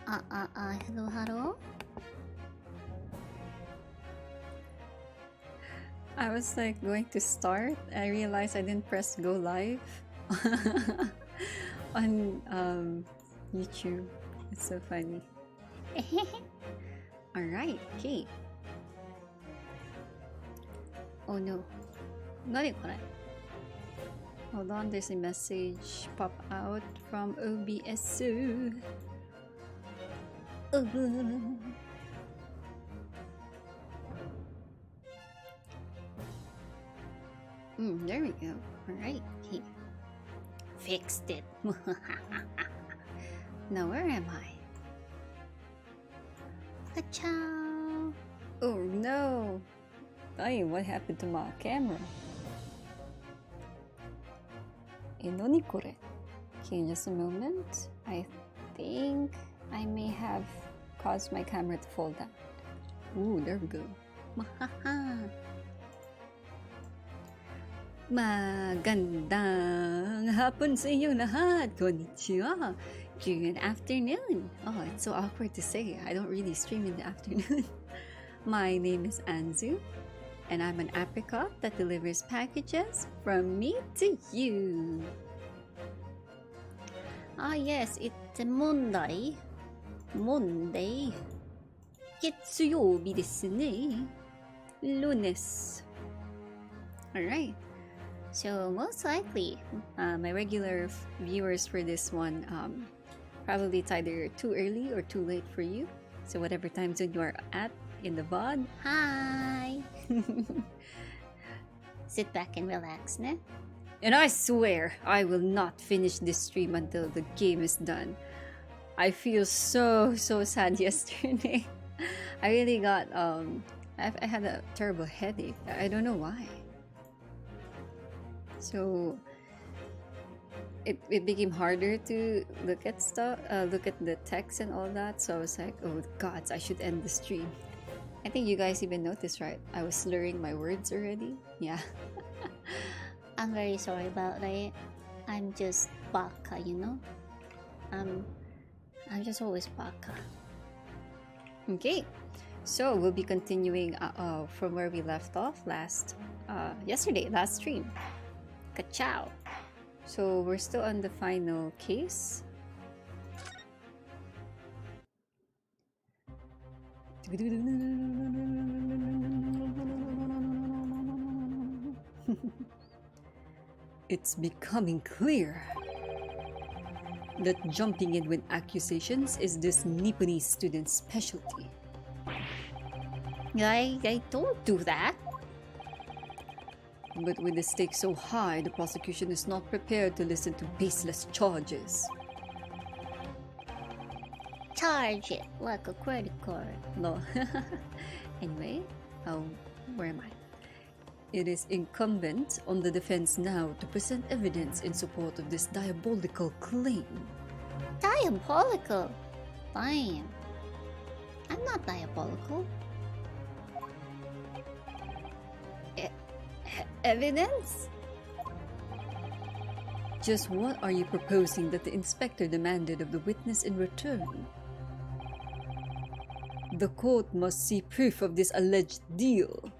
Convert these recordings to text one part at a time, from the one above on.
Hello, hello. I was like going to start. I realized I didn't press go live on YouTube. It's so funny. Alright, okay. Oh no. Nani kore? Hold on, there's a message pop out from OBS. There we go. Alright, okay. Fixed it. Now where am I? Ka-chow. Oh no! Ay, what happened to my camera? Nani kore? Okay, just a moment. I think I may have caused my camera to fall down. Ooh, there we go. Magandang hapon sa inyo lahat. Konnichiwa. Good afternoon. Oh, it's so awkward to say. I don't really stream in the afternoon. My name is Anzu, and I'm an apricot that delivers packages from me to you. Yes, it's Monday. Monday. Getsuyobi desu ne. Lunes. Alright. So most likely, My regular viewers for this one, probably it's either too early or too late for you. So whatever time zone you are at in the VOD, hi. Sit back and relax, ne? and I swear I will not finish this stream until the game is done. I feel so sad yesterday. I really got I had a terrible headache. I don't know why. So it became harder to look at stuff, look at the text and all that. So I was like, oh gods, I should end the stream. I think you guys even noticed, right? I was slurring my words already. Yeah. I'm very sorry about that. I'm just baka, you know? I'm just always baka. Okay. So we'll be continuing from where we left off last stream. Ka-chow. So we're still on the final case. It's becoming clear that jumping in with accusations is this Nipponese student's specialty. I don't do that. But with the stakes so high, the prosecution is not prepared to listen to baseless charges. Charge it like a credit card. No. Anyway, where am I? It is incumbent on the defense now to present evidence in support of this diabolical claim. Diabolical? Damn. I'm not diabolical. Evidence? Just what are you proposing that the inspector demanded of the witness in return? The court must see proof of this alleged deal.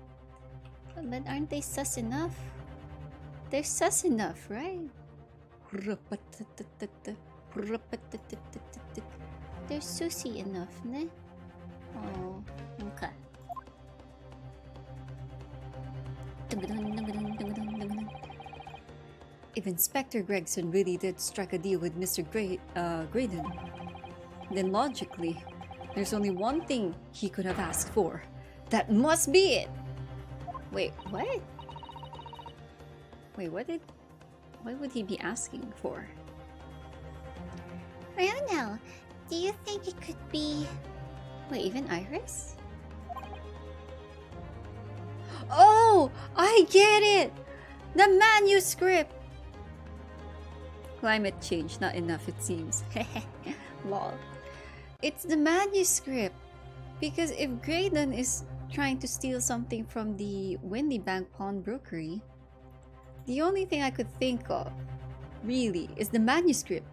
But aren't they sus enough? They're sus enough, right? They're sussy enough, ne? Oh, okay. If Inspector Gregson really did strike a deal with Mr. Graydon, then logically, there's only one thing he could have asked for. That must be it! Wait, what? Wait, what would he be asking for? I don't know. Do you think it could be... Wait, even Iris? Oh! I get it! The manuscript! Climate change, not enough it seems. Lol. It's the manuscript! Because if Graydon is trying to steal something from the Windy Bank pawnbrokery, the only thing I could think of, really, is the manuscript.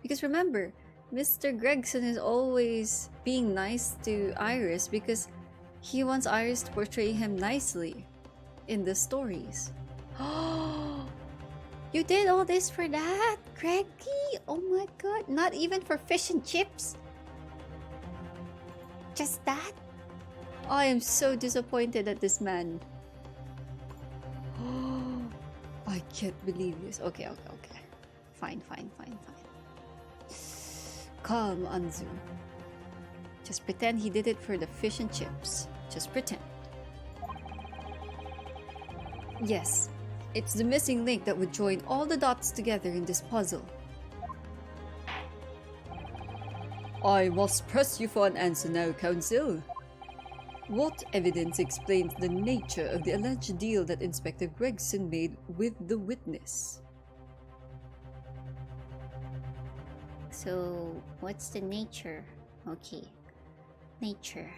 Because remember, Mr. Gregson is always being nice to Iris because he wants Iris to portray him nicely in the stories. Oh, you did all this for that, Greggy? Oh my god, not even for fish and chips? Just that? I am so disappointed at this man. Oh, I can't believe this. Okay. Fine. Calm, Anzu. Just pretend he did it for the fish and chips. Just pretend. Yes, it's the missing link that would join all the dots together in this puzzle. I must press you for an answer now, Counsel. What evidence explains the nature of the alleged deal that Inspector Gregson made with the witness? So, what's the nature? Okay. Nature.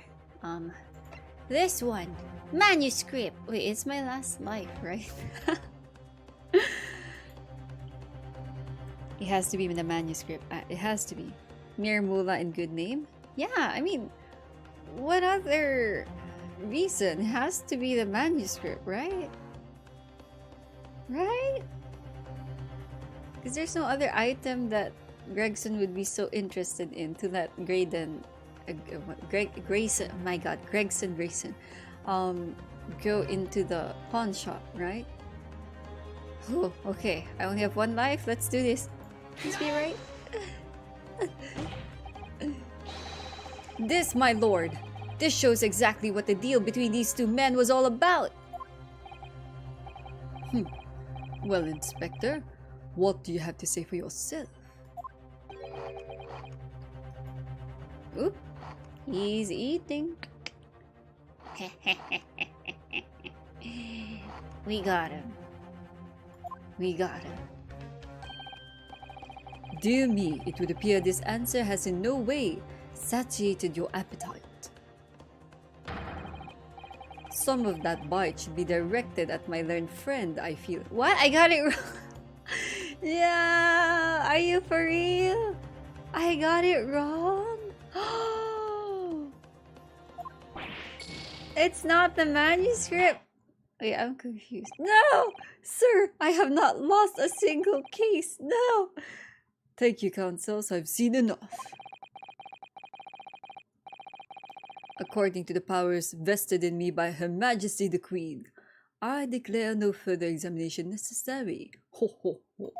This one. Manuscript. Wait, it's my last life, right? It has to be in the manuscript. It has to be. Mere Mula and good name? Yeah, I mean, what other reason? It has to be the manuscript, right? Right? Because there's no other item that Gregson would be so interested in to let Grayson, my god, Gregson go into the pawn shop, right? Oh, okay. I only have one life. Let's do this. Please be right. This, my lord. This shows exactly what the deal between these two men was all about. Well, Inspector, what do you have to say for yourself? Oop, he's eating. We got him. Dear me, it would appear this answer has in no way satiated your appetite. Some of that bite should be directed at my learned friend, I feel. What? I got it wrong. Yeah, are you for real? I got it wrong? It's not the manuscript. Wait, I'm confused. No! Sir, I have not lost a single case. No! Thank you, counsels. I've seen enough. According to the powers vested in me by Her Majesty the Queen, I declare no further examination necessary. Ho ho ho.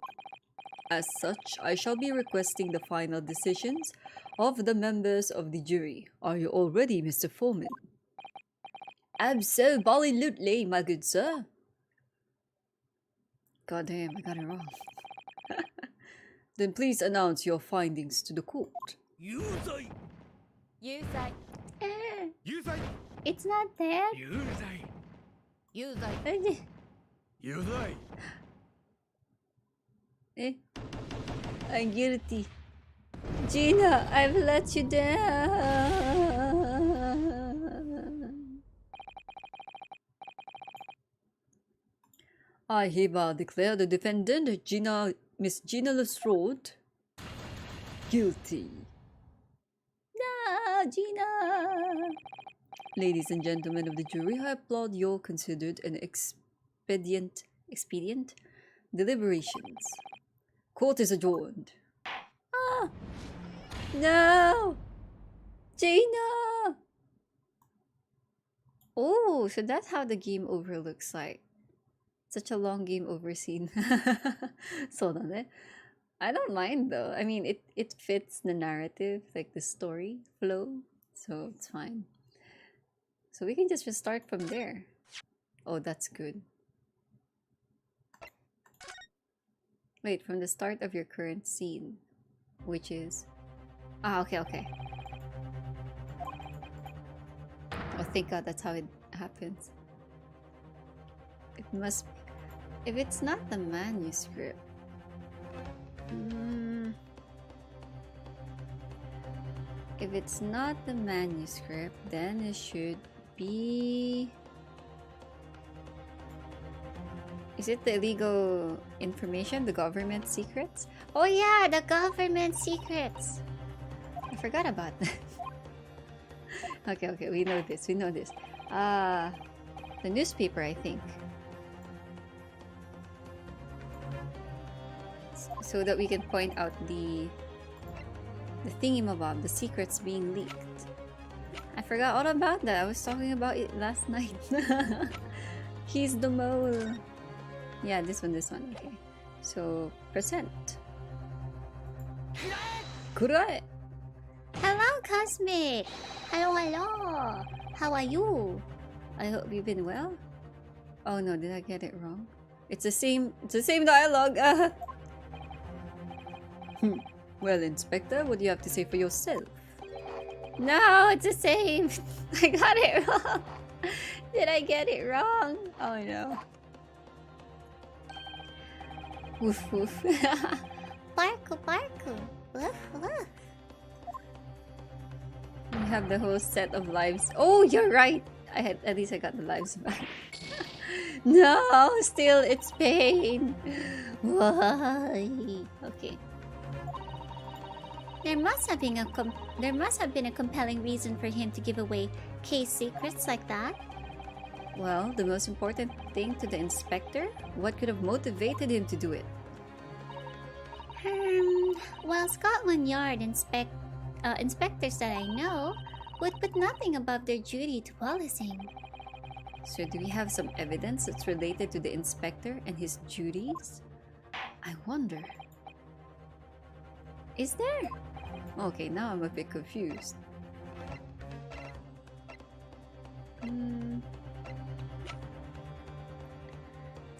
As such, I shall be requesting the final decisions of the members of the jury. Are you all ready, Mr. Foreman? Absolutely, my good sir. God damn, I got it wrong. Then please announce your findings to the court. Yuzai. It's not there. Yuzai. I'm guilty. Gina, I've let you down. I hereby declare the defendant, Miss Gina Lestrade, guilty. No, Gina. Ladies and gentlemen of the jury, I applaud your considered and expedient deliberations. Court is adjourned. Ah, no! Gina! Oh, so that's how the game over looks like. Such a long game over scene. So I don't mind though. I mean, it fits the narrative, like the story flow, so it's fine. So we can just start from there. Oh, that's good. Wait, from the start of your current scene, which is... Ah, okay. Oh, thank God, that's how it happens. It must... If it's not the manuscript... If it's not the manuscript, then it should be... Is it the illegal information? The government secrets? oh yeah, the government secrets. I forgot about that. Okay, we know this. The newspaper, I think. So that we can point out the thingamabob, the secrets being leaked. I forgot all about that. I was talking about it last night. He's the mole. Yeah, this one. Okay. So, present. Kurai! Hello, Cosmic! Hello! How are you? I hope you've been well. Oh no, did I get it wrong? It's the same dialogue. Well, Inspector, what do you have to say for yourself? No, it's the same. I got it wrong. Did I get it wrong? Oh no. Woof woof. Barku. Woof woof. We have the whole set of lives. Oh, you're right. At least I got the lives back. No, still it's pain. Why? Okay. There must have been a compelling reason for him to give away case secrets like that. Well, the most important thing to the inspector, what could have motivated him to do it? Well, Scotland Yard inspectors that I know would put nothing above their duty to policing. So do we have some evidence that's related to the inspector and his duties? I wonder. Is there? Okay, now I'm a bit confused.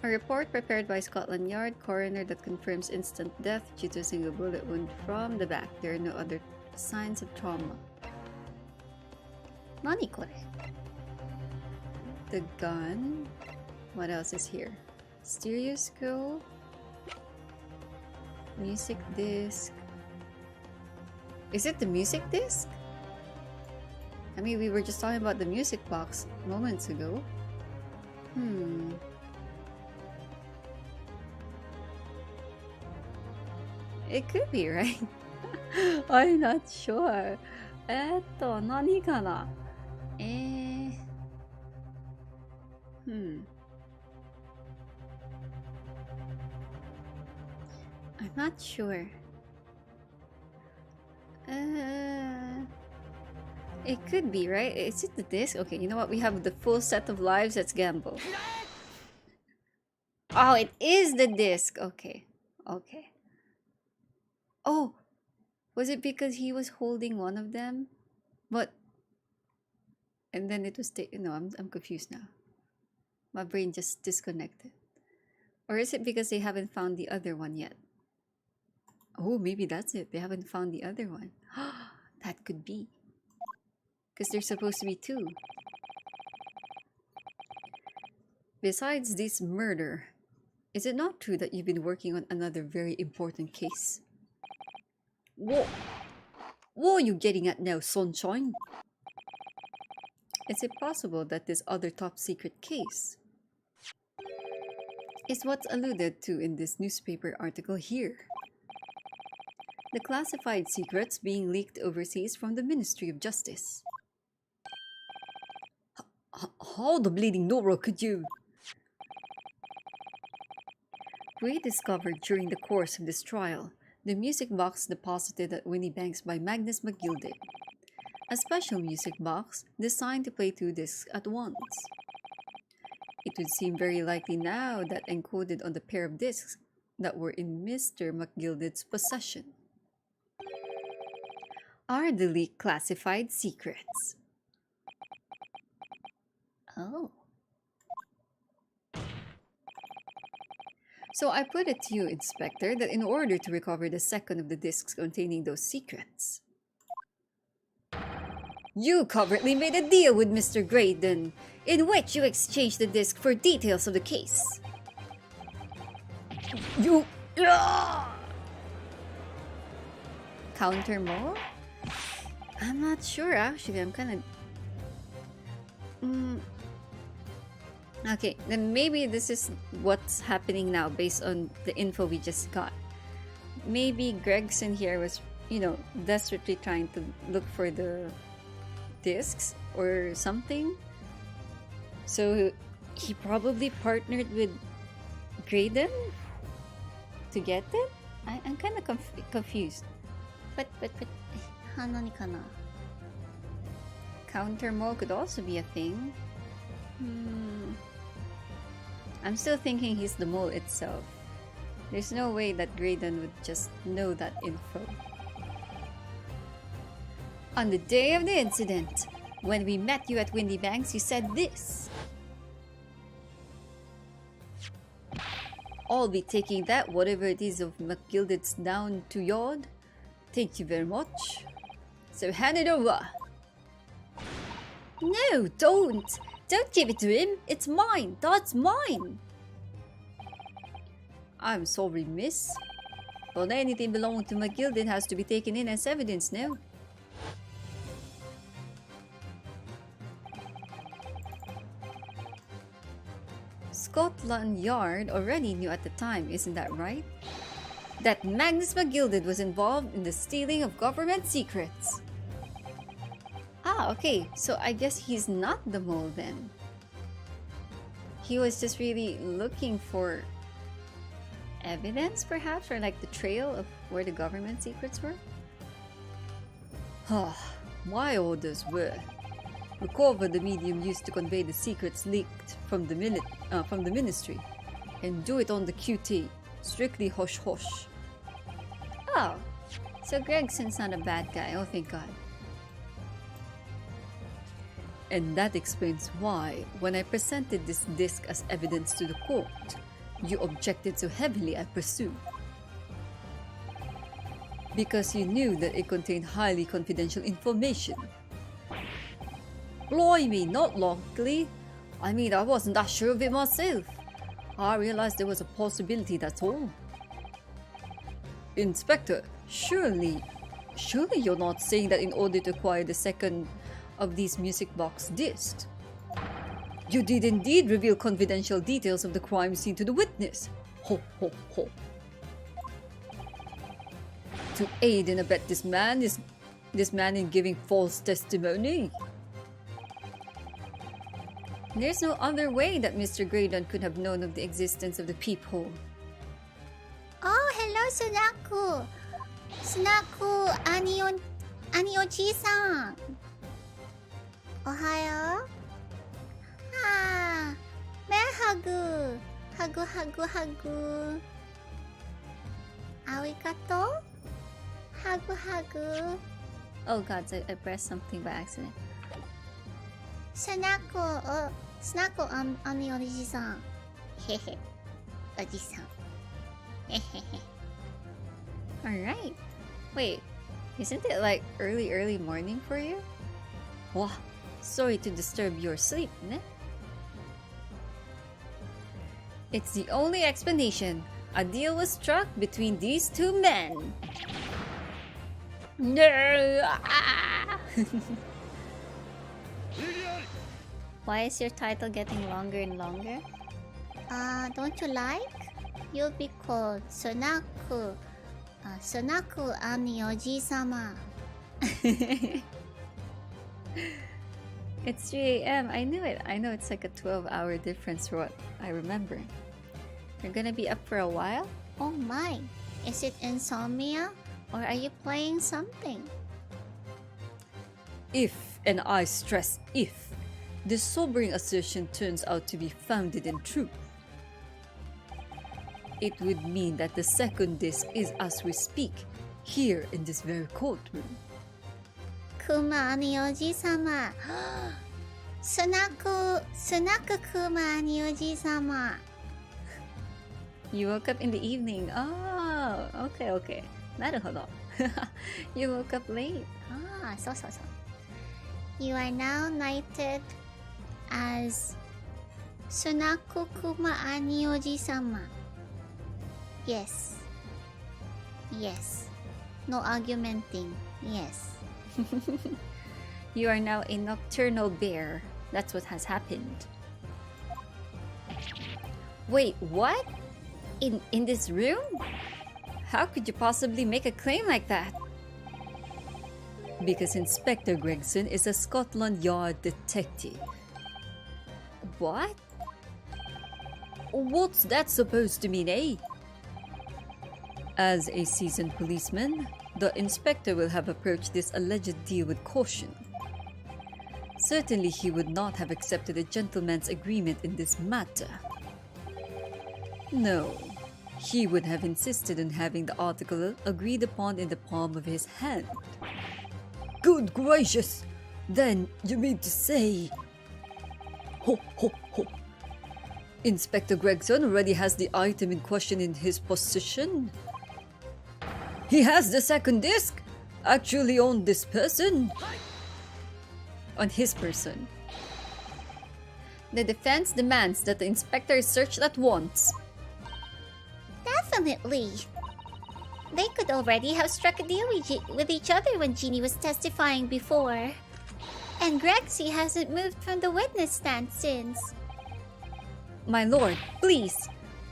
A report prepared by Scotland Yard coroner that confirms instant death due to a single bullet wound from the back. There are no other signs of trauma. Nani kore? The gun. What else is here? Stereoscope. Music disc. Is it the music disc? I mean, we were just talking about the music box moments ago. It could be, right? I'm not sure. 何かな? I'm not sure. It could be, right? Is it the disc? Okay, you know what? We have the full set of lives. Let's gamble. Oh, it is the disc. Okay. Oh, was it because he was holding one of them? But and then it was no, I'm confused now. My brain just disconnected. Or is it because they haven't found the other one yet? Oh, maybe that's it. They haven't found the other one. That could be. Because there's supposed to be two. Besides this murder, is it not true that you've been working on another very important case? What are you getting at now, sunshine? Is it possible that this other top secret case is what's alluded to in this newspaper article here? The classified secrets being leaked overseas from the Ministry of Justice. How the bleeding Nora could you? We discovered during the course of this trial the music box deposited at Winniebanks by Magnus McGilded. A special music box designed to play 2 discs at once. It would seem very likely now that encoded on the pair of discs that were in Mr. McGilded's possession are the leaked classified secrets. Oh. So I put it to you, Inspector, that in order to recover the second of the discs containing those secrets, you covertly made a deal with Mr. Graydon, in which you exchanged the disc for details of the case. You... Counter mole? I'm not sure, actually. I'm kind of... Okay, then maybe this is what's happening now based on the info we just got. Maybe Gregson here was you know, desperately trying to look for the discs or something. So he probably partnered with Graydon to get it? I'm kind of confused. But, hanani kana? Counter mole could also be a thing. I'm still thinking he's the mole itself. There's no way that Graydon would just know that info. On the day of the incident, when we met you at Windy Banks, you said this. I'll be taking that, whatever it is of McGilded's down to yard. Thank you very much. So hand it over. No, don't! Don't give it to him! It's mine! That's mine! I'm sorry, miss. But anything belonging to McGilded has to be taken in as evidence now. Scotland Yard already knew at the time, isn't that right? That Magnus McGilded was involved in the stealing of government secrets. Ah, okay, so I guess he's not the mole then. He was just really looking for evidence, perhaps, or like the trail of where the government secrets were? My orders were recover the medium used to convey the secrets leaked from the ministry, and do it on the QT, strictly hush-hush. Oh, so Gregson's not a bad guy, oh thank God. And that explains why, when I presented this disc as evidence to the court, you objected so heavily, I presume. Because you knew that it contained highly confidential information. Blimey, not likely. I mean, I wasn't that sure of it myself. I realized there was a possibility, that's all. Inspector, surely you're not saying that in order to acquire the second of these music box discs, you did indeed reveal confidential details of the crime scene to the witness. Ho ho ho. To aid and abet this man in giving false testimony. There's no other way that Mr. Graydon could have known of the existence of the peephole. Oh, hello, Sunaku. Sunaku, Aniochi-san. Ohayo? Ah, may I hug? Hug. Arigato? Hug. Oh god, so I pressed something by accident. Sunaku, Aniochi-san. Hehe. Oji-san. Hehehe. Alright. Wait, isn't it like early morning for you? Wah, sorry to disturb your sleep, ne? It's the only explanation. A deal was struck between these two men. No! Ah! Why is your title getting longer and longer? Don't you like? You'll be called Sunaku. Sunaku Anioji-sama. It's 3 a.m. I knew it. I know it's like a 12-hour difference for what I remember. You're gonna be up for a while? Oh my. Is it insomnia? Or are you playing something? If, and I stress if, this sobering assertion turns out to be founded in truth, it would mean that the second disc is as we speak, here in this very courtroom. Kuma Anioji-sama. Sunaku Kuma Anioji-sama. You woke up in the evening. Oh, okay. Naruhodo. You woke up late. So. You are now knighted as Sunaku Kuma Anioji-sama. Yes. No argumenting. Yes. You are now a nocturnal bear. That's what has happened. Wait, what? In this room? How could you possibly make a claim like that? Because Inspector Gregson is a Scotland Yard detective. What? What's that supposed to mean, eh? As a seasoned policeman, the inspector will have approached this alleged deal with caution. Certainly he would not have accepted a gentleman's agreement in this matter. No, he would have insisted on having the article agreed upon in the palm of his hand. Good gracious! Then you mean to say... Ho, ho, ho. Inspector Gregson already has the item in question in his possession? He has the second disc? Actually on this person? On his person. The defense demands that the inspector is searched at once. Definitely. They could already have struck a deal with each other when Jeannie was testifying before. And Gregsy hasn't moved from the witness stand since. My lord, please,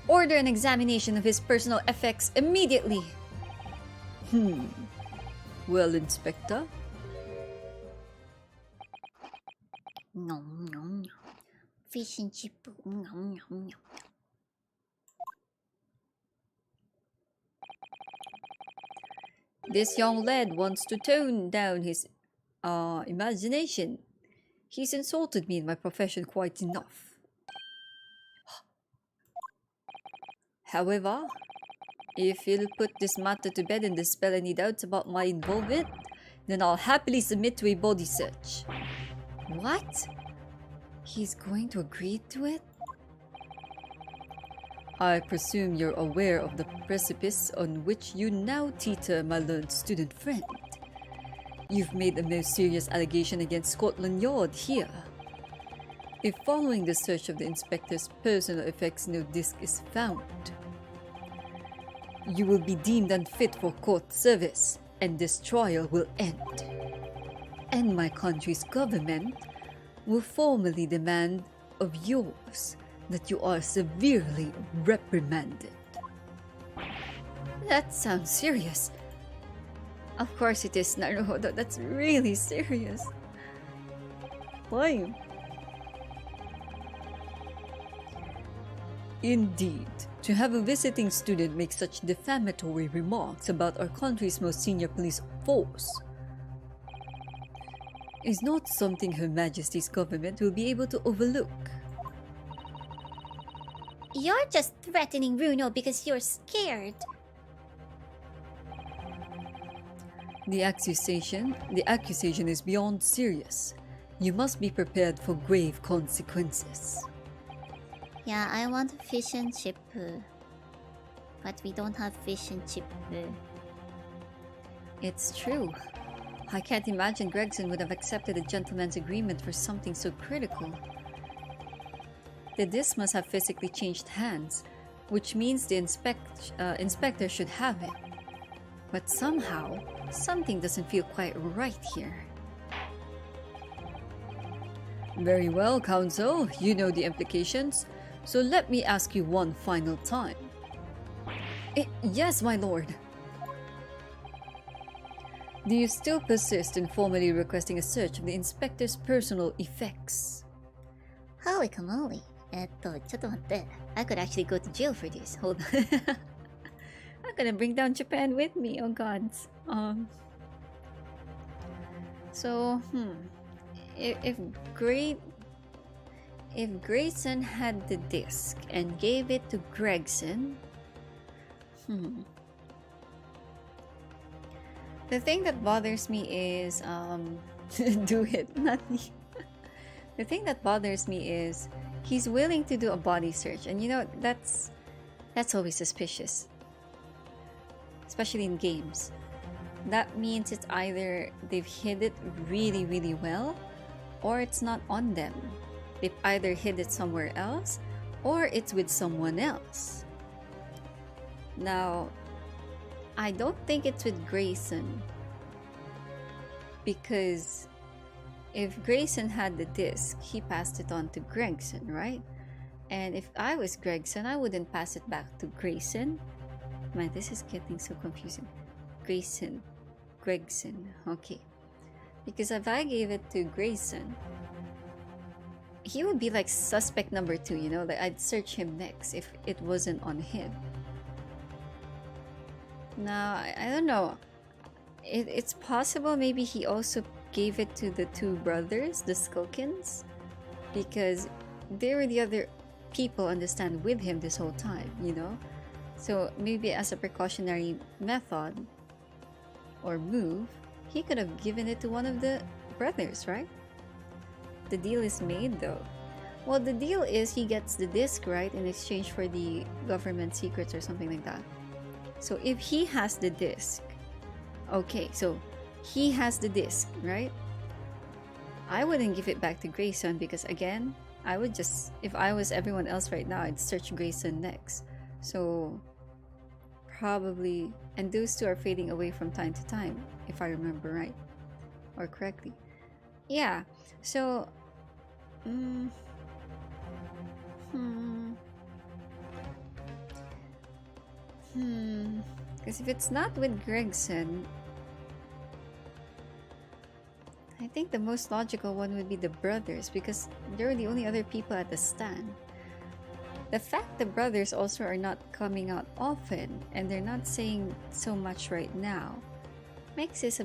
order an examination of his personal effects immediately. Well, Inspector? Nom nom. Fish and chip. Nom nom nom. This young lad wants to tone down his imagination. He's insulted me in my profession quite enough. However, if you'll put this matter to bed and dispel any doubts about my involvement, then I'll happily submit to a body search. What? He's going to agree to it? I presume you're aware of the precipice on which you now teeter, my learned student friend. You've made a most serious allegation against Scotland Yard here. If following the search of the inspector's personal effects no disc is found, you will be deemed unfit for court service, and this trial will end. And my country's government will formally demand of yours that you are severely reprimanded. That sounds serious. Of course it is, Naruhodo. That's really serious. Why? Indeed, to have a visiting student make such defamatory remarks about our country's most senior police force is not something Her Majesty's government will be able to overlook. You're just threatening Bruno because you're scared. The accusation is beyond serious. You must be prepared for grave consequences. Yeah, I want fish and chip. But we don't have fish and chip. It's true. I can't imagine Gregson would have accepted a gentleman's agreement for something so critical. The disc must have physically changed hands, which means the inspector should have it. But somehow, something doesn't feel quite right here. Very well, Counsel. You know the implications. So let me ask you one final time. Yes, my lord. Do you still persist in formally requesting a search of the inspector's personal effects? Holy moly. ちょっと待って。I could actually go to jail for this. Hold on. I'm gonna bring down Japan with me. Oh gods. So, if Grayson had the disc and gave it to Gregson, the thing that bothers me is do it, not me. The thing that bothers me is he's willing to do a body search, and you know that's always suspicious, especially in games. That means it's either they've hid it really, really well, or it's not on them. They've either hid it somewhere else, or it's with someone else. Now, I don't think it's with Grayson, because if Grayson had the disc, he passed it on to Gregson, right? And if I was Gregson, I wouldn't pass it back to Grayson. Man, this is getting so confusing. Gregson. Okay. Because if I gave it to Grayson, he would be like suspect number 2, you know? Like I'd search him next if it wasn't on him. Now, I don't know. It's possible maybe he also gave it to the 2 brothers, the Skulkins, because they were the other people understand with him this whole time, you know? So maybe as a precautionary method or move, he could have given it to one of the brothers, right? The deal is made though. Well, the deal is he gets the disc, right, in exchange for the government secrets or something like that. So if he has the disc, okay, so he has the disc, right? I wouldn't give it back to Grayson because again, I would just, if I was everyone else right now, I'd search Grayson next. So probably, and those 2 are fading away from time to time, if I remember right or correctly. Yeah, so because if it's not with Gregson, I think the most logical one would be the brothers because they're the only other people at the stand. The fact the brothers also are not coming out often and they're not saying so much right now makes it a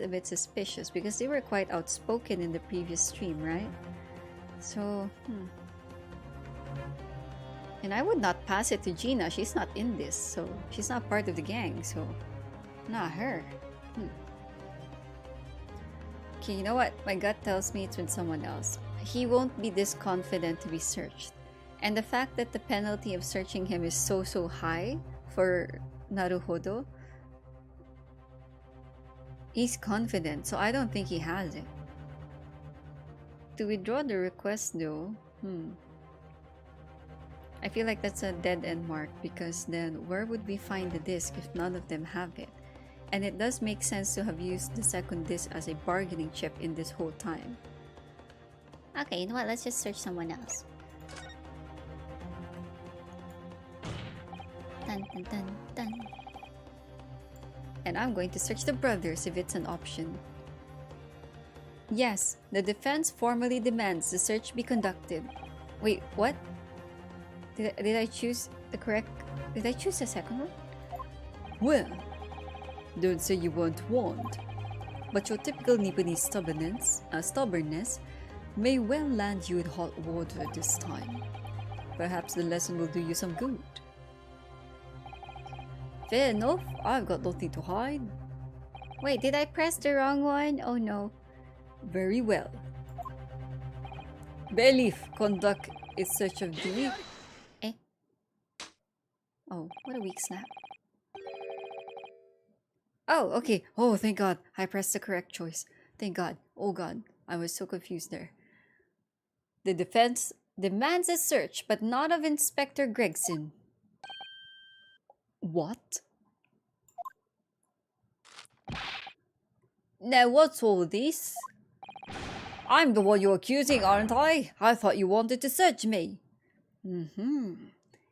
bit suspicious because they were quite outspoken in the previous stream, right? So, and I would not pass it to Gina. She's not in this, so she's not part of the gang, so not her. Okay, you know what? My gut tells me it's with someone else. He won't be this confident to be searched. And the fact that the penalty of searching him is so high for Naruhodo, he's confident, so I don't think he has it. To withdraw the request though, I feel like that's a dead-end mark because then where would we find the disc if none of them have it? And it does make sense to have used the second disc as a bargaining chip in this whole time. Okay, you know what? Let's just search someone else. Dun dun dun dun. And I'm going to search the brothers if it's an option. Yes, the defense formally demands the search be conducted. Wait, what? Did I choose the correct... Did I choose the second one? Well, don't say you weren't warned. But your typical Nipponese stubbornness may well land you in hot water this time. Perhaps the lesson will do you some good. Fair enough, I've got nothing to hide. Wait, did I press the wrong one? Oh no. Very well. Bailiff, conduct a search of the week. Eh? Oh, what a weak snap. Oh, okay. Oh, thank God. I pressed the correct choice. Thank God. Oh God, I was so confused there. The defense demands a search, but not of Inspector Gregson. What? Now what's all this? I'm the one you're accusing, aren't I? I thought you wanted to search me.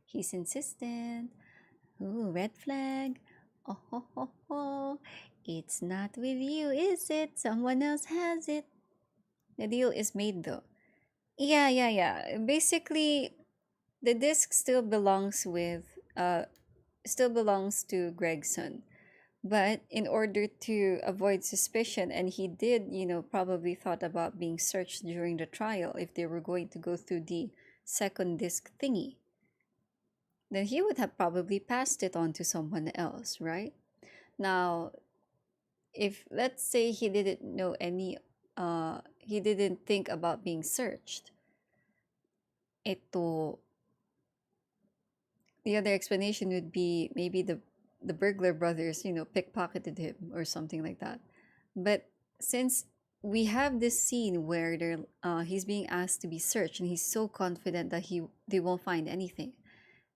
He's insistent. Ooh, red flag. Oh, ho, ho, ho. It's not with you, is it? Someone else has it. The deal is made though. Yeah. Basically, the disc still belongs to Gregson. But in order to avoid suspicion, and he did, probably thought about being searched during the trial if they were going to go through the second disc thingy, then he would have probably passed it on to someone else, right? Now, if let's say he didn't know he didn't think about being searched, the other explanation would be maybe the burglar brothers, pickpocketed him or something like that. But since we have this scene where he's being asked to be searched and he's so confident that they won't find anything,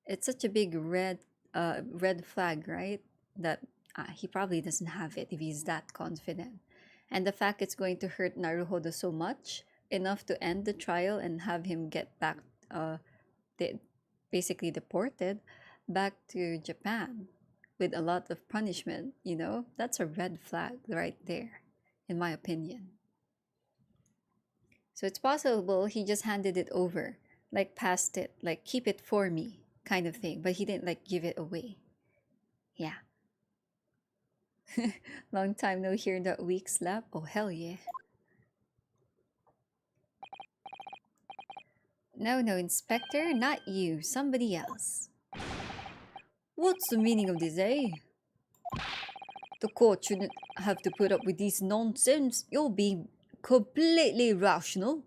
it's such a big red flag, right? That he probably doesn't have it if he's that confident. And the fact it's going to hurt Naruhodo so much, enough to end the trial and have him get back, basically deported back to Japan with a lot of punishment, that's a red flag right there. in my opinion. So it's possible he just handed it over, like passed it, like keep it for me kind of thing, but he didn't like give it away. Yeah. Long time no hear that weak slap. Oh, hell yeah. No, Inspector, not you. Somebody else. What's the meaning of this, eh? The court shouldn't have to put up with this nonsense. You're being completely irrational.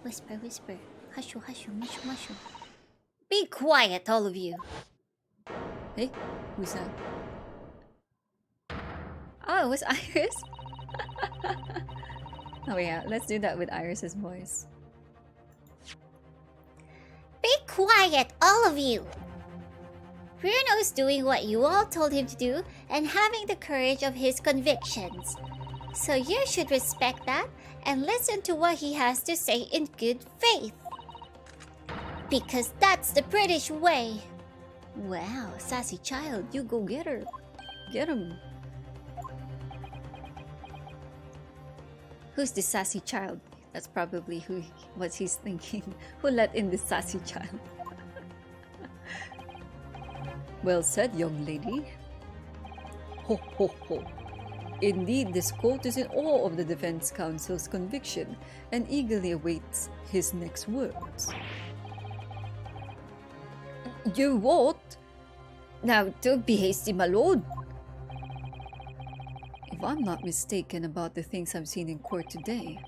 Whisper. Hushu, mushu. Be quiet, all of you. Hey, who's that? Oh, it was Iris? Oh yeah, let's do that with Iris's voice. Be quiet, all of you! Bruno's doing what you all told him to do and having the courage of his convictions. So you should respect that and listen to what he has to say in good faith. Because that's the British way. Wow, sassy child, you go get her. Get him. Who's this sassy child? That's probably what he's thinking. Who let in this sassy child? Well said, young lady. Ho ho ho. Indeed, this court is in awe of the defense counsel's conviction and eagerly awaits his next words. You what? Now, don't be hasty, my lord. If I'm not mistaken about the things I've seen in court today,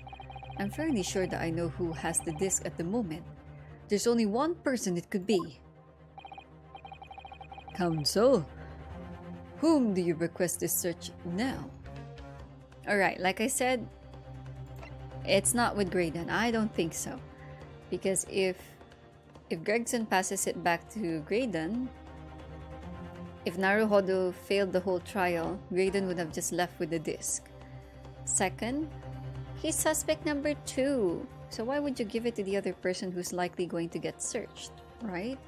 I'm fairly sure that I know who has the disc at the moment. There's only one person it could be. Counsel, whom do you request this search now? Alright, like I said, it's not with Graydon. I don't think so. Because if Gregson passes it back to Graydon, if Naruhodo failed the whole trial, Graydon would have just left with the disc. Second, he's suspect number 2. So why would you give it to the other person who's likely going to get searched, right?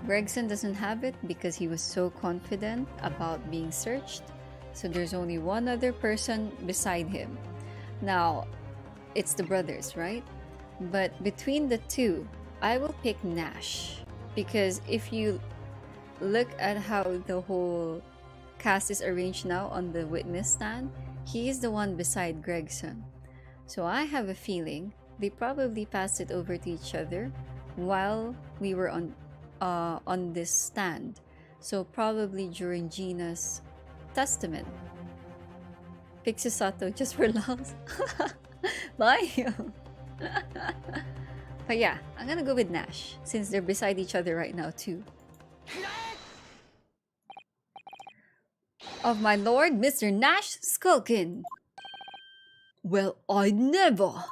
Gregson doesn't have it because he was so confident about being searched. So there's only one other person beside him. Now, it's the brothers, right? But between the two, I will pick Nash. Because if you look at how the whole cast is arranged now on the witness stand, he is the one beside Gregson. So I have a feeling they probably passed it over to each other while we were on this stand. So probably during Gina's testament. Pixie just for laughs. Bye. But yeah, I'm gonna go with Nash since they're beside each other right now too. Of my lord, Mr. Nash Skulkin. Well, I never.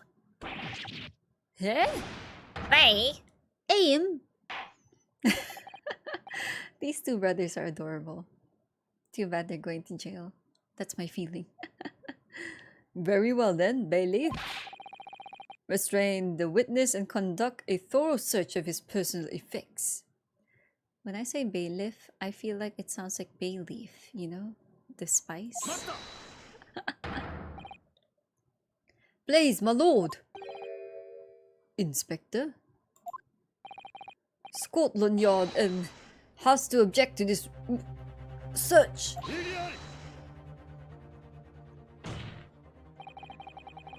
Hey? Hey! Aim. These two brothers are adorable. Too bad they're going to jail. That's my feeling. Very well then, bailiff. Restrain the witness and conduct a thorough search of his personal effects. When I say bailiff, I feel like it sounds like bay leaf, you know? The spice. Please, my lord. Inspector? Scotland Yard has to object to this search.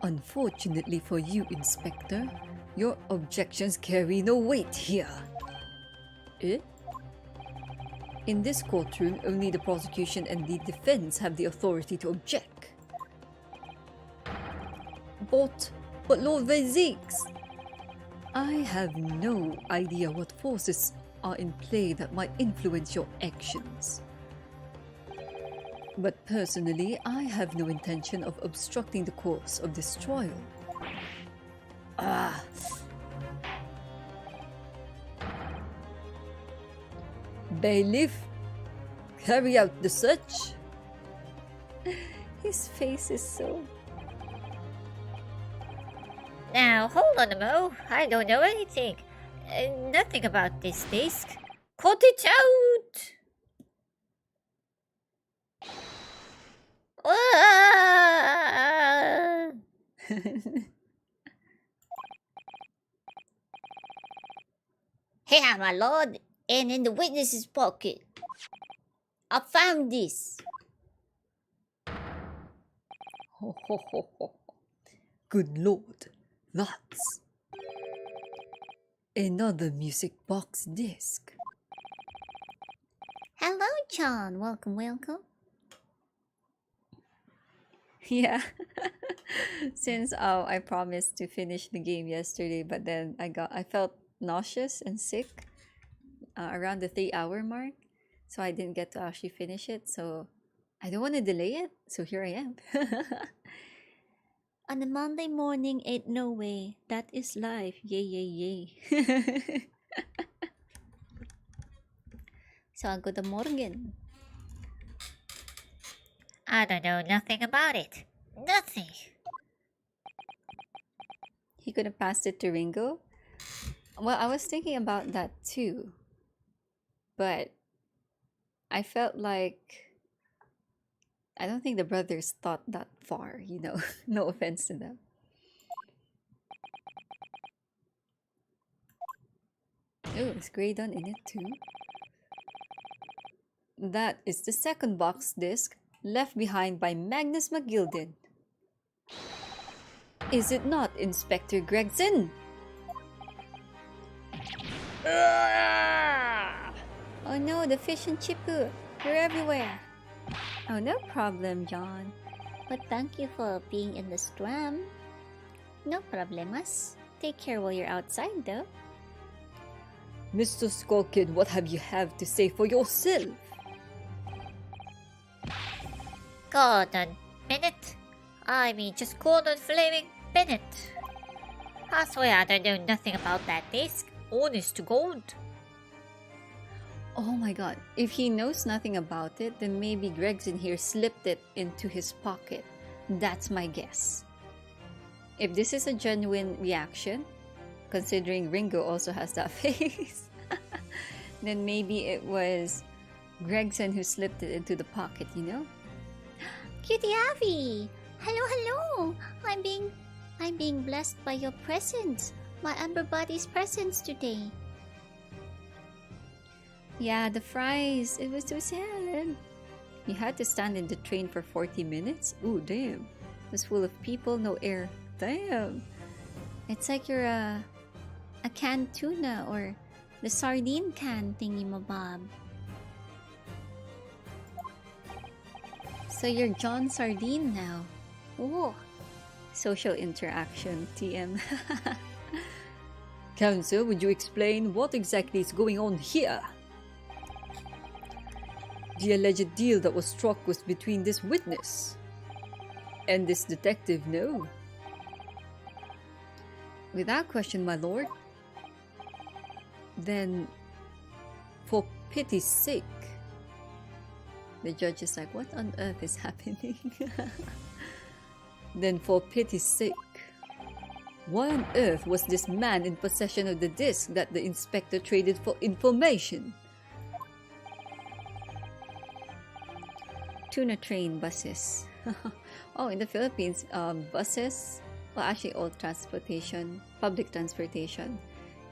Unfortunately for you, Inspector, your objections carry no weight here. Eh? In this courtroom, only the prosecution and the defense have the authority to object. But Lord Vazix, I have no idea what forces are in play that might influence your actions. But personally, I have no intention of obstructing the course of this trial. Bailiff, carry out the search. His face is so... Now, hold on a mo. I don't know anything. Nothing about this disc. Cut it out! Here, my lord, and in the witness's pocket. I found this. Ho, ho, ho, ho. Good lord, that's another music box disc. Hello, John. Welcome, welcome. Yeah. Since I promised to finish the game yesterday, but then I felt nauseous and sick around the 3-hour mark, so I didn't get to actually finish it. So I don't want to delay it. So here I am. On a Monday morning, ain't no way. That is life. Yay, yay, yay. So, good morning. I don't know nothing about it. Nothing. He could have passed it to Ringo. Well, I was thinking about that too. But I felt like I don't think the brothers thought that far, you know. No offense to them. Oh, is Graydon in it too? That is the second box disc left behind by Magnus McGilden. Is it not, Inspector Gregson? Oh no, the fish and chipu. You're everywhere. Oh, no problem, John. But thank you for being in the storm. No problemas. Take care while you're outside, though. Mr. Skulkin, what have you have to say for yourself? Gordon Bennett. I mean, just Gordon Flaming Bennett. I swear I don't know nothing about that disc. Honest to God. Oh my god, if he knows nothing about it, then maybe Gregson here slipped it into his pocket. That's my guess. If this is a genuine reaction, considering Ringo also has that face, then maybe it was Gregson who slipped it into the pocket, you know? Cutie Abby! Hello, hello! I'm being blessed by your presence. My Amber Body's presence today. Yeah, the fries. It was too sad. You had to stand in the train for 40 minutes? Ooh, damn. It was full of people, no air. Damn. It's like you're a canned tuna or the sardine can thingy mabob. So you're John Sardine now. Ooh. Social interaction, TM. Counsel, would you explain what exactly is going on here? The alleged deal that was struck was between this witness and this detective, no? Without question, my lord. Then, for pity's sake. The judge is like, what on earth is happening? Then for pity's sake, why on earth was this man in possession of the disc that the inspector traded for information? Tuna train buses. Oh, in the Philippines, buses, well actually all transportation, public transportation,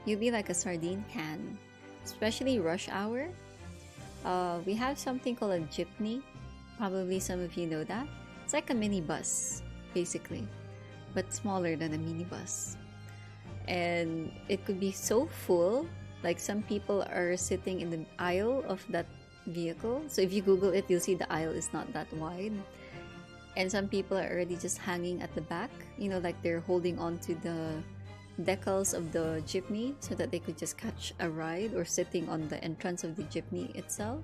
you'll be like a sardine can, especially rush hour. We have something called a jeepney. Probably some of you know that. It's like a mini bus, basically, but smaller than a minibus. And it could be so full, like some people are sitting in the aisle of that vehicle. So if you Google it, you'll see the aisle is not that wide. And some people are already just hanging at the back, you know, like they're holding on to the decals of the jeepney so that they could just catch a ride, or sitting on the entrance of the jeepney itself.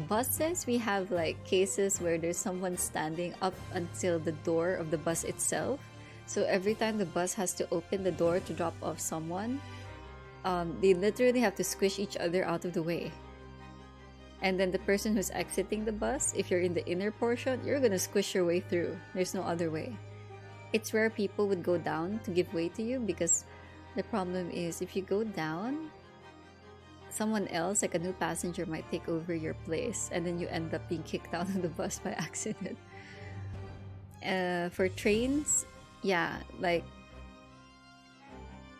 Buses, we have like cases where there's someone standing up until the door of the bus itself. So every time the bus has to open the door to drop off someone, they literally have to squish each other out of the way. And then the person who's exiting the bus, if you're in the inner portion, you're gonna squish your way through. There's no other way. It's where people would go down to give way to you, because the problem is if you go down, someone else, like a new passenger, might take over your place, and then you end up being kicked out of the bus by accident. For trains, yeah, like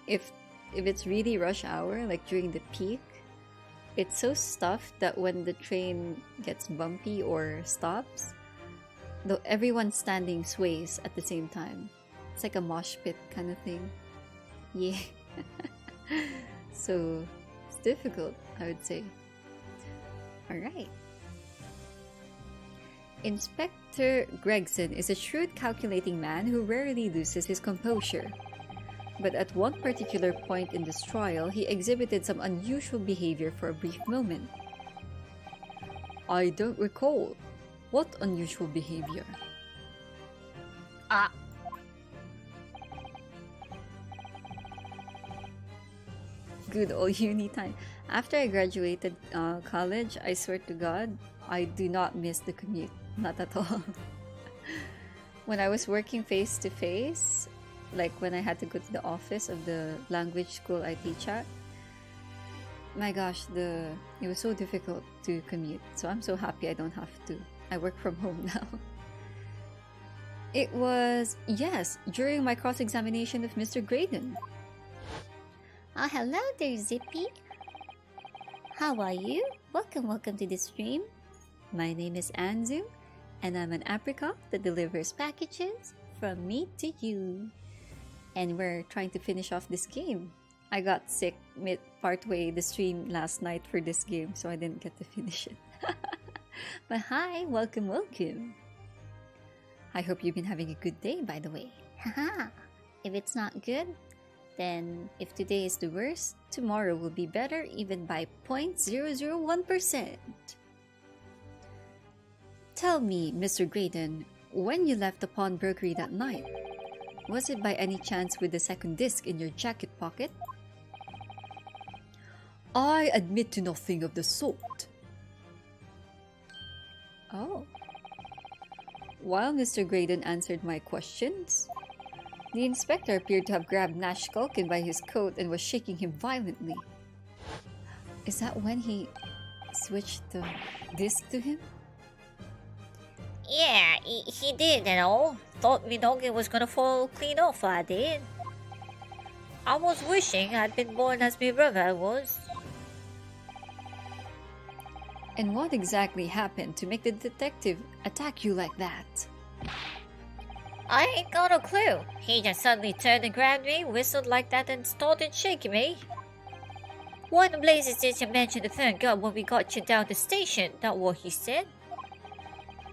if it's really rush hour, like during the peak, it's so stuffed that when the train gets bumpy or stops, though everyone standing sways at the same time. It's like a mosh pit kind of thing. Yeah. So it's difficult, I would say. Alright. Inspector Gregson is a shrewd, calculating man who rarely loses his composure. But at one particular point in this trial, he exhibited some unusual behavior for a brief moment. I don't recall. What unusual behavior? Good old uni time. After I graduated college, I swear to God, I do not miss the commute. Not at all. When I was working face to face, like when I had to go to the office of the language school I teach at, my gosh, it was so difficult to commute. So I'm so happy I don't have to. I work from home now. It was, yes, during my cross-examination of Mr. Graydon. Oh, hello there, Zippy. How are you? Welcome to the stream. My name is Anzu, and I'm an apricot that delivers packages from me to you. And we're trying to finish off this game. I got sick partway the stream last night for this game, so I didn't get to finish it. But hi, welcome. I hope you've been having a good day, by the way. Haha. If it's not good, then if today is the worst, tomorrow will be better even by 0.001%. Tell me, Mr. Graydon, when you left the pawnbrokery that night, was it by any chance with the second disc in your jacket pocket? I admit to nothing of the sort. Oh. While Mr. Graydon answered my questions, the inspector appeared to have grabbed Nash Skulkin by his coat and was shaking him violently. Is that when he switched the disc to him? Yeah, he did and all. Thought me noggin was gonna fall clean off, I did. I was wishing I'd been born as my brother was. And what exactly happened to make the detective attack you like that? I ain't got a clue. He just suddenly turned and grabbed me, whistled like that and started shaking me. Why in blazes did you mention the third gun when we got you down the station? That what he said.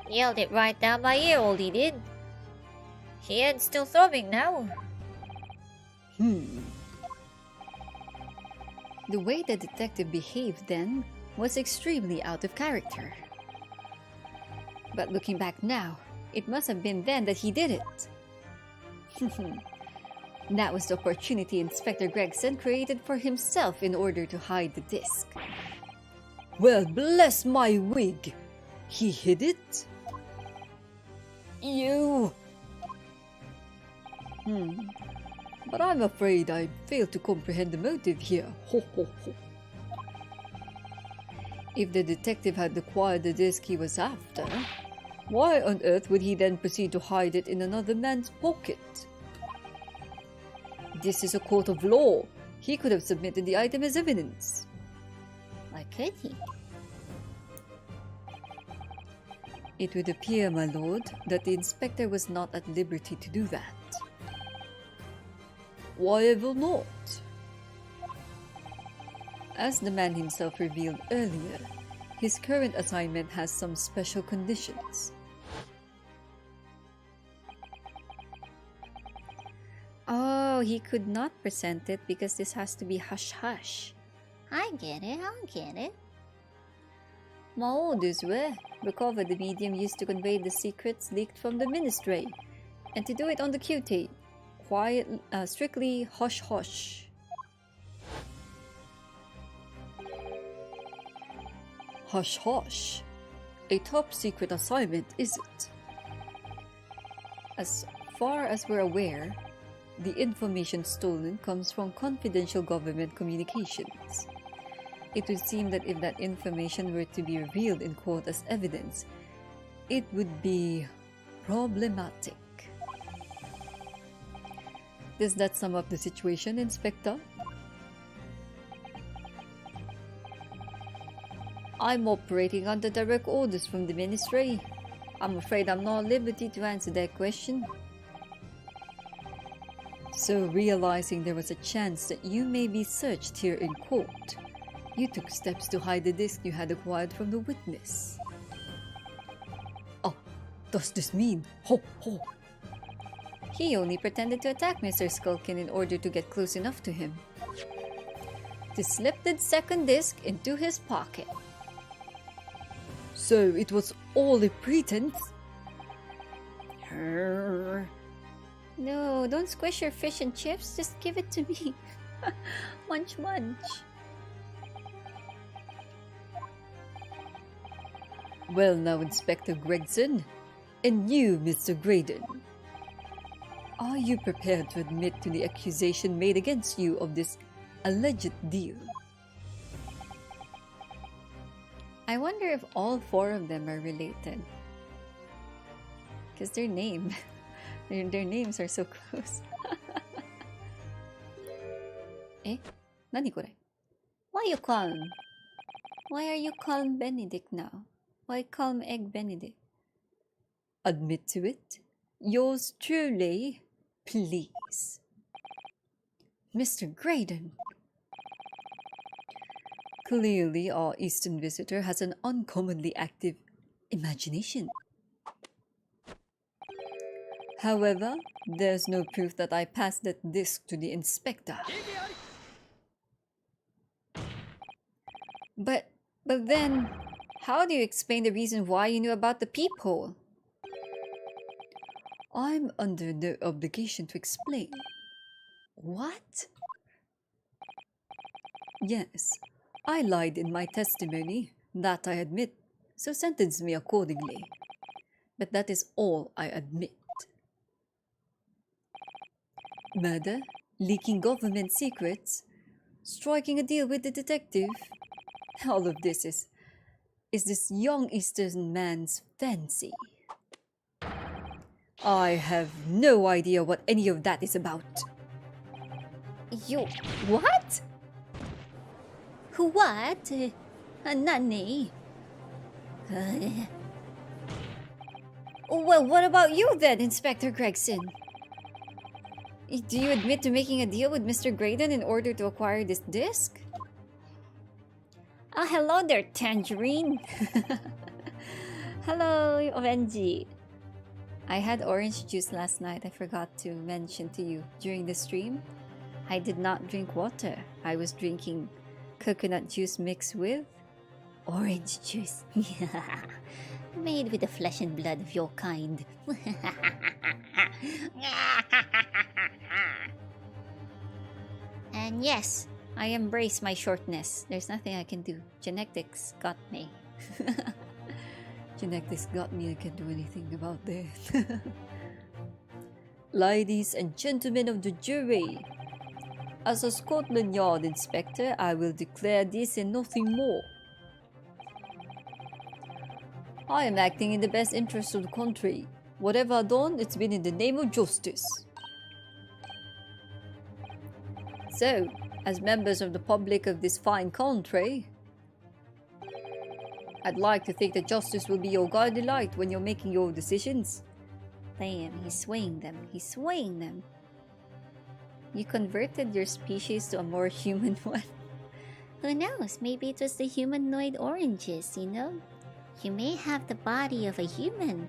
Yelled it right down my ear, all he did. He ain't still throbbing now. The way the detective behaved then was extremely out of character. But looking back now, it must have been then that he did it. That was the opportunity Inspector Gregson created for himself in order to hide the disc. Well, bless my wig! He hid it? You... But I'm afraid I failed to comprehend the motive here. Ho ho ho. If the detective had acquired the disc he was after, why on earth would he then proceed to hide it in another man's pocket? This is a court of law. He could have submitted the item as evidence. why could he? It would appear, my lord, that the inspector was not at liberty to do that. Why ever not? As the man himself revealed earlier, his current assignment has some special conditions. Oh, he could not present it because this has to be hush-hush. I get it. My orders were recover the medium used to convey the secrets leaked from the ministry, and to do it on the Q-tape. Quiet, strictly hush-hush. Hush-hush. A top-secret assignment, is it? As far as we're aware, the information stolen comes from confidential government communications. It would seem that if that information were to be revealed in court as evidence, it would be problematic. Does that sum up the situation, Inspector? I'm operating under direct orders from the Ministry. I'm afraid I'm not at liberty to answer that question. So, realizing there was a chance that you may be searched here in court, you took steps to hide the disc you had acquired from the witness. Oh, does this mean? Ho, ho! He only pretended to attack Mr. Skulkin in order to get close enough to him, to slip the second disc into his pocket. So it was all a pretense? No, don't squish your fish and chips, just give it to me. Munch, munch. Well now, Inspector Gregson, and you, Mr. Graydon. Are you prepared to admit to the accusation made against you of this alleged deal? I wonder if all four of them are related. Because their names are so close. Eh? Nani kore? Why you calm? Why are you calm Benedict now? Why calm Egg Benedict? Admit to it. Yours truly, please. Mr. Graydon. Clearly, our Eastern visitor has an uncommonly active imagination. However, there's no proof that I passed that disc to the inspector. But then, how do you explain the reason why you knew about the peephole? I'm under no obligation to explain. What? Yes, I lied in my testimony, that I admit, so sentence me accordingly. But that is all I admit. Murder, leaking government secrets, striking a deal with the detective. All of this is this young Eastern man's fancy. I have no idea what any of that is about. You... what? Who what? Nani? Well, what about you then, Inspector Gregson? Do you admit to making a deal with Mr. Graydon in order to acquire this disc? Oh, hello there, Tangerine. Hello, Ovenji. I had orange juice last night. I forgot to mention to you during the stream. I did not drink water. I was drinking coconut juice mixed with orange juice. Made with the flesh and blood of your kind. And yes, I embrace my shortness. There's nothing I can do. Genetics got me. Genetics got me. I can't do anything about that. Ladies and gentlemen of the jury, as a Scotland Yard inspector, I will declare this and nothing more. I am acting in the best interest of the country. Whatever I've done, it's been in the name of justice. So, as members of the public of this fine country, I'd like to think that justice will be your guiding light when you're making your decisions. Damn, he's swaying them. He's swaying them. You converted your species to a more human one. Who knows? Maybe it was the humanoid oranges, you know? You may have the body of a human,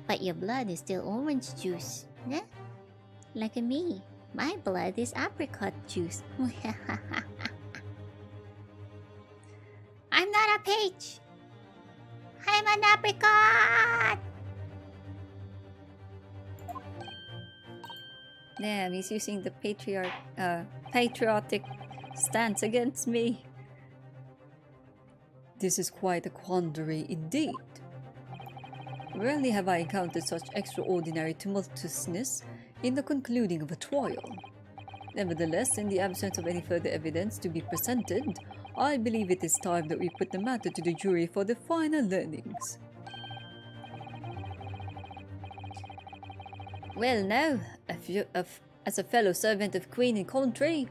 but your blood is still orange juice. Yeah? Like me. My blood is apricot juice. I'm not a peach. I'm an apricot! Damn, he's using the patriotic stance against me. This is quite a quandary indeed. Rarely have I encountered such extraordinary tumultuousness in the concluding of a trial. Nevertheless, in the absence of any further evidence to be presented, I believe it is time that we put the matter to the jury for the final learnings. Well now, as a fellow servant of Queen and country,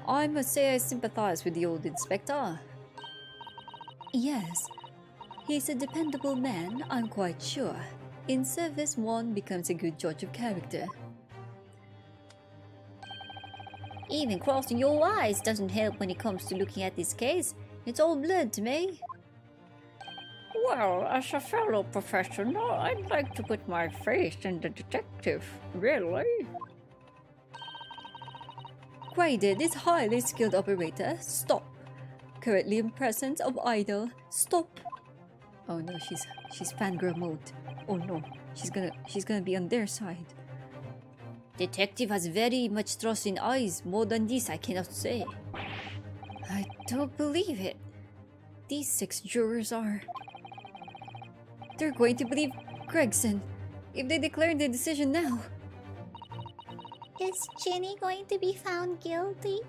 I must say I sympathize with the old inspector. Yes, he's a dependable man, I'm quite sure. In service, one becomes a good judge of character. Even crossing your eyes doesn't help when it comes to looking at this case. It's all blood to me. Well, as a fellow professional, I'd like to put my faith in the detective, really. Graydon is highly skilled operator. Stop. Currently in presence of idol. Stop. Oh no, she's fangirl mode. Oh no, she's gonna be on their side. Detective has very much trust in eyes. More than this, I cannot say. I don't believe it. These 6 jurors are... They're going to believe Gregson if they declare their decision now. Is Ginny going to be found guilty?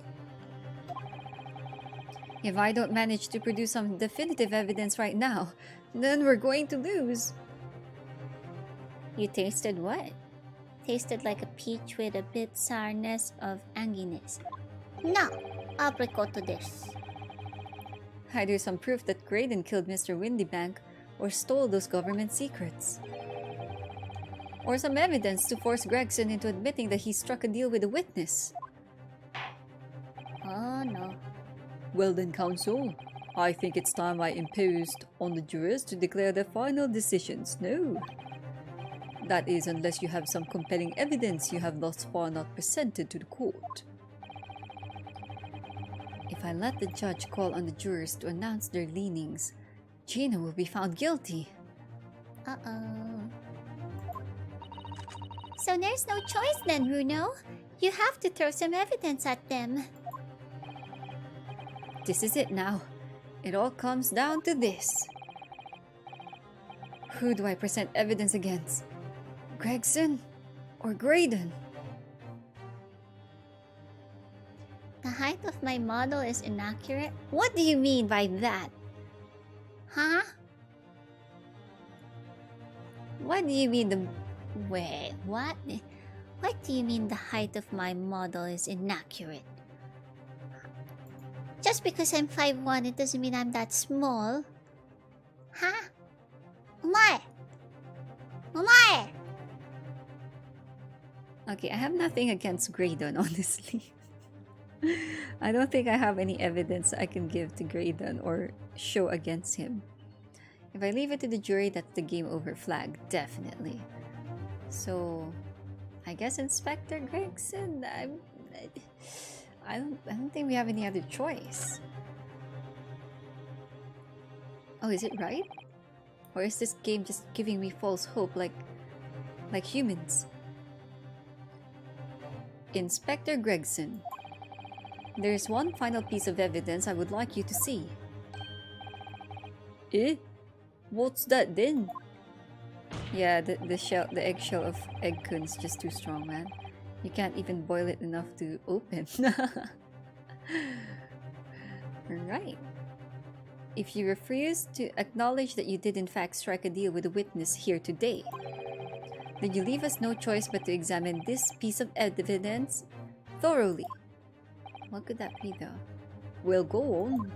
If I don't manage to produce some definitive evidence right now, then we're going to lose. You tasted what? Tasted like a peach with a bit sourness of anginess. No, apricot to this. Either some proof that Graydon killed Mr. Windybank or stole those government secrets. Or some evidence to force Gregson into admitting that he struck a deal with a witness. Oh no. Well then, counsel, I think it's time I imposed on the jurors to declare their final decisions. No. That is, unless you have some compelling evidence you have thus far not presented to the court. If I let the judge call on the jurors to announce their leanings, Gina will be found guilty. Uh-oh. So there's no choice then, Runo. You have to throw some evidence at them. This is it now. It all comes down to this. Who do I present evidence against? Gregson or Graydon? The height of my model is inaccurate? What do you mean by that? Huh? What do you mean the... Wait, what? What do you mean the height of my model is inaccurate? Just because I'm 5'1", it doesn't mean I'm that small. Huh? Omae! Omae! Okay, I have nothing against Graydon, honestly. I don't think I have any evidence I can give to Graydon or show against him. If I leave it to the jury, that's the game over flag, definitely. So, I guess Inspector Gregson, I don't think we have any other choice. Oh, is it right? Or is this game just giving me false hope like humans? Inspector Gregson, there's one final piece of evidence I would like you to see. Eh? What's that then? Yeah, the eggshell of Eggkun is just too strong, man. You can't even boil it enough to open. Right. If you refuse to acknowledge that you did in fact strike a deal with a witness here today, then you leave us no choice but to examine this piece of evidence thoroughly. What could that be though? We'll go on.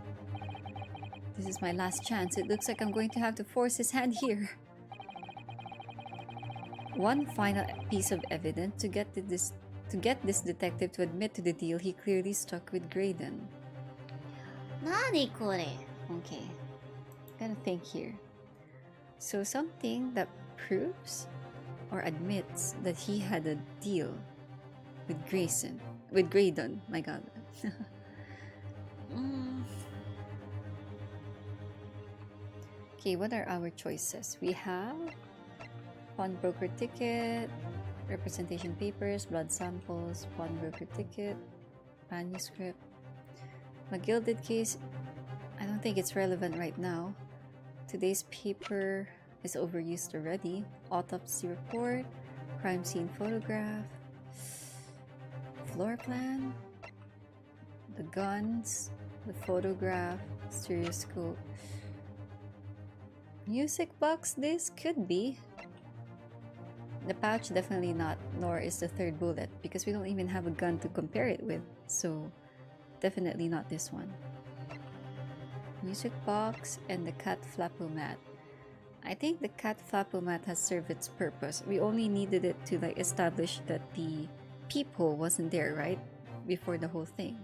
This is my last chance. It looks like I'm going to have to force his hand here. One final piece of evidence to get this detective to admit to the deal he clearly struck with Graydon. Nani kore? Okay, gotta think here. So something that proves or admits that he had a deal with Graydon. My God. Okay, what are our choices? We have pawnbroker ticket, representation papers, blood samples, pawnbroker ticket, manuscript. A gilded case, I don't think it's relevant right now. Today's paper is overused already. Autopsy report, crime scene photograph, floor plan, the guns, the photograph, stereoscope. Music box, this could be. The pouch, definitely not, nor is the third bullet, because we don't even have a gun to compare it with, so definitely not this one. Music box and the cat flapomat. I think the cat flapomat has served its purpose. We only needed it to like establish that the peephole wasn't there, right? Before the whole thing.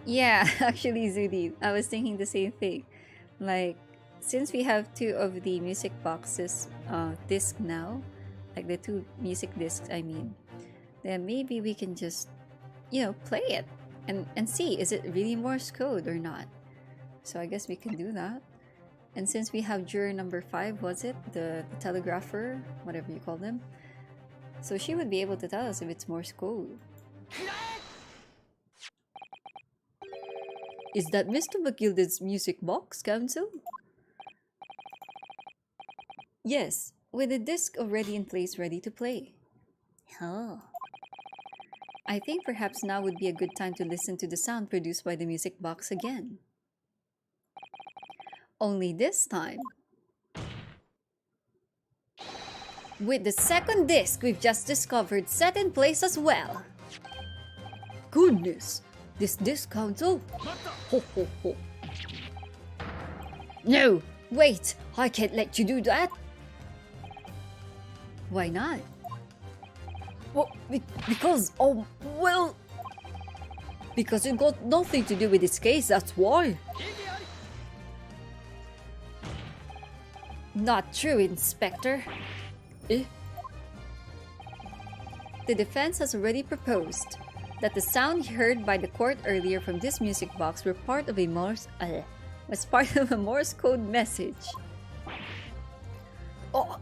Yeah, actually, Zudi, I was thinking the same thing. Like, since we have two of the music boxes disc now, like the two music discs, I mean, then maybe we can just, you know, play it and see, is it really Morse code or not? So I guess we can do that. And since we have juror number 5, was it? The telegrapher, whatever you call them. So she would be able to tell us if it's Morse code. Is that Mr. McGilden's music box, Council? Yes, with the disc already in place ready to play. Oh. I think perhaps now would be a good time to listen to the sound produced by the music box again. Only this time, with the second disc we've just discovered set in place as well. Goodness, this disc, Council? Ho ho ho. No, wait, I can't let you do that. Why not? Well, because, oh, well... Because it got nothing to do with this case, that's why. Not true, Inspector. Eh? The defense has already proposed that the sound heard by the court earlier from this music box were part of a Morse code message. Oh.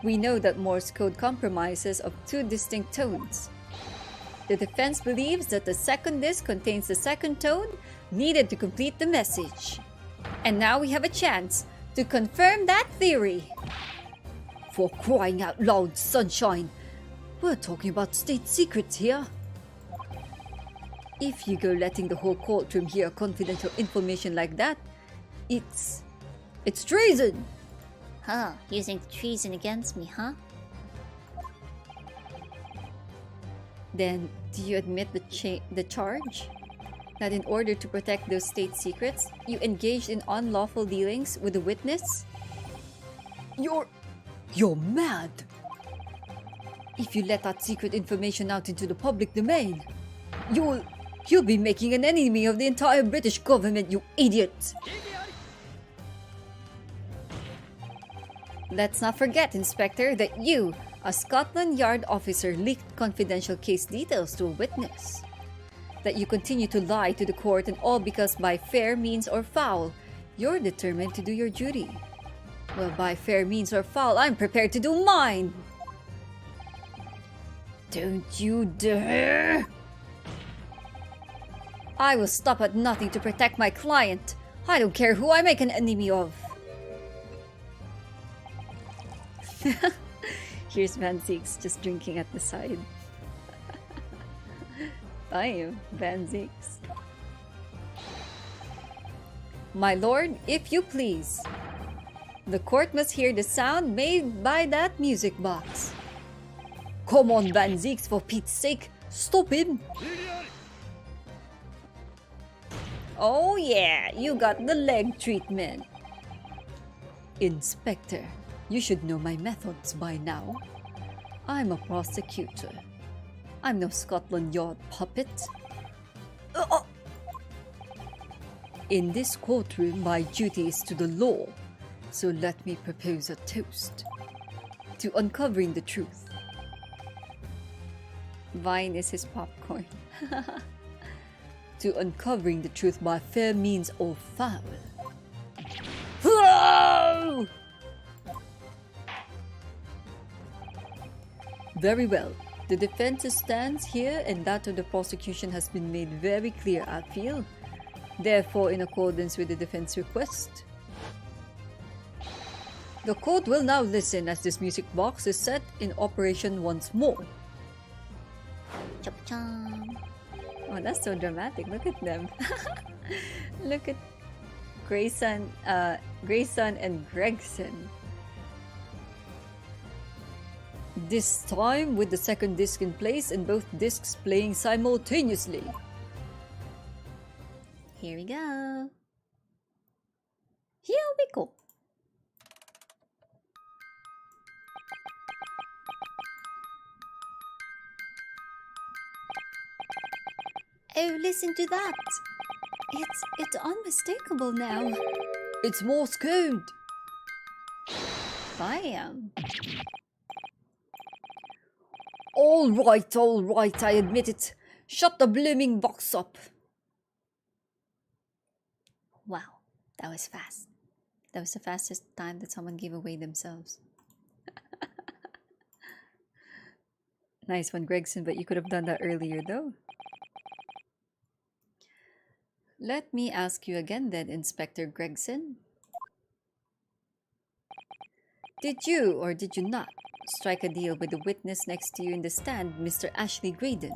We know that Morse code comprises of 2 distinct tones. The defense believes that the second disc contains the second tone needed to complete the message. And now we have a chance to confirm that theory. For crying out loud, Sunshine! We're talking about state secrets here. If you go letting the whole courtroom hear confidential information like that, it's treason! Huh, using treason against me, huh? Then, do you admit the charge? That in order to protect those state secrets, you engaged in unlawful dealings with the witness? You're mad! If you let that secret information out into the public domain, you'll be making an enemy of the entire British government, you idiot! Let's not forget, Inspector, that you, a Scotland Yard officer, leaked confidential case details to a witness. That you continue to lie to the court, and all because by fair means or foul, you're determined to do your duty. Well, by fair means or foul, I'm prepared to do mine! Don't you dare! I will stop at nothing to protect my client. I don't care who I make an enemy of. Here's Van Zeeks just drinking at the side. Bye, Van Zeeks. My lord, if you please. The court must hear the sound made by that music box. Come on, Van Zeeks, for Pete's sake, stop him! Oh yeah, you got the leg treatment. Inspector, you should know my methods by now. I'm a prosecutor. I'm no Scotland Yard puppet. In this courtroom, my duty is to the law. So let me propose a toast. To uncovering the truth. Vine is his popcorn. To uncovering the truth by fair means or foul. Whoa! Very well. The defense's stance here and that of the prosecution has been made very clear, I feel. Therefore, in accordance with the defense request, the court will now listen as this music box is set in operation once more. Chop-chop. Oh, that's so dramatic. Look at them. Look at Grayson and Gregson. This time with the second disc in place and both discs playing simultaneously. Here we go. Here we go. Oh, listen to that. It's unmistakable now. It's Morse code. Bam. All right, I admit it. Shut the blooming box up. Wow, that was fast. That was the fastest time that someone gave away themselves. Nice one, Gregson, but you could have done that earlier, though. Let me ask you again then, Inspector Gregson. Did you or did you not strike a deal with the witness next to you in the stand, Mr. Ashley Graydon?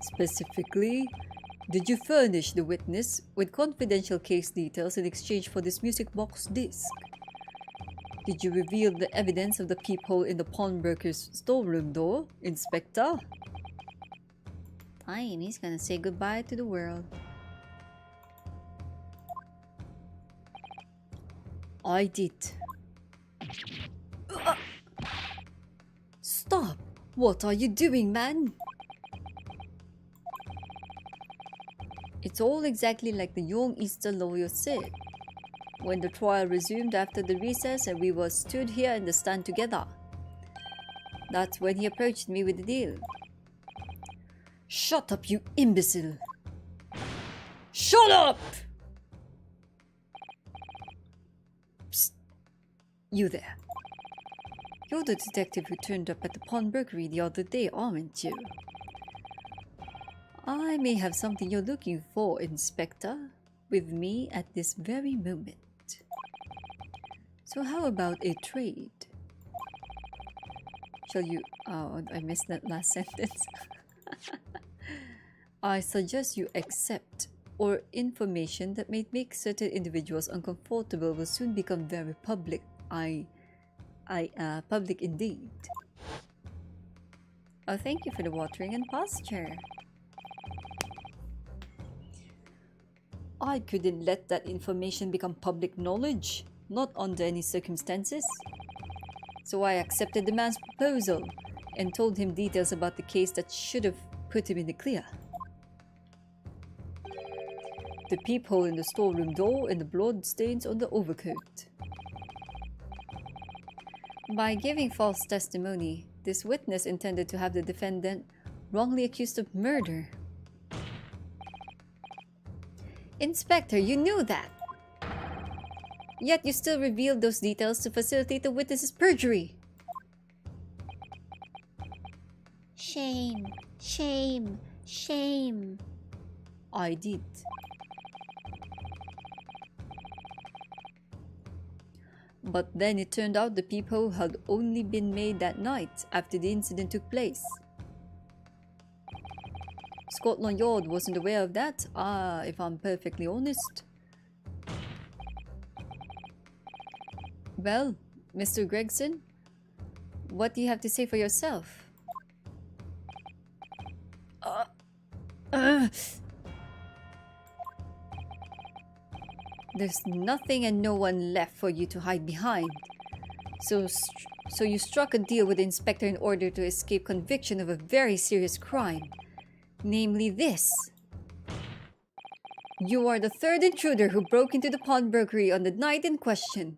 Specifically, did you furnish the witness with confidential case details in exchange for this music box disc? Did you reveal the evidence of the peephole in the pawnbroker's storeroom door, Inspector? Fine, he's gonna say goodbye to the world. I did. Stop! What are you doing, man? It's all exactly like the young Easter lawyer said. When the trial resumed after the recess and we were stood here in the stand together. That's when he approached me with the deal. Shut up, you imbecile! Shut up! Psst. You there. You're the detective who turned up at the pawnbrokery the other day, aren't you? I may have something you're looking for, Inspector, with me at this very moment. So how about a trade? Shall you... Oh, I missed that last sentence. I suggest you accept, or information that may make certain individuals uncomfortable will soon become very public. Public indeed. Oh, thank you for the watering and posture. I couldn't let that information become public knowledge, not under any circumstances. So I accepted the man's proposal and told him details about the case that should have put him in the clear. The peephole in the storeroom door and the blood stains on the overcoat. By giving false testimony, this witness intended to have the defendant wrongly accused of murder. Inspector, you knew that! Yet you still revealed those details to facilitate the witness's perjury. Shame, shame, shame. I did. But then it turned out the peephole had only been made that night after the incident took place. Scotland Yard wasn't aware of that, if I'm perfectly honest. Well, Mr. Gregson, what do you have to say for yourself? There's nothing and no one left for you to hide behind. So you struck a deal with the inspector in order to escape conviction of a very serious crime. Namely this. You are the third intruder who broke into the pawnbrokery on the night in question.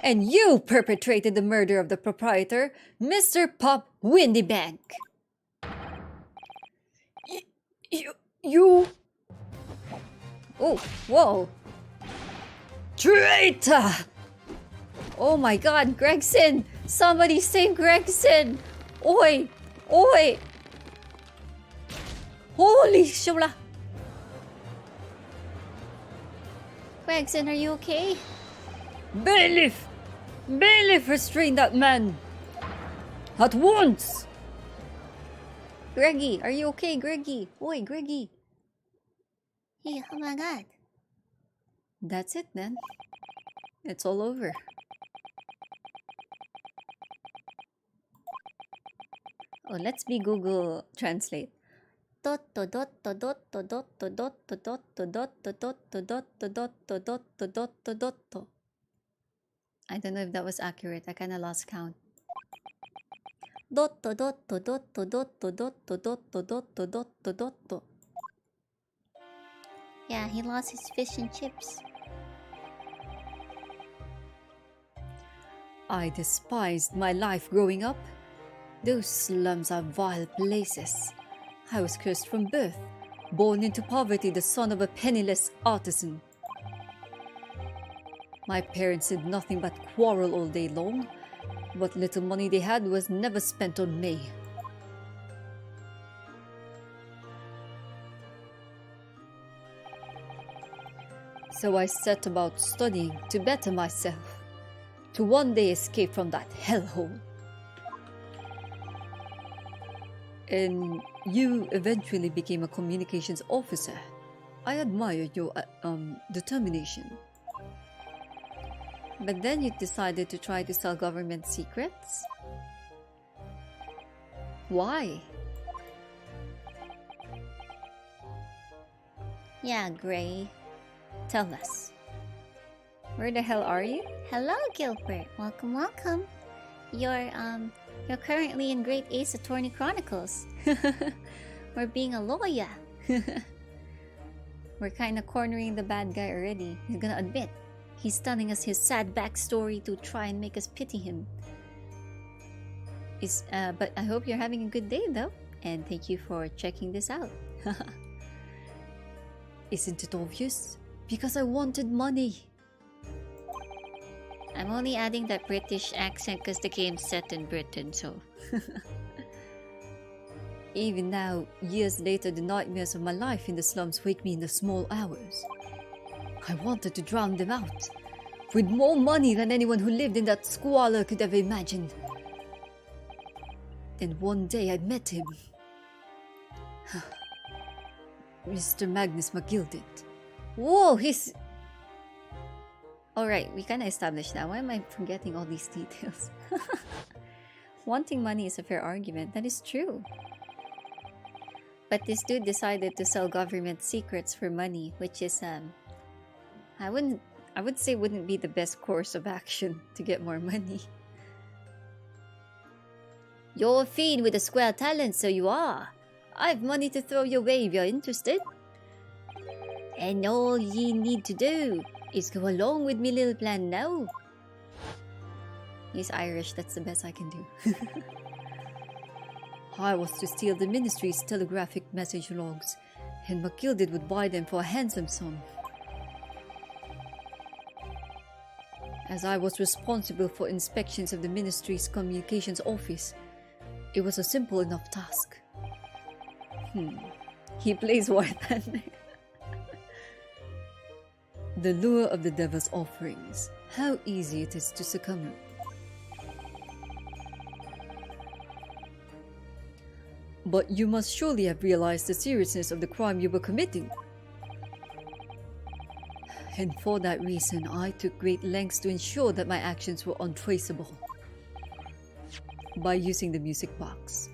And you perpetrated the murder of the proprietor, Mr. Pop Windybank. You... Oh, whoa. Traitor! Oh my god, Gregson! Somebody save Gregson! Oi! Oi! Holy shula! Gregson, are you okay? Bailiff! Bailiff, restrain that man! At once! Greggy, are you okay, Greggy? Oi, Greggy. Yeah, oh my god. That's it then. It's all over. Oh, let's be Google Translate. Dotto dotto dotto dotto dotto dotto dotto dotto dotto dotto dotto dotto dotto. I don't know if that was accurate. I kind of lost count. Dotto dotto dotto dotto dotto dotto dotto dotto dotto. Yeah, he lost his fish and chips. I despised my life growing up. Those slums are vile places. I was cursed from birth, born into poverty, the son of a penniless artisan. My parents did nothing but quarrel all day long. What little money they had was never spent on me. So I set about studying to better myself, to one day escape from that hellhole. And you eventually became a communications officer. I admire your determination. But then you decided to try to sell government secrets? Why? Yeah, Gray. Tell us. Where the hell are you? Hello, Gilbert. Welcome, welcome. You're currently in Great Ace Attorney Chronicles. We're being a lawyer. We're kind of cornering the bad guy already. He's gonna admit. He's telling us his sad backstory to try and make us pity him. But I hope you're having a good day though. And thank you for checking this out. Isn't it obvious? Because I wanted money. I'm only adding that British accent because the game's set in Britain, so... Even now, years later, the nightmares of my life in the slums wake me in the small hours. I wanted to drown them out, with more money than anyone who lived in that squalor could ever imagine. Then one day I met him. Mr. Magnus McGilded. Whoa, he's... Alright, we kinda established that. Why am I forgetting all these details? Wanting money is a fair argument. That is true. But this dude decided to sell government secrets for money, which is, I would say wouldn't be the best course of action to get more money. You're a fiend with a square talent, so you are. I've money to throw your way if you're interested. And all ye need to do is go along with me little plan now. He's Irish, that's the best I can do. I was to steal the ministry's telegraphic message logs, and McGilded would buy them for a handsome sum. As I was responsible for inspections of the ministry's communications office, it was a simple enough task. He plays War Thunder. The lure of the devil's offerings. How easy it is to succumb. But you must surely have realized the seriousness of the crime you were committing. And for that reason, I took great lengths to ensure that my actions were untraceable. By using the music box.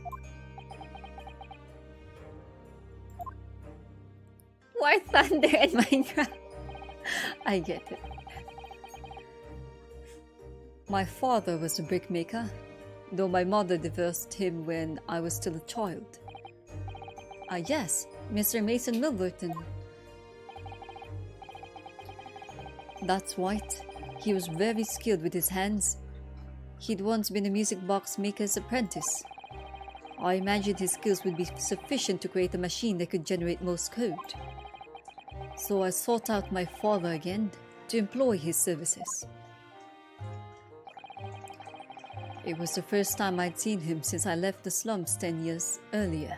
War Thunder and Minecraft. I get it. My father was a brickmaker, though my mother divorced him when I was still a child. Ah yes, Mr. Mason Milverton. That's right, he was very skilled with his hands. He'd once been a music box maker's apprentice. I imagined his skills would be sufficient to create a machine that could generate Morse code. So I sought out my father again to employ his services. It was the first time I'd seen him since I left the slums 10 years earlier.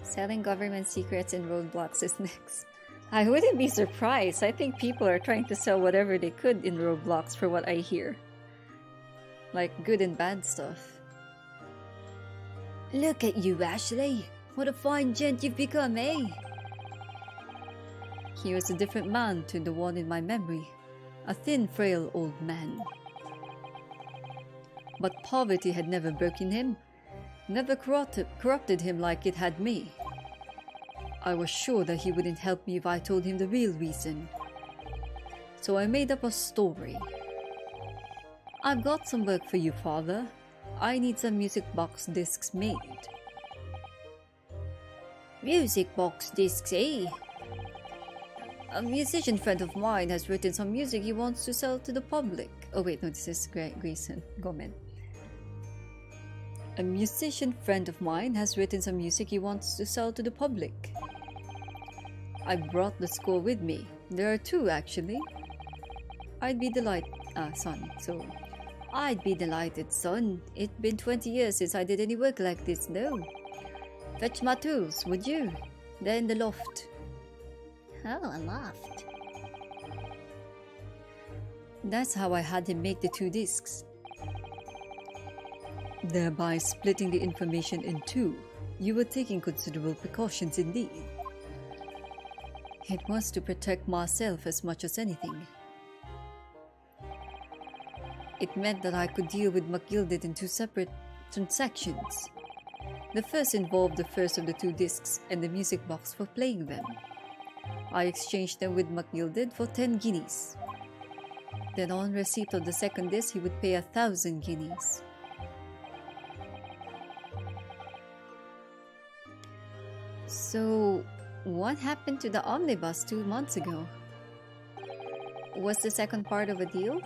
Selling government secrets in roadblocks is next. I wouldn't be surprised. I think people are trying to sell whatever they could in Roblox for what I hear. Like good and bad stuff. Look at you, Ashley. What a fine gent you've become, eh? He was a different man to the one in my memory, a thin, frail old man. But poverty had never broken him, never corrupted him like it had me. I was sure that he wouldn't help me if I told him the real reason. So I made up a story. I've got some work for you, father. I need some music box discs made. Music box discs, eh? A musician friend of mine has written some music he wants to sell to the public. Oh wait, no, this is Grayson Gomen. A musician friend of mine has written some music he wants to sell to the public. I brought the score with me. There are two, actually. I'd be delighted, son. It'd been 20 years since I did any work like this, no? Fetch my tools, would you? They're in the loft. Oh, a loft. That's how I had him make the two discs. Thereby splitting the information in two. You were taking considerable precautions indeed. It was to protect myself as much as anything. It meant that I could deal with Macleod in two separate transactions. The first involved the first of the two discs and the music box for playing them. I exchanged them with Macleod for 10 guineas. Then on receipt of the second disc, he would pay 1,000 guineas. So, what happened to the omnibus 2 months ago? Was the second part of a deal?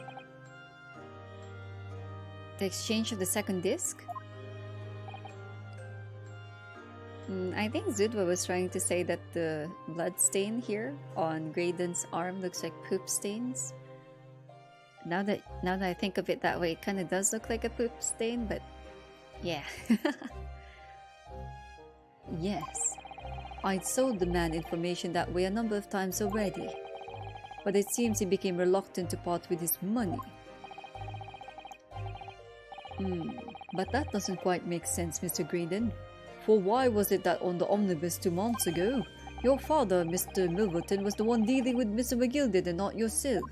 The exchange of the second disc? I think Zudwa was trying to say that the blood stain here on Graydon's arm looks like poop stains. Now that I think of it that way, it kind of does look like a poop stain, but yeah. Yes, I'd sold the man information that way a number of times already, but it seems he became reluctant to part with his money. But that doesn't quite make sense, Mr. Graydon. For why was it that on the omnibus 2 months ago, your father, Mr. Milverton, was the one dealing with Mr. McGilded and not yourself?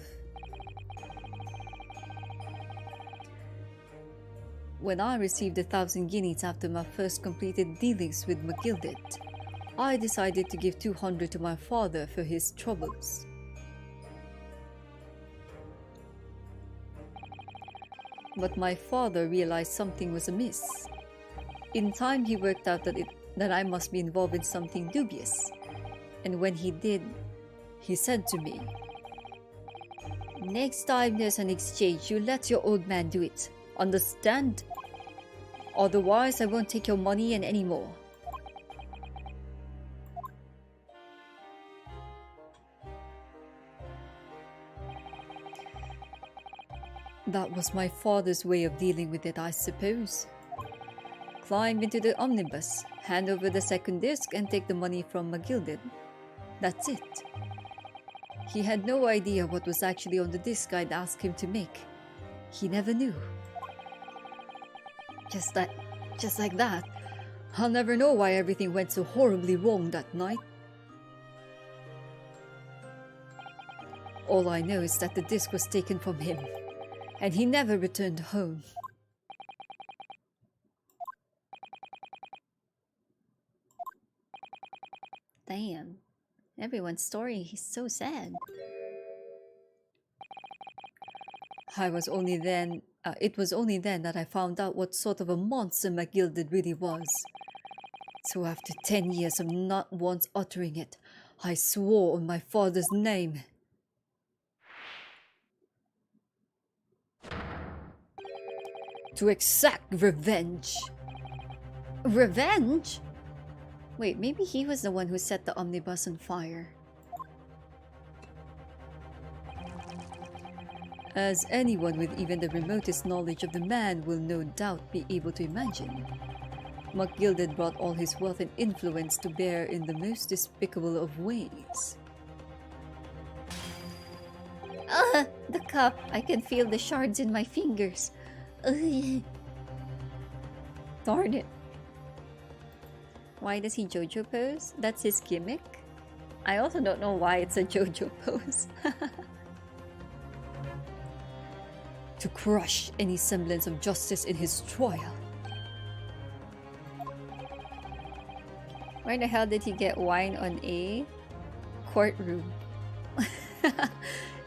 When I received 1,000 guineas after my first completed dealings with McGilded, I decided to give 200 to my father for his troubles. But my father realized something was amiss. In time, he worked out that I must be involved in something dubious. And when he did, he said to me, "Next time there's an exchange, you let your old man do it. Understand? Otherwise, I won't take your money and any more." That was my father's way of dealing with it, I suppose. Climb into the omnibus, hand over the second disc, and take the money from McGilded. That's it. He had no idea what was actually on the disc I'd asked him to make. He never knew. Just like that, I'll never know why everything went so horribly wrong that night. All I know is that the disc was taken from him, and he never returned home. Damn. Everyone's story is so sad. It was only then that I found out what sort of a monster McGilded really was. So after 10 years of not once uttering it, I swore on my father's name. To exact revenge. Revenge? Wait, maybe he was the one who set the omnibus on fire. As anyone with even the remotest knowledge of the man will no doubt be able to imagine, McGilded brought all his wealth and influence to bear in the most despicable of ways. The cup. I can feel the shards in my fingers. Darn it. Why does he JoJo pose? That's his gimmick? I also don't know why it's a JoJo pose. To crush any semblance of justice in his trial. Where the hell did he get wine on a courtroom?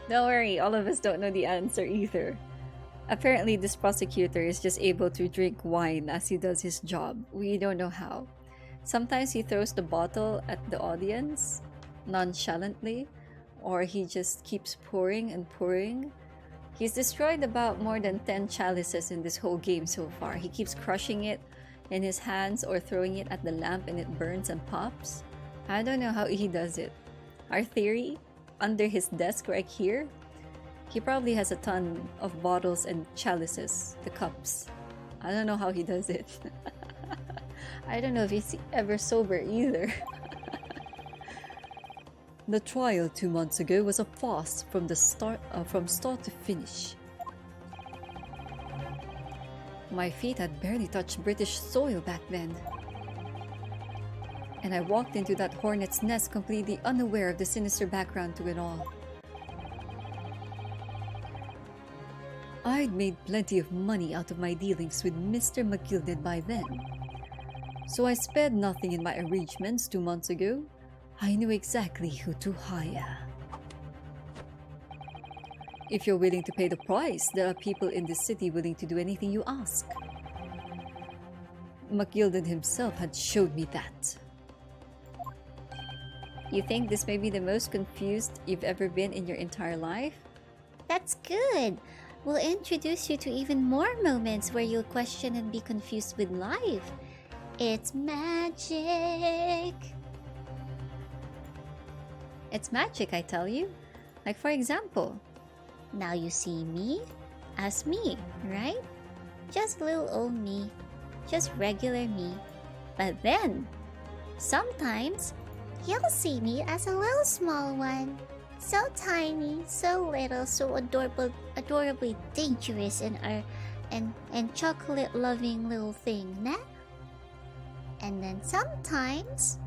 Don't worry, all of us don't know the answer either. Apparently, this prosecutor is just able to drink wine as he does his job. We don't know how. Sometimes he throws the bottle at the audience nonchalantly, or he just keeps pouring and pouring. He's destroyed about more than 10 chalices in this whole game so far. He keeps crushing it in his hands or throwing it at the lamp and it burns and pops. I don't know how he does it. Our theory, under his desk right here, he probably has a ton of bottles and chalices, the cups. I don't know how he does it. I don't know if he's ever sober either. The trial 2 months ago was a farce from start to finish. My feet had barely touched British soil back then. And I walked into that hornet's nest completely unaware of the sinister background to it all. I'd made plenty of money out of my dealings with Mr. Macleod by then. So I spared nothing in my arrangements 2 months ago. I knew exactly who to hire. If you're willing to pay the price, there are people in this city willing to do anything you ask. Macleod himself had showed me that. You think this may be the most confused you've ever been in your entire life? That's good. We'll introduce you to even more moments where you'll question and be confused with life. It's magic. It's magic, I tell you. Like for example, now you see me as me, right? Just little old me. Just regular me. But then, sometimes, you'll see me as a little small one. So tiny, so little, so adorably dangerous and chocolate-loving little thing, nah? And then sometimes,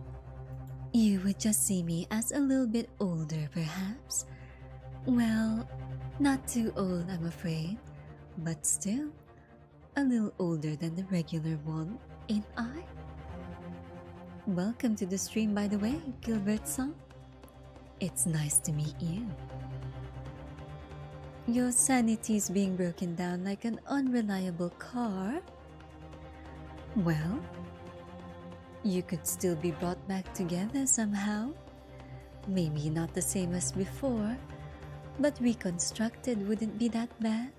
you would just see me as a little bit older, perhaps. Well, not too old, I'm afraid, but still a little older than the regular one, ain't I? Welcome to the stream, by the way, Gilbert-san. It's nice to meet you. Your sanity's being broken down like an unreliable car. Well, you could still be brought back together somehow. Maybe not the same as before, but reconstructed wouldn't be that bad,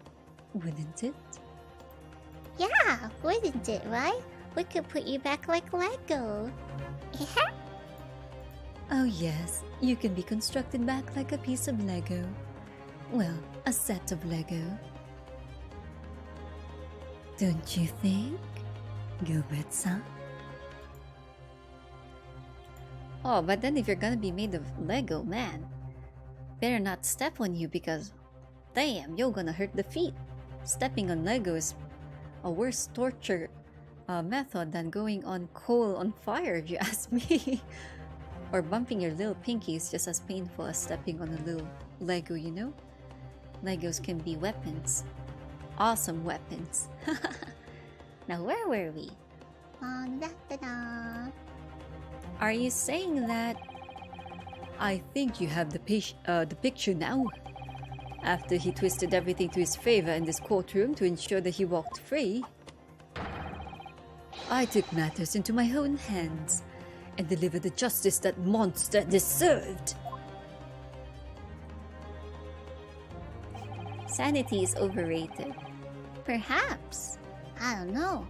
wouldn't it? yeah, wouldn't it, right? We could put you back like Lego. Oh yes, you can be constructed back like a piece of Lego. Well, a set of Lego. Don't you think, Gilbert-san? Oh, but then if you're gonna be made of Lego, man, better not step on you because, damn, you're gonna hurt the feet. Stepping on Lego is a worse torture method than going on coal on fire, if you ask me. Or bumping your little pinky is just as painful as stepping on a little Lego, you know? Legos can be weapons. Awesome weapons. Now where were we? Da-da-da. Are you saying that? I think you have the picture now. After he twisted everything to his favor in this courtroom to ensure that he walked free, I took matters into my own hands and delivered the justice that monster deserved. Sanity is overrated. Perhaps. I don't know.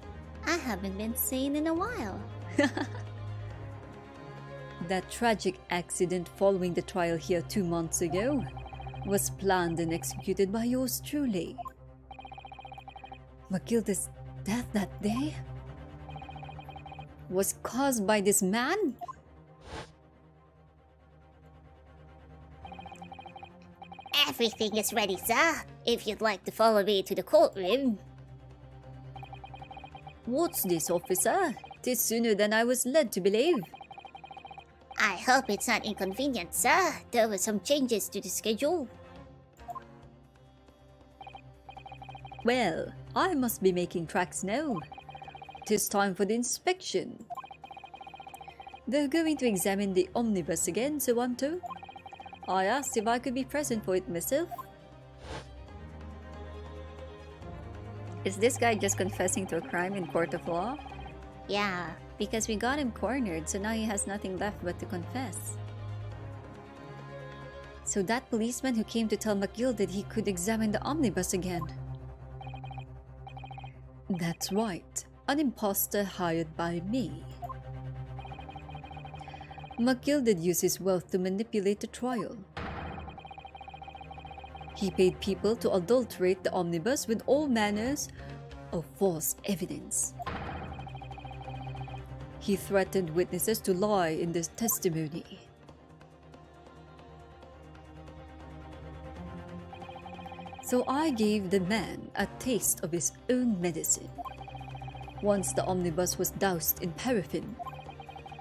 I haven't been sane in a while. That tragic accident following the trial here 2 months ago was planned and executed by yours truly. Macleod's death that day was caused by this man? Everything is ready, sir. If you'd like to follow me to the courtroom. What's this, officer? 'Tis sooner than I was led to believe. I hope it's not inconvenient, sir. There were some changes to the schedule. Well, I must be making tracks now. 'Tis time for the inspection. They're going to examine the omnibus again, so I'm told. I asked if I could be present for it myself. Is this guy just confessing to a crime in court of law? Yeah. Because we got him cornered, so now he has nothing left but to confess. So that policeman who came to tell Macleod that he could examine the omnibus again. That's right, an imposter hired by me. Macleod used his wealth to manipulate the trial. He paid people to adulterate the omnibus with all manners of false evidence. He threatened witnesses to lie in their testimony. So I gave the man a taste of his own medicine. Once the omnibus was doused in paraffin,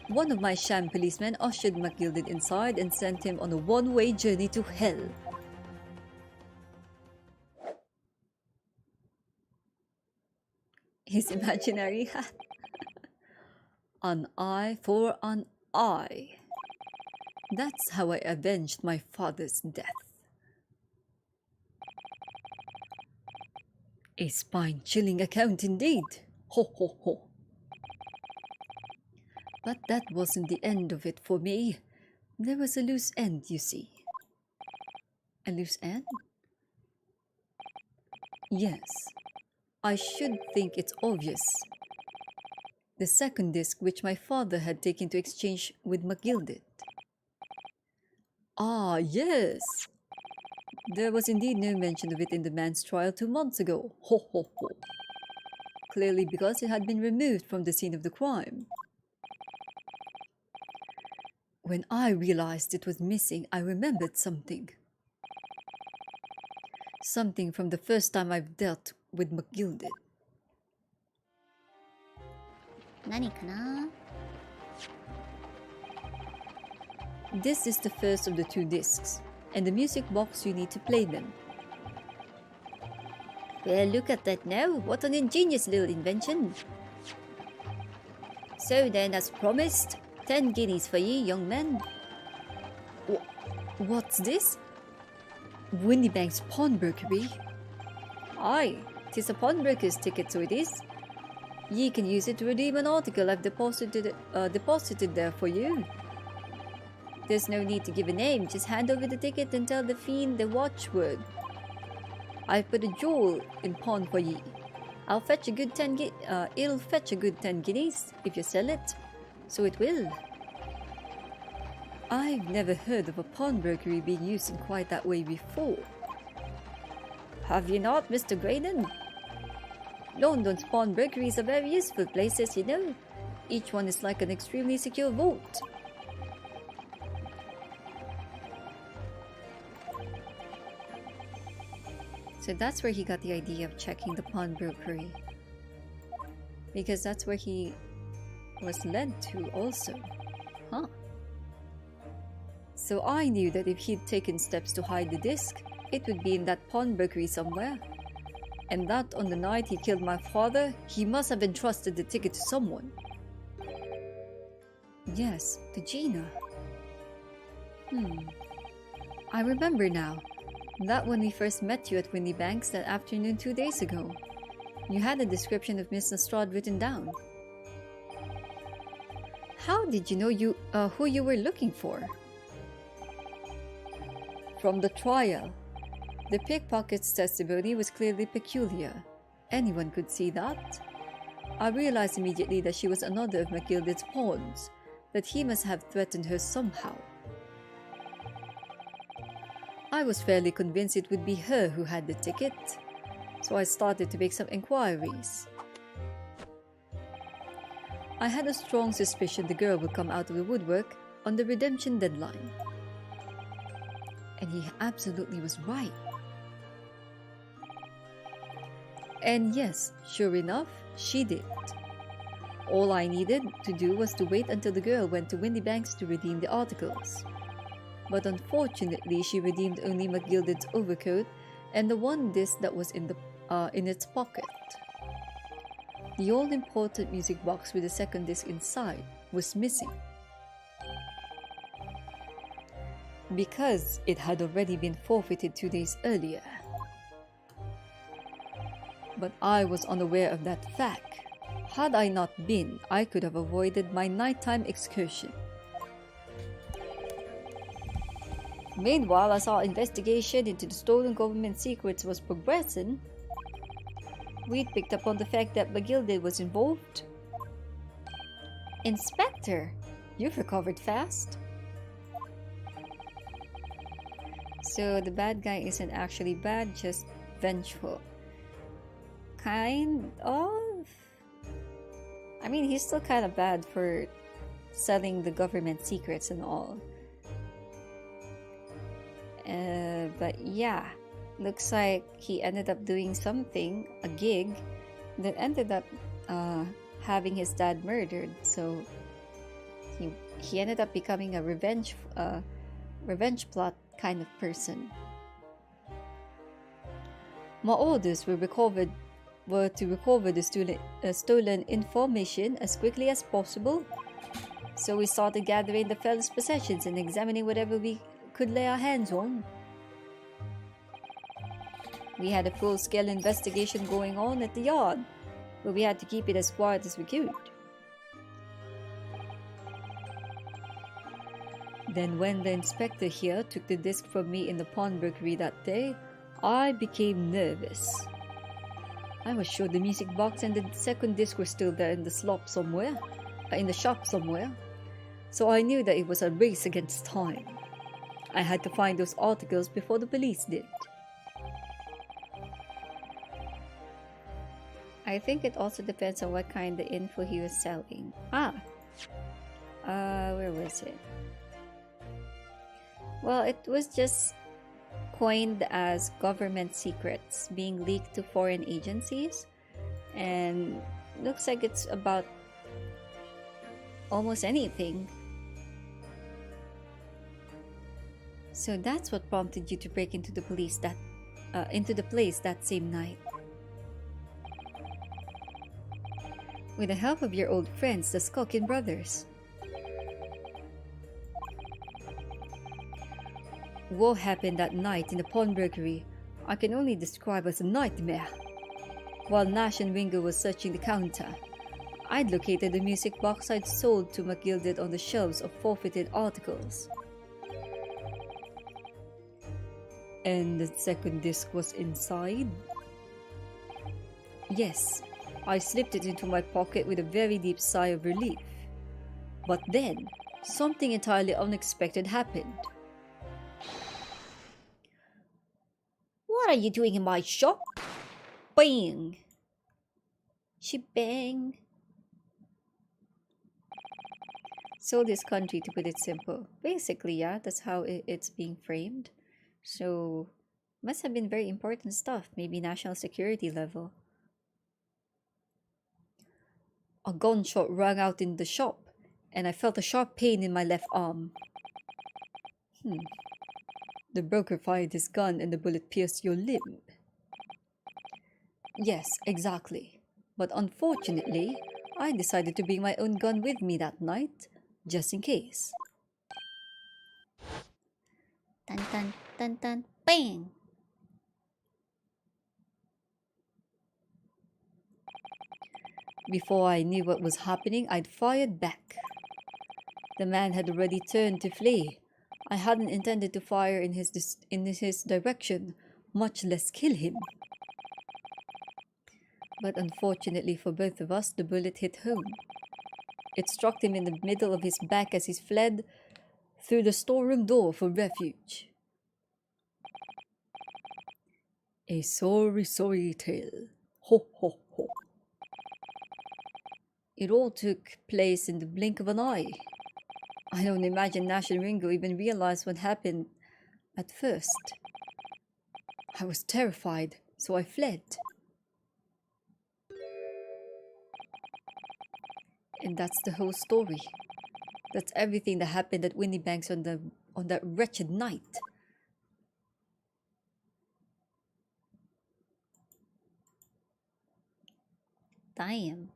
one of my sham policemen ushered Macleod inside and sent him on a one-way journey to hell. His imaginary hat. An eye for an eye. That's how I avenged my father's death. A spine-chilling account indeed. Ho ho ho. But that wasn't the end of it for me. There was a loose end, you see. A loose end? Yes. I should think it's obvious. The second disc which my father had taken to exchange with Macleod. Ah, yes! There was indeed no mention of it in the man's trial 2 months ago. Ho ho ho. Clearly because it had been removed from the scene of the crime. When I realized it was missing, I remembered something. Something from the first time I've dealt with Macleod. 何かな? This is the first of the 2 discs, and the music box you need to play them. Well, look at that now. What an ingenious little invention. So then, as promised, 10 guineas for you, young man. What's this? Windybank's pawnbrokery? Aye, 'tis a pawnbroker's ticket, so it is. Ye can use it to redeem an article I've deposited there for you. There's no need to give a name, just hand over the ticket and tell the fiend the watchword. I've put a jewel in pawn for ye. It'll fetch a good 10 guineas if you sell it. So it will. I've never heard of a pawnbrokery being used in quite that way before. Have you not, Mr. Graydon? London's pawnbrokeries are very useful places, you know. Each one is like an extremely secure vault. So that's where he got the idea of checking the pawnbrokery. Because that's where he was led to also. Huh. So I knew that if he'd taken steps to hide the disc, it would be in that pawnbrokery somewhere. And that on the night he killed my father, he must have entrusted the ticket to someone. Yes, to Gina. I remember now. That when we first met you at Windybank's that afternoon 2 days ago. You had a description of Miss Lestrade written down. How did you know who you were looking for? From the trial. The pickpocket's testimony was clearly peculiar. Anyone could see that. I realized immediately that she was another of Macleod's pawns, that he must have threatened her somehow. I was fairly convinced it would be her who had the ticket, so I started to make some inquiries. I had a strong suspicion the girl would come out of the woodwork on the redemption deadline. And he absolutely was right. And yes, sure enough, she did. All I needed to do was to wait until the girl went to Windy Banks to redeem the articles. But unfortunately, she redeemed only McGilded's overcoat and the one disc that was in its pocket. The all-important music box with the second disc inside was missing. Because it had already been forfeited 2 days earlier. But I was unaware of that fact. Had I not been, I could have avoided my nighttime excursion. Meanwhile, as our investigation into the stolen government secrets was progressing, we'd picked up on the fact that McGilded was involved. Inspector, you've recovered fast. So the bad guy isn't actually bad, just vengeful. Kind of? I mean, he's still kind of bad for selling the government secrets and all. But yeah, looks like he ended up doing something, a gig, that ended up having his dad murdered. So he ended up becoming a revenge plot kind of person. My orders were to recover the stolen information as quickly as possible. So we started gathering the fellow's possessions and examining whatever we could lay our hands on. We had a full-scale investigation going on at the yard, but we had to keep it as quiet as we could. Then when the inspector here took the disc from me in the pawnbrokery that day, I became nervous. I was sure the music box and the second disc were still there in the shop somewhere. So I knew that it was a race against time. I had to find those articles before the police did. I think it also depends on what kind of info he was selling. Where was it? Well, it was just coined as government secrets being leaked to foreign agencies, and looks like it's about almost anything. So that's what prompted you to break into the place that same night. With the help of your old friends, the Skulkin brothers. What happened that night in the pawnbrokery I can only describe as a nightmare. While Nash and Ringo was searching the counter, I'd located the music box I'd sold to McGilded on the shelves of forfeited articles. And the second disc was inside? Yes, I slipped it into my pocket with a very deep sigh of relief. But then, something entirely unexpected happened. What are you doing in my shop? Bang! She-bang! Sold this country, to put it simple. Basically, yeah, that's how it's being framed. So, must have been very important stuff, maybe national security level. A gunshot rang out in the shop, and I felt a sharp pain in my left arm. The broker fired his gun and the bullet pierced your limb. Yes, exactly. But unfortunately, I decided to bring my own gun with me that night, just in case. Dun dun dun dun, bang! Before I knew what was happening, I'd fired back. The man had already turned to flee. I hadn't intended to fire in his direction, much less kill him. But unfortunately for both of us, the bullet hit home. It struck him in the middle of his back as he fled through the storeroom door for refuge. A sorry, sorry tale. Ho, ho, ho. It all took place in the blink of an eye. I don't imagine Nash and Ringo even realized what happened at first. I was terrified, so I fled. And that's the whole story. That's everything that happened at Winniebanks on that wretched night. Damn.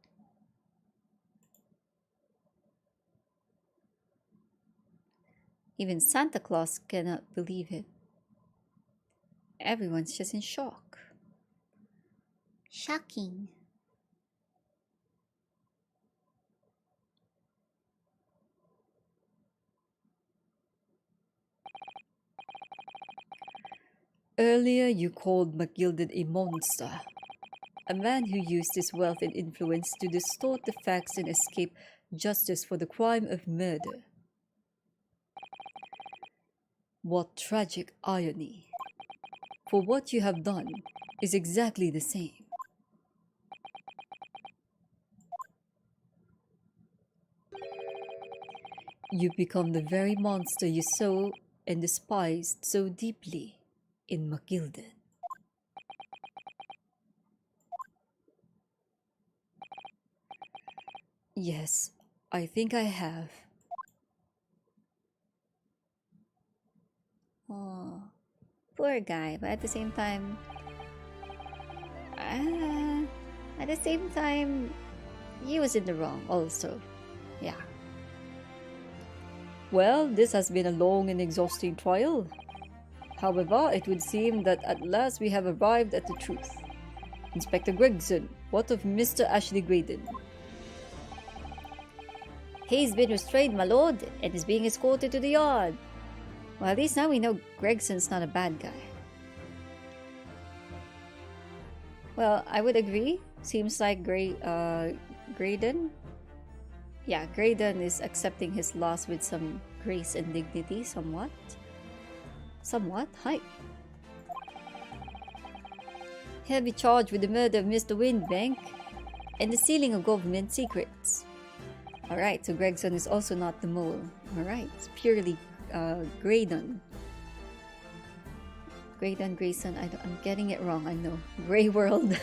Even Santa Claus cannot believe it. Everyone's just in shock. Shocking. Earlier, you called Macleod a monster. A man who used his wealth and influence to distort the facts and escape justice for the crime of murder. What tragic irony. For what you have done is exactly the same. You become the very monster you saw and despised so deeply in Macleod. Yes, I think I have. Oh, poor guy, but at the same time, he was in the wrong also. Yeah. Well, this has been a long and exhausting trial. However, it would seem that at last we have arrived at the truth. Inspector Gregson, what of Mr. Ashley Graydon? He's been restrained, my lord, and is being escorted to the yard. Well, at least now we know Gregson's not a bad guy. Well, I would agree. Seems like Graydon. Yeah, Graydon is accepting his loss with some grace and dignity, somewhat. Somewhat, hi. He'll be charged with the murder of Mr. Windbank and the stealing of government secrets. Alright, so Gregson is also not the mole. Alright, it's purely Graydon. Graydon, Grayson, I'm getting it wrong, I know. Grey World.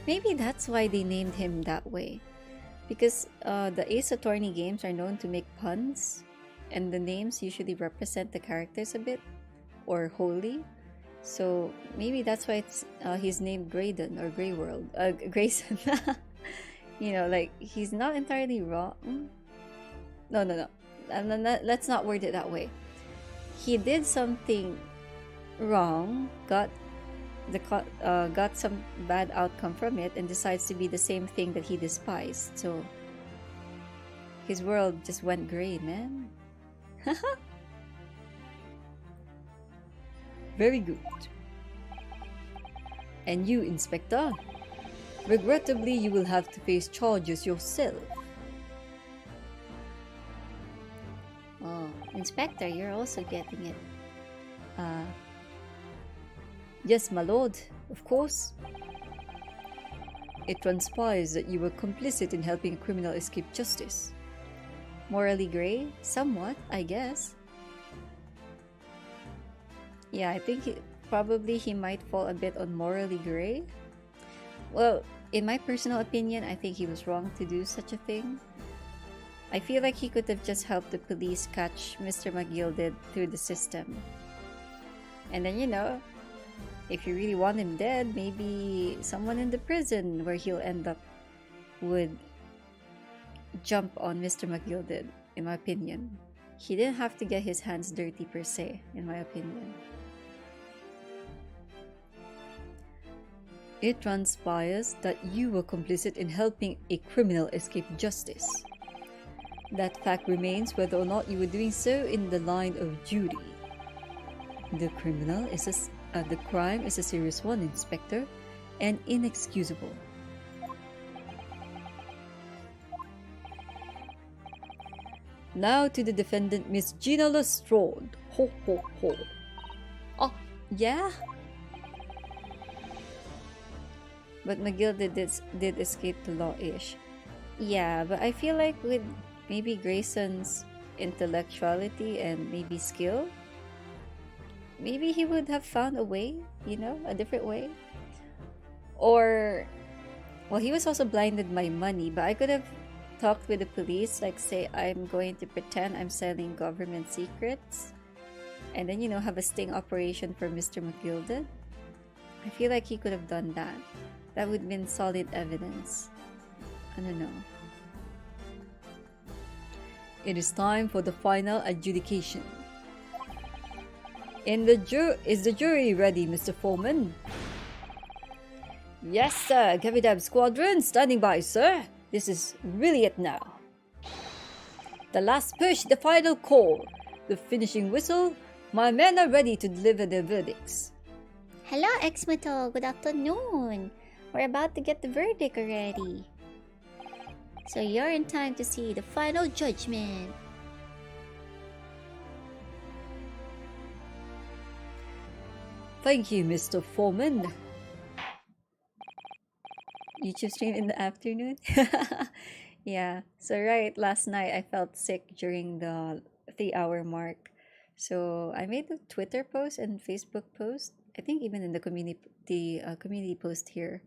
Maybe that's why they named him that way. Because the Ace Attorney games are known to make puns, and the names usually represent the characters a bit, or wholly. So maybe that's why he's named Graydon or Grey World. Grayson. You know, like, he's not entirely wrong. No. Let's not word it that way. He did something wrong, got some bad outcome from it, and decides to be the same thing that he despised. So his world just went gray, man. Very good. And you, Inspector? Regrettably, you will have to face charges yourself. Oh, Inspector, you're also getting it. Yes, my lord, of course. It transpires that you were complicit in helping a criminal escape justice. Morally gray? Somewhat, I guess. Yeah, I think he might fall a bit on morally gray. Well, in my personal opinion, I think he was wrong to do such a thing. I feel like he could have just helped the police catch Mr. Macleod through the system. And then, you know, if you really want him dead, maybe someone in the prison where he'll end up would jump on Mr. Macleod, in my opinion. He didn't have to get his hands dirty per se, in my opinion. It transpires that you were complicit in helping a criminal escape justice. That fact remains whether or not you were doing so in the line of duty. The crime is a serious one, Inspector, and inexcusable. Now to the defendant, Miss Gina Lestrade. Ho ho ho. Oh, yeah? But Macleod did escape the law-ish. Yeah, but I feel like with maybe Grayson's intellectuality and maybe skill, maybe he would have found a way, you know, a different way. Or, well, he was also blinded by money, but I could have talked with the police, like say I'm going to pretend I'm selling government secrets, and then, you know, have a sting operation for Mr. McGilded. I feel like he could have done that. That would have been solid evidence. I don't know. It is time for the final adjudication. Is the jury ready, Mr. Foreman? Yes, sir. Gavidab Squadron, standing by, sir. This is really it now. The last push, the final call. The finishing whistle. My men are ready to deliver their verdicts. Hello, Exmoto. Good afternoon. We're about to get the verdict already. So you're in time to see the final judgment. Thank you, Mr. Foreman. YouTube stream in the afternoon? Yeah. So right, last night I felt sick during the 3-hour mark. So I made a Twitter post and Facebook post. I think even in the community post here.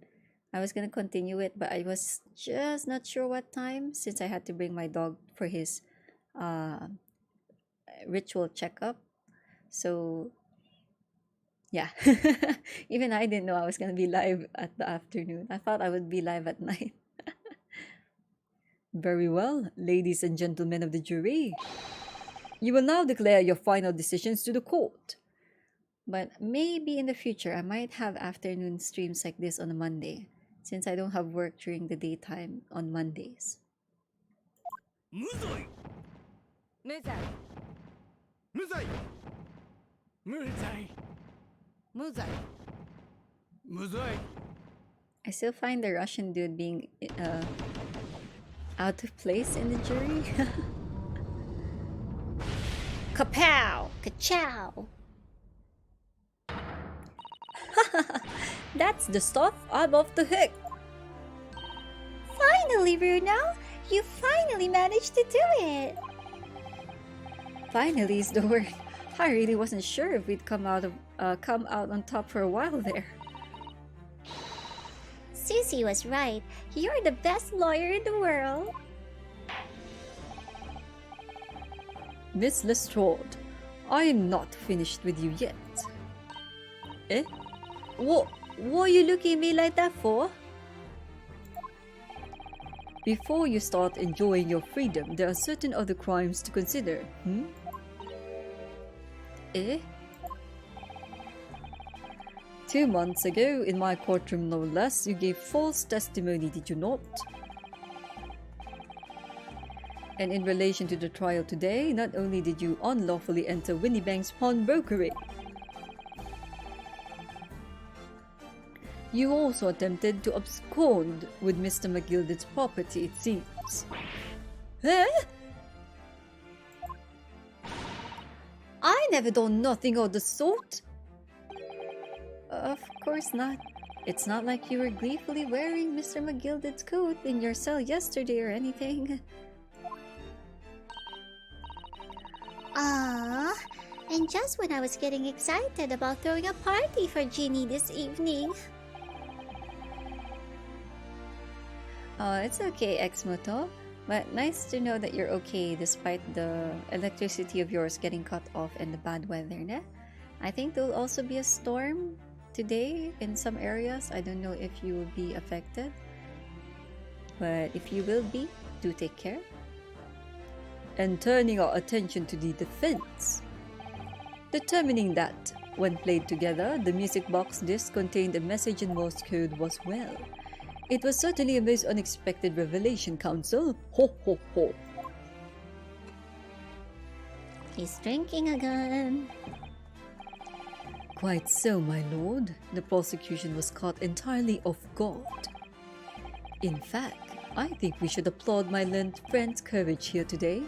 I was gonna continue it, but I was just not sure what time since I had to bring my dog for his ritual checkup. So yeah, even I didn't know I was gonna be live at the afternoon. I thought I would be live at night. Very well, ladies and gentlemen of the jury. You will now declare your final decisions to the court. But maybe in the future, I might have afternoon streams like this on a Monday, since I don't have work during the daytime on Mondays. Muzoi! Muzai! Muzai! Muzai! Muzai! Muzai! I still find the Russian dude being out of place in the jury. Kapow! Ka-chow! That's the stuff. I'm off the hook. Finally, Bruno! You finally managed to do it! Finally is the word. I really wasn't sure if we'd come out on top for a while there. Susie was right. You're the best lawyer in the world. Miss Lestrade, I am not finished with you yet. Eh? What are you looking at me like that for? Before you start enjoying your freedom, there are certain other crimes to consider, Eh? 2 months ago, in my courtroom no less, you gave false testimony, did you not? And in relation to the trial today, not only did you unlawfully enter Winniebank's pawnbrokery, you also attempted to abscond with Mr. McGilded's property, it seems. Eh? I never done nothing of the sort. Of course not. It's not like you were gleefully wearing Mr. McGilded's coat in your cell yesterday or anything. Ah, and just when I was getting excited about throwing a party for Ginny this evening. Oh, it's okay, Exmoto. But nice to know that you're okay despite the electricity of yours getting cut off and the bad weather, ne? I think there'll also be a storm today in some areas. I don't know if you will be affected. But if you will be, do take care. And turning our attention to the defense. Determining that, when played together, the music box disc contained a message in Morse code was well. It was certainly a most unexpected revelation, Counsel. Ho ho ho. He's drinking again. Quite so, my lord. The prosecution was caught entirely off guard. In fact, I think we should applaud my learned friend's courage here today.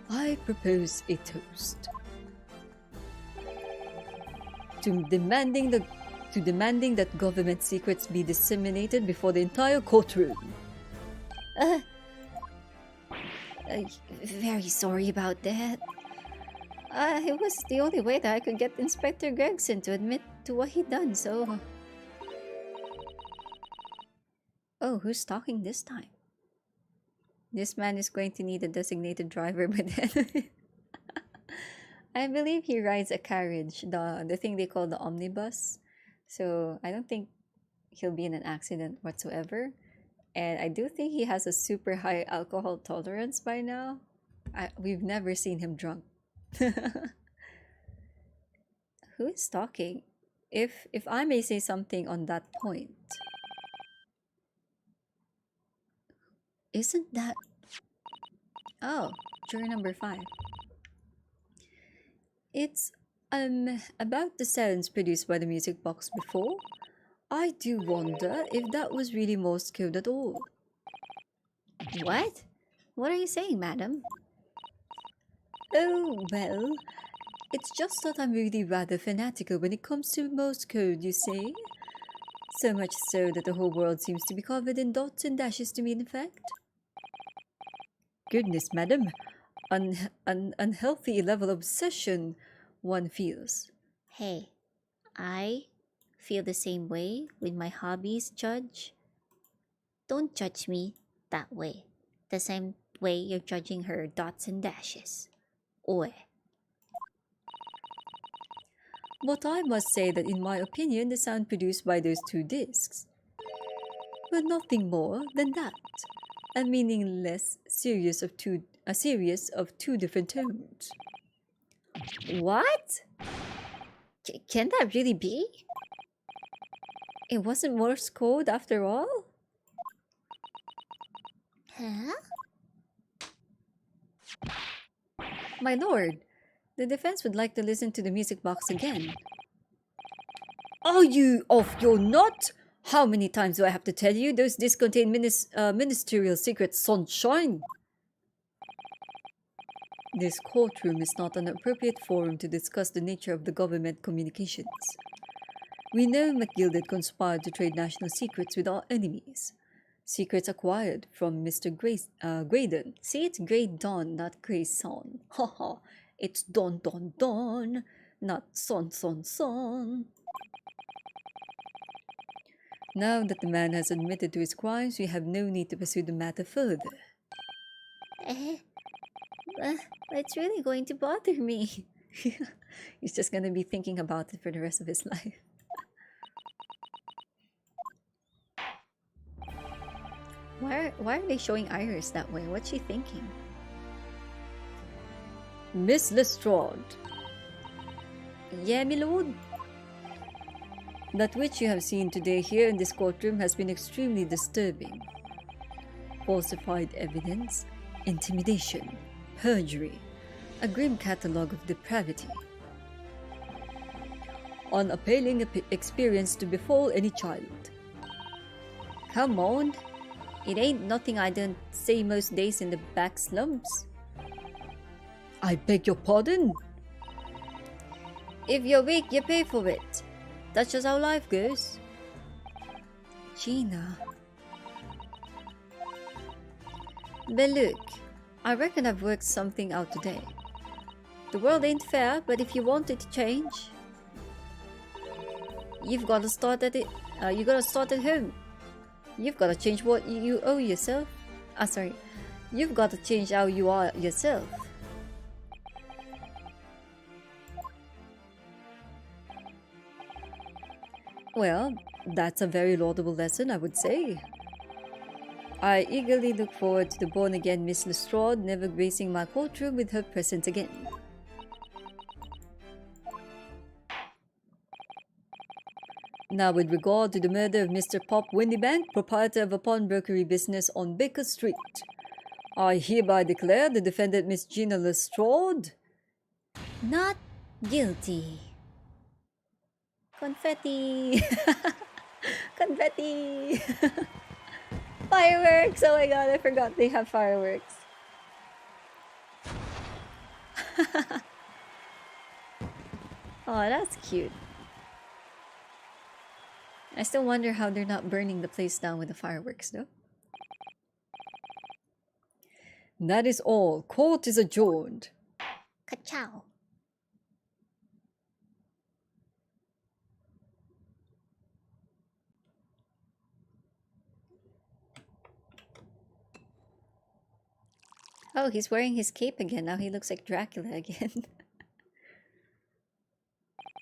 I propose a toast. To demanding that government secrets be disseminated before the entire courtroom. Very sorry about that. It was the only way that I could get Inspector Gregson to admit to what he'd done, so... Oh, who's talking this time? This man is going to need a designated driver by then. I believe he rides a carriage, the thing they call the omnibus. So I don't think he'll be in an accident whatsoever. And I do think he has a super high alcohol tolerance by now. We've never seen him drunk. Who is talking? If I may say something on that point. Isn't that... Oh, jury number 5. It's about the sounds produced by the music box before. I do wonder if that was really Morse code at all. What? What are you saying, madam? Oh, well, it's just that I'm really rather fanatical when it comes to Morse code, you see. So much so that the whole world seems to be covered in dots and dashes to mean effect. Goodness, madam, an unhealthy level of obsession one feels. Hey, I feel the same way with my hobbies, Judge. Don't judge me that way. The same way you're judging her dots and dashes. Oi. But I must say that in my opinion, the sound produced by those 2 discs were nothing more than that. A meaningless series of two different tones. What? Can that really be? It wasn't Morse code after all? Huh? My lord, the defense would like to listen to the music box again. Are you off your nut? How many times do I have to tell you those discs contain ministerial secrets, sunshine? This courtroom is not an appropriate forum to discuss the nature of the government communications. We know Macleod had conspired to trade national secrets with our enemies. Secrets acquired from Mr. Graydon. See, it's Graydon, not Grayson. Haha, it's Don, not Son. Now that the man has admitted to his crimes, we have no need to pursue the matter further. It's really going to bother me. He's just going to be thinking about it for the rest of his life. Why are they showing Iris that way? What's she thinking? Miss Lestrade. Yeah, my lord. That which you have seen today here in this courtroom has been extremely disturbing. Falsified evidence, intimidation, perjury, a grim catalogue of depravity. An appalling experience to befall any child. Come on, it ain't nothing I don't say most days in the back slums. I beg your pardon? If you're weak, you pay for it. That's just how life goes. Gina. But look, I reckon I've worked something out today. The world ain't fair, but if you want it to change, you've got to start at it. You gotta start at home. You've got to change what you owe yourself. You've got to change how you are yourself. Well, that's a very laudable lesson, I would say. I eagerly look forward to the born-again Miss Lestrade never gracing my courtroom with her presence again. Now, with regard to the murder of Mr. Pop Windybank, proprietor of a pawnbrokery business on Baker Street, I hereby declare the defendant Miss Gina Lestrade Not guilty. Confetti! Confetti! Fireworks! Oh my god, I forgot they have fireworks. Oh, that's cute. I still wonder how they're not burning the place down with the fireworks, though. That is all. Court is adjourned. Ka-chow. Oh, he's wearing his cape again. Now he looks like Dracula again.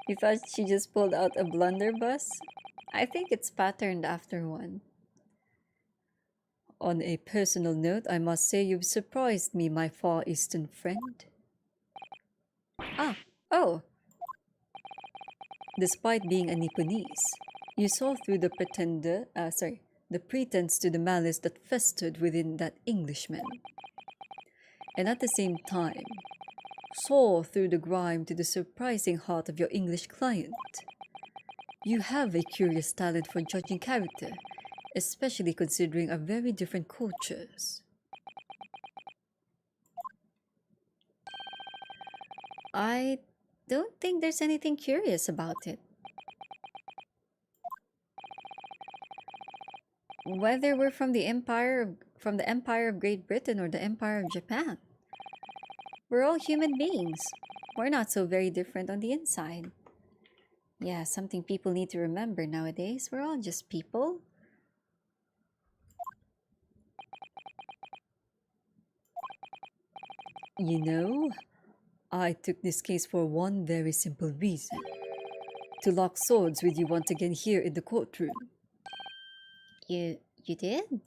You thought she just pulled out a blunderbuss? I think it's patterned after one. On a personal note, I must say you've surprised me, my Far Eastern friend. Oh. Despite being a Nipponese, you saw through the the pretense to the malice that festered within that Englishman. And at the same time, saw through the grime to the surprising heart of your English client. You have a curious talent for judging character, especially considering our very different cultures. I don't think there's anything curious about it. Whether we're from the Empire of Great Britain or the Empire of Japan, we're all human beings. We're not so very different on the inside. Yeah, something people need to remember nowadays. We're all just people. You know, I took this case for one very simple reason. To lock swords with you once again here in the courtroom. You did?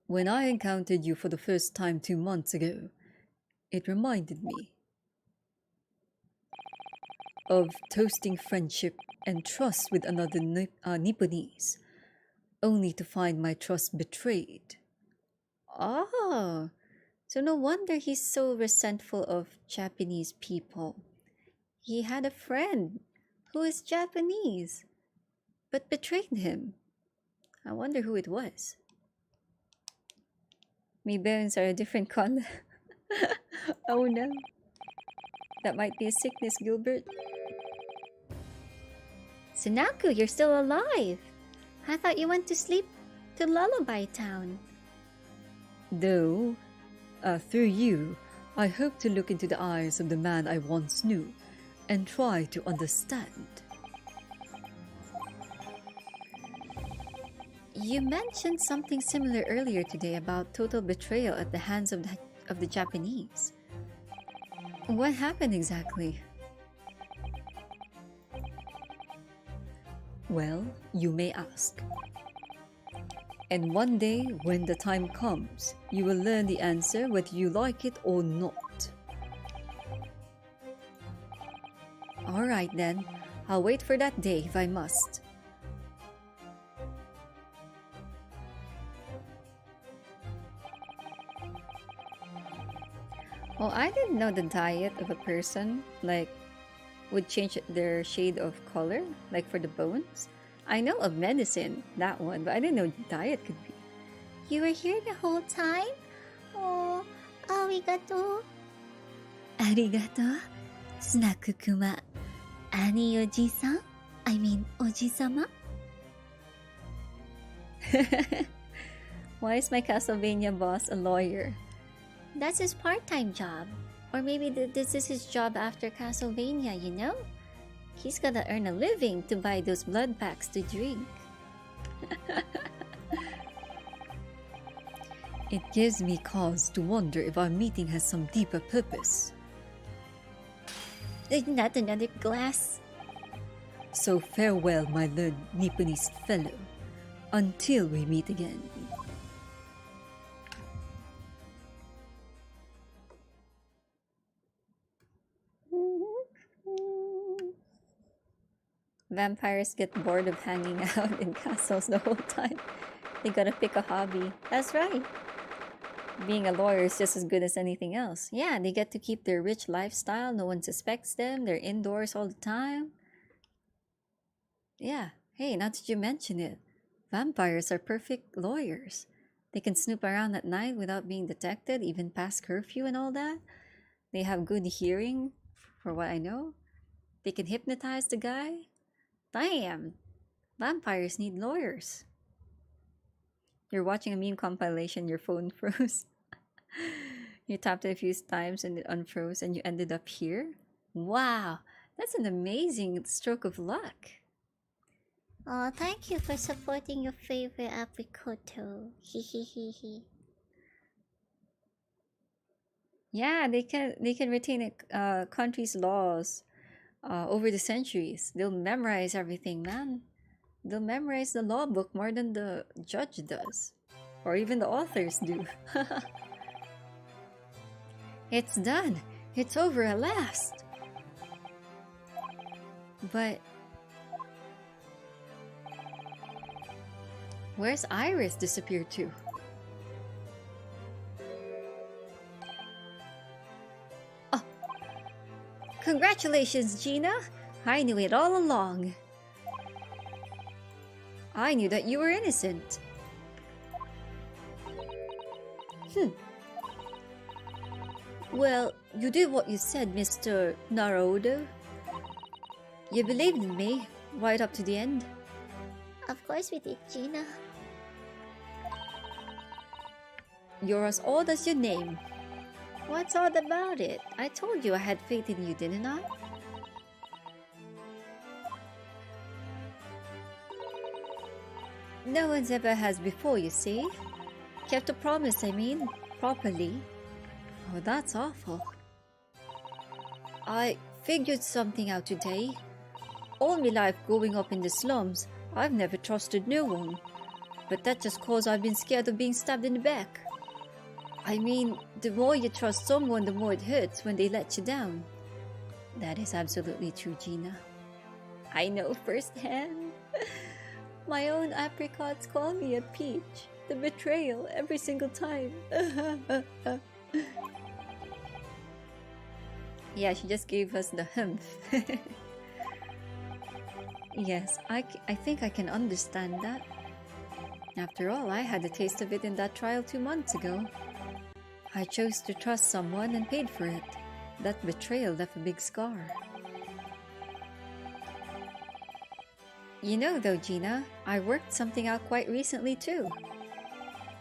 When I encountered you for the first time 2 months ago, it reminded me of toasting friendship and trust with another Nipponese, only to find my trust betrayed. Oh, so no wonder he's so resentful of Japanese people. He had a friend who is Japanese, but betrayed him. I wonder who it was. My bones are a different color. Oh no. That might be a sickness, Gilbert. Sunaku, you're still alive. I thought you went to sleep to Lullaby Town. Though, through you, I hope to look into the eyes of the man I once knew and try to understand. You mentioned something similar earlier today about total betrayal at the hands of the Japanese. What happened exactly? Well, you may ask. And one day, when the time comes, you will learn the answer whether you like it or not. Alright then, I'll wait for that day if I must. Well, I didn't know the diet of a person, would change their shade of color, for the bones. I know of medicine, that one, but I didn't know diet could be. You were here the whole time? Oh, arigato. Arigato, Snaku-kuma. Ani oji-san? I mean, oji-sama? Why is my Castlevania boss a lawyer? That's his part-time job. Or maybe this is his job after Castlevania, you know? He's gotta earn a living to buy those blood packs to drink. It gives me cause to wonder if our meeting has some deeper purpose. Not another glass. So farewell, my learned Nipponese fellow, until we meet again. Vampires get bored of hanging out in castles the whole time. They gotta pick a hobby. That's right. Being a lawyer is just as good as anything else. Yeah, they get to keep their rich lifestyle. No one suspects them. They're indoors all the time. Yeah. Hey, now that you mention it, vampires are perfect lawyers. They can snoop around at night without being detected, even past curfew and all that. They have good hearing, for what I know. They can hypnotize the guy. Damn! Vampires need lawyers. You're watching a meme compilation, your phone froze. You tapped it a few times and it unfroze and you ended up here? Wow! That's an amazing stroke of luck. Oh, thank you for supporting your favorite apricot. He. Yeah, they can retain a country's laws over the centuries. They'll memorize everything, man. They'll memorize the law book more than the judge does, or even the authors do. It's done. It's over at last. But where's Iris disappeared to? Oh, congratulations, Gina. I knew it all along. I knew that you were innocent. Well, you did what you said, Mr. Naruto. You believed in me, right up to the end. Of course we did, Gina. You're as old as your name. What's odd about it? I told you I had faith in you, didn't I? No one's ever has before, you see. Kept a promise, I mean, properly. Oh, that's awful. I figured something out today. All my life growing up in the slums, I've never trusted no one. But that's just cause I've been scared of being stabbed in the back. I mean, the more you trust someone, the more it hurts when they let you down. That is absolutely true, Gina. I know firsthand. My own apricots call me a peach. The betrayal every single time. Yeah, she just gave us the humph. Yes, I think I can understand that. After all, I had a taste of it in that trial 2 months ago. I chose to trust someone and paid for it. That betrayal left a big scar. You know though, Gina, I worked something out quite recently too.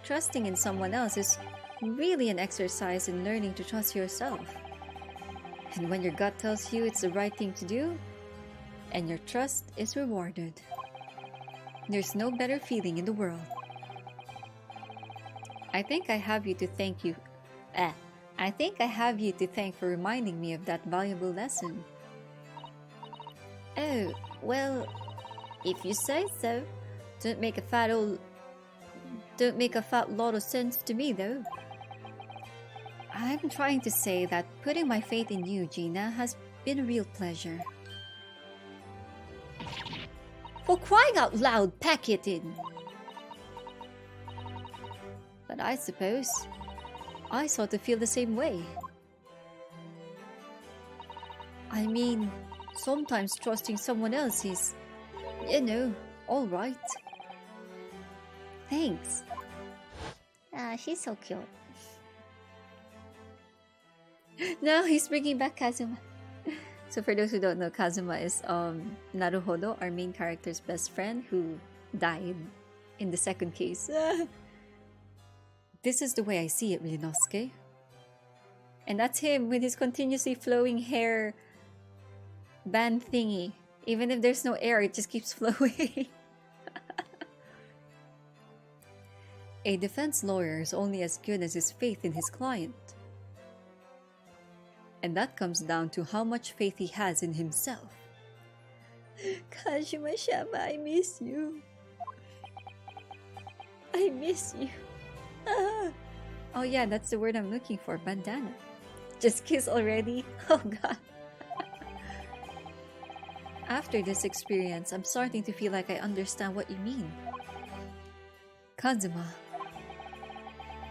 Trusting in someone else is really an exercise in learning to trust yourself. And when your gut tells you it's the right thing to do, and your trust is rewarded, there's no better feeling in the world. I think I have you to thank for reminding me of that valuable lesson. Oh, well, if you say so. Don't make a fat lot of sense to me though. I'm trying to say that putting my faith in you, Gina, has been a real pleasure. For crying out loud, pack it in! But I suppose I sort of feel the same way. I mean, sometimes trusting someone else is, alright. Thanks. She's so cute. Now he's bringing back Kazuma. So for those who don't know, Kazuma is Naruhodo, our main character's best friend who died in the second case. This is the way I see it, Ryunosuke. And that's him with his continuously flowing hair band thingy. Even if there's no air, it just keeps flowing. A defense lawyer is only as good as his faith in his client. And that comes down to how much faith he has in himself. Kazuma-sama, I miss you. I miss you. Oh yeah, that's the word I'm looking for, bandana. Just kiss already? Oh god. After this experience, I'm starting to feel like I understand what you mean. Kazuma,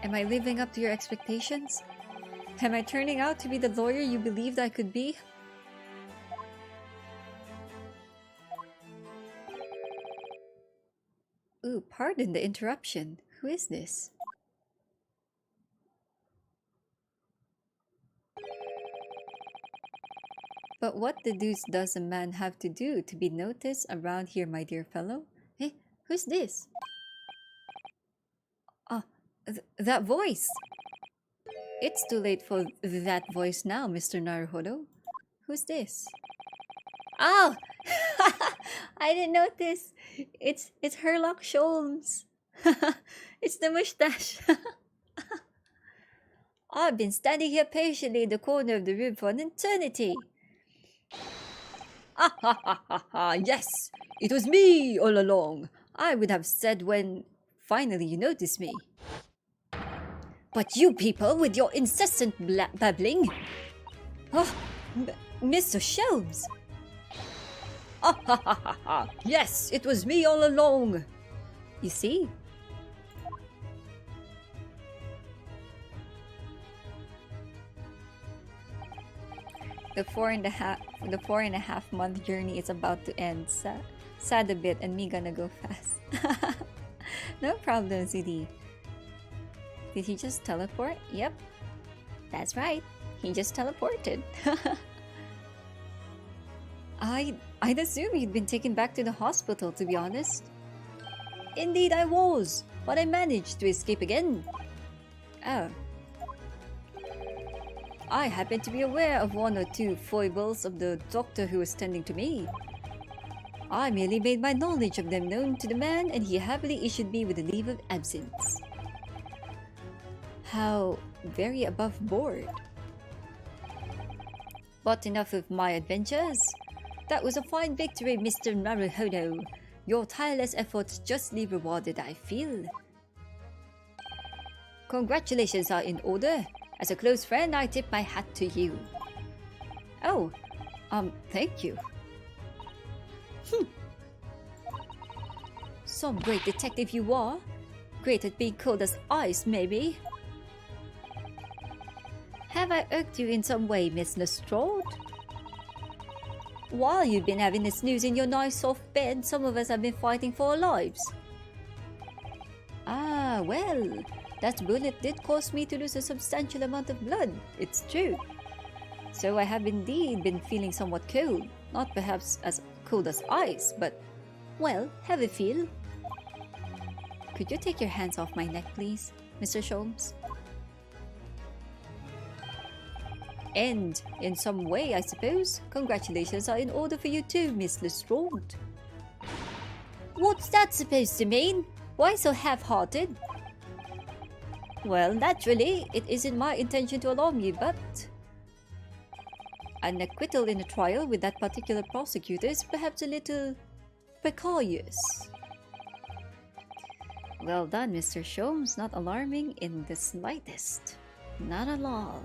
am I living up to your expectations? Am I turning out to be the lawyer you believed I could be? Ooh, pardon the interruption. Who is this? But what the deuce does a man have to do to be noticed around here, my dear fellow? Hey, who's this? Ah, that voice! It's too late for that voice now, Mr. Naruhodo. Who's this? Oh! I didn't notice. It's Herlock Sholmes. It's the mustache. I've been standing here patiently in the corner of the room for an eternity. Ah ha ha ha ha, yes! It was me all along. I would have said when finally you noticed me. But you people with your incessant babbling. Oh, Mr. Shelves. Ah ha ha ha ha, yes, it was me all along. You see? The four and a half month journey is about to end. Sad a bit, and me gonna go fast. No problem, CD. Did he just teleport? Yep. That's right. He just teleported. I'd assume he'd been taken back to the hospital, to be honest. Indeed I was, but I managed to escape again. Oh. I happen to be aware of one or two foibles of the doctor who was tending to me. I merely made my knowledge of them known to the man, and he happily issued me with a leave of absence. How very above board. But enough of my adventures. That was a fine victory, Mr. Naruhodo. Your tireless efforts justly rewarded, I feel. Congratulations are in order. As a close friend, I tip my hat to you. Oh, thank you. Some great detective you are. Great at being cold as ice, maybe. Have I irked you in some way, Miss Lestrade? While you've been having a snooze in your nice soft bed, some of us have been fighting for our lives. Ah, well, that bullet did cause me to lose a substantial amount of blood, it's true. So I have indeed been feeling somewhat cold. Not perhaps as cold as ice, but, well, have a feel. Could you take your hands off my neck, please, Mr. Sholmes? And, in some way, I suppose, congratulations are in order for you too, Miss Lestrade. What's that supposed to mean? Why so half-hearted? Well, naturally, it isn't my intention to alarm you, but... an acquittal in a trial with that particular prosecutor is perhaps a little... precarious. Well done, Mr. Sholmes. Not alarming in the slightest. Not at all.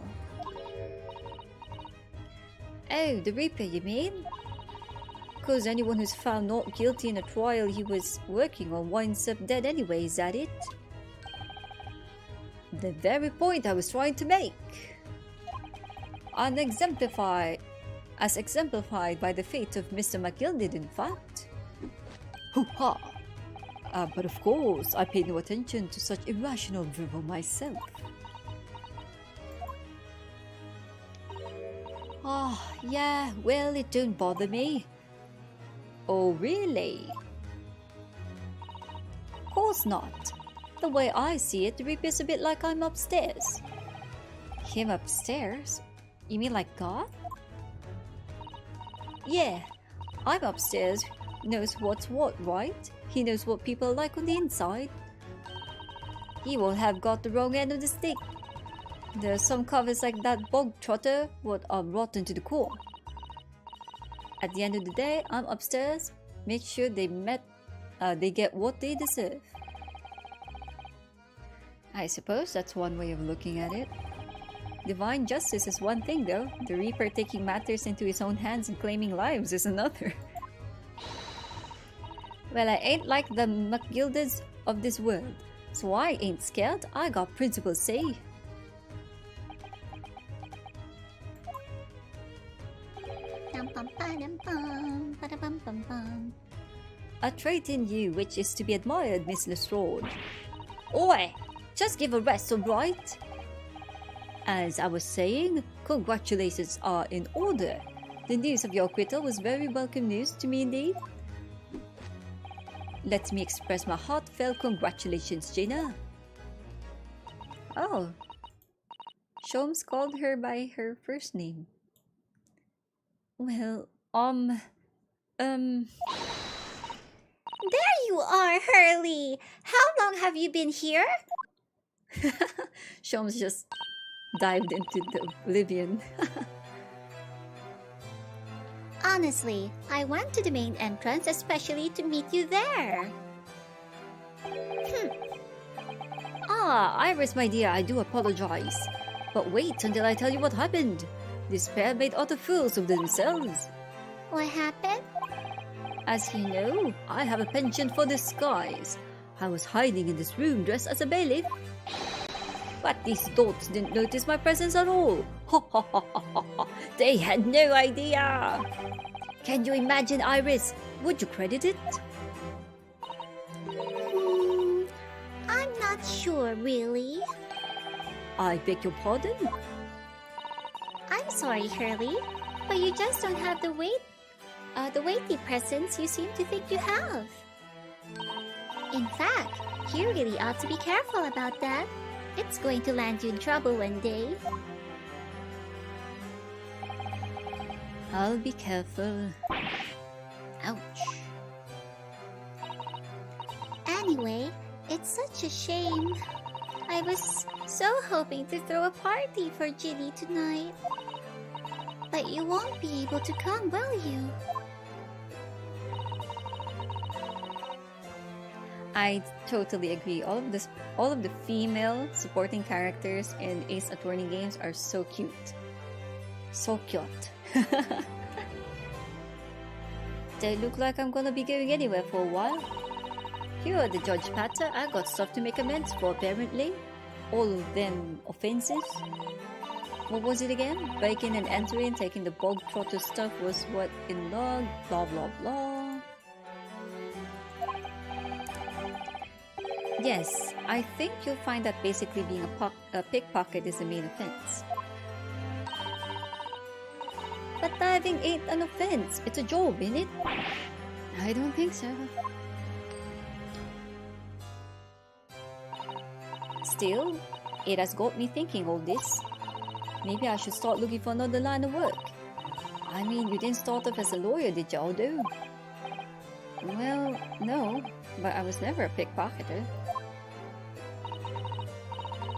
Oh, the Reaper, you mean? 'Cause anyone who's found not guilty in a trial he was working on winds up dead anyway, is that it? The very point I was trying to make. As exemplified by the fate of Mr. Macleod, in fact. Hoo-ha! But of course, I paid no attention to such irrational drivel myself. Oh, yeah, well, it don't bother me. Oh, really? Of course not. The way I see it, the Reaper's a bit like I'm upstairs. Him upstairs? You mean like God? Yeah, I'm upstairs. Knows what's what, right? He knows what people are like on the inside. He won't have got the wrong end of the stick. There are some covers like that bog trotter what are rotten to the core. At the end of the day, I'm upstairs. Make sure they get what they deserve. I suppose that's one way of looking at it. Divine justice is one thing though. The Reaper taking matters into his own hands and claiming lives is another. Well, I ain't like the Macleods of this world. So I ain't scared. I got principles, say. A trait in you which is to be admired, Miss Lestrade. Oi! Just give a rest, alright? As I was saying, congratulations are in order. The news of your acquittal was very welcome news to me indeed. Let me express my heartfelt congratulations, Jaina. Oh. Sholmes called her by her first name. Well, There you are, Hurley! How long have you been here? Sholmes just dived into the oblivion. Honestly, I went to the main entrance especially to meet you there. Ah, Iris, my dear, I do apologize. But wait until I tell you what happened. This pair made utter fools of themselves. What happened? As you know, I have a penchant for disguise. I was hiding in this room dressed as a bailiff. But these dolts didn't notice my presence at all. Ha ha ha ha ha ha. They had no idea. Can you imagine, Iris? Would you credit it? I'm not sure, really. I beg your pardon? I'm sorry, Hurley, but you just don't have the weighty presence you seem to think you have. In fact, you really ought to be careful about that. It's going to land you in trouble one day. I'll be careful. Ouch. Anyway, it's such a shame. I was so hoping to throw a party for Ginny tonight. But you won't be able to come, will you? I totally agree. All of the female supporting characters in Ace Attorney games are so cute. So cute. They look like I'm gonna be going anywhere for a while. Here are the Judge Patter. I got stuff to make amends for, apparently. All of them offenses. What was it again? Breaking and entering, taking the bog trotter stuff was what in log, blah blah blah. Yes, I think you'll find that basically being a pickpocket is the main offense. But diving ain't an offense. It's a job, isn't it? I don't think so. Still, it has got me thinking all this. Maybe I should start looking for another line of work. I mean, you didn't start off as a lawyer, did you, Aldo? Well, no, but I was never a pickpocketer.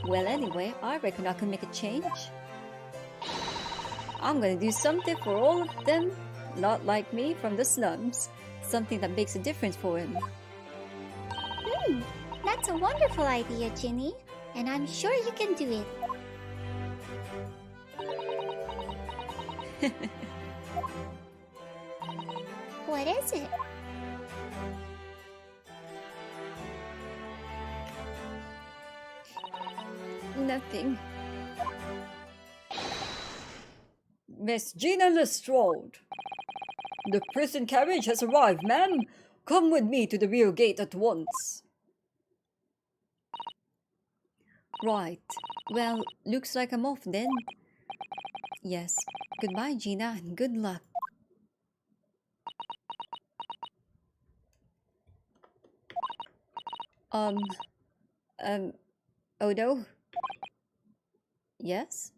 Well, anyway, I reckon I can make a change. I'm gonna do something for all of them, not like me from the slums. Something that makes a difference for him. That's a wonderful idea, Ginny. And I'm sure you can do it. What is it? Nothing. Miss Gina Lestrade. The prison carriage has arrived, ma'am. Come with me to the rear gate at once. Right. Well, looks like I'm off then. Yes. Goodbye, Gina, and good luck. Odo? Yes?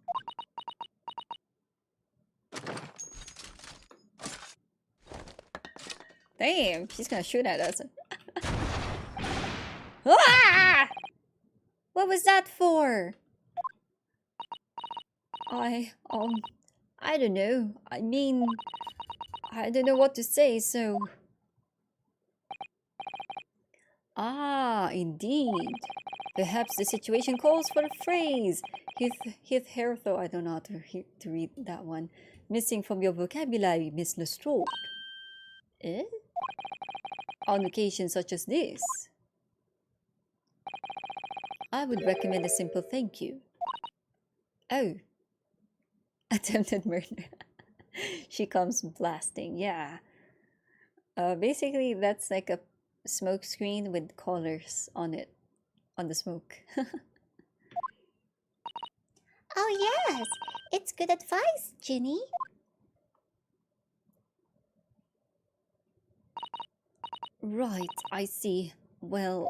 Damn, she's gonna shoot at us. Ah! What was that for? I don't know. I mean, I don't know what to say, so... Ah, indeed. Perhaps the situation calls for a phrase. Hitherto, I don't know how to read that one. Missing from your vocabulary, Miss Lestrade. Eh? On occasions such as this, I would recommend a simple thank you. Oh. Attempted murder. She comes blasting, yeah. Basically, that's like a smoke screen with colors on it, on the smoke. Oh yes, it's good advice, Ginny. Right, I see. Well...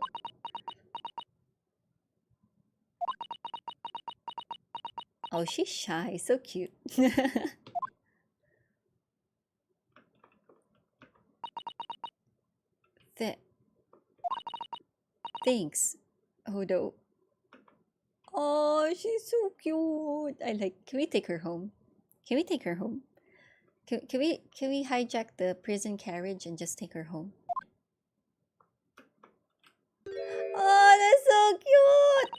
Oh, she's shy, so cute. Thanks, Hodo. Oh, she's so cute. I like. Can we take her home? Can we take her home? Can we hijack the prison carriage and just take her home? Oh, that's so cute.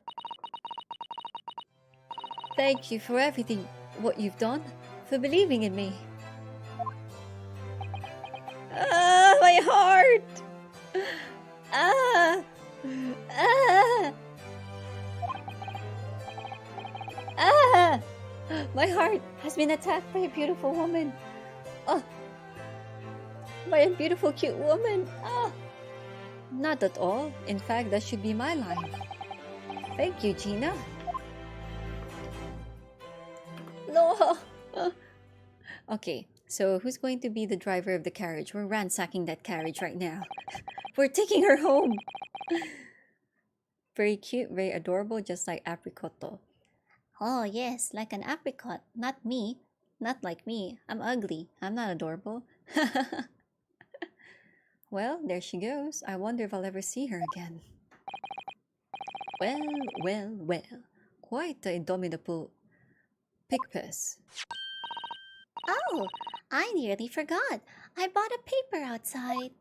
Thank you for everything, what you've done, for believing in me. Ah, my heart. Ah, ah, ah. My heart has been attacked by a beautiful woman. Oh, by a beautiful, cute woman. Oh, not at all. In fact, that should be my line. Thank you, Gina. No. Okay, so who's going to be the driver of the carriage? We're ransacking that carriage right now. We're taking her home. Very cute, very adorable, just like apricot. Oh, yes, like an apricot. Not me. Not like me. I'm ugly. I'm not adorable. Well, there she goes. I wonder if I'll ever see her again. Well. Quite the indomitable pigpus. Oh, I nearly forgot. I bought a paper outside.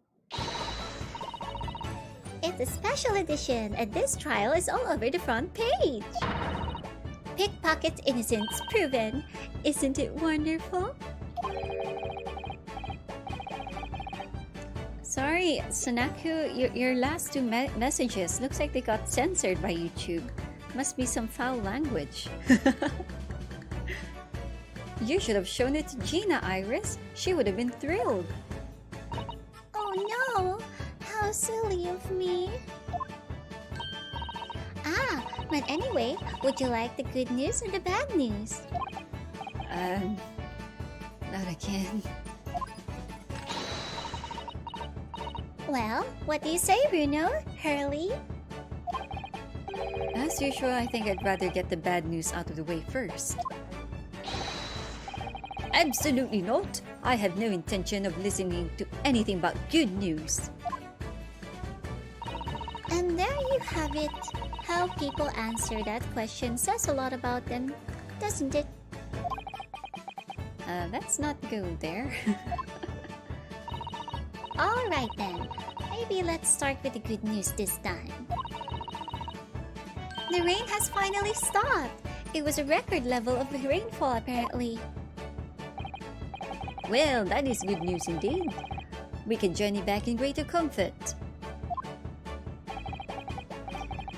It's a special edition, and this trial is all over the front page. Pickpocket innocence proven. Isn't it wonderful? Sorry, Sanaku, your last two messages looks like they got censored by YouTube. Must be some foul language. You should have shown it to Gina, Iris. She would have been thrilled. Oh no! How silly of me. Ah, but anyway, would you like the good news or the bad news? Not again. Well, what do you say, Bruno? Hurley? As usual, I think I'd rather get the bad news out of the way first. Absolutely not. I have no intention of listening to anything but good news. And there you have it. How people answer that question says a lot about them, doesn't it? Let's not go there. Alright then, maybe let's start with the good news this time. The rain has finally stopped. It was a record level of rainfall apparently. Well, that is good news indeed. We can journey back in greater comfort.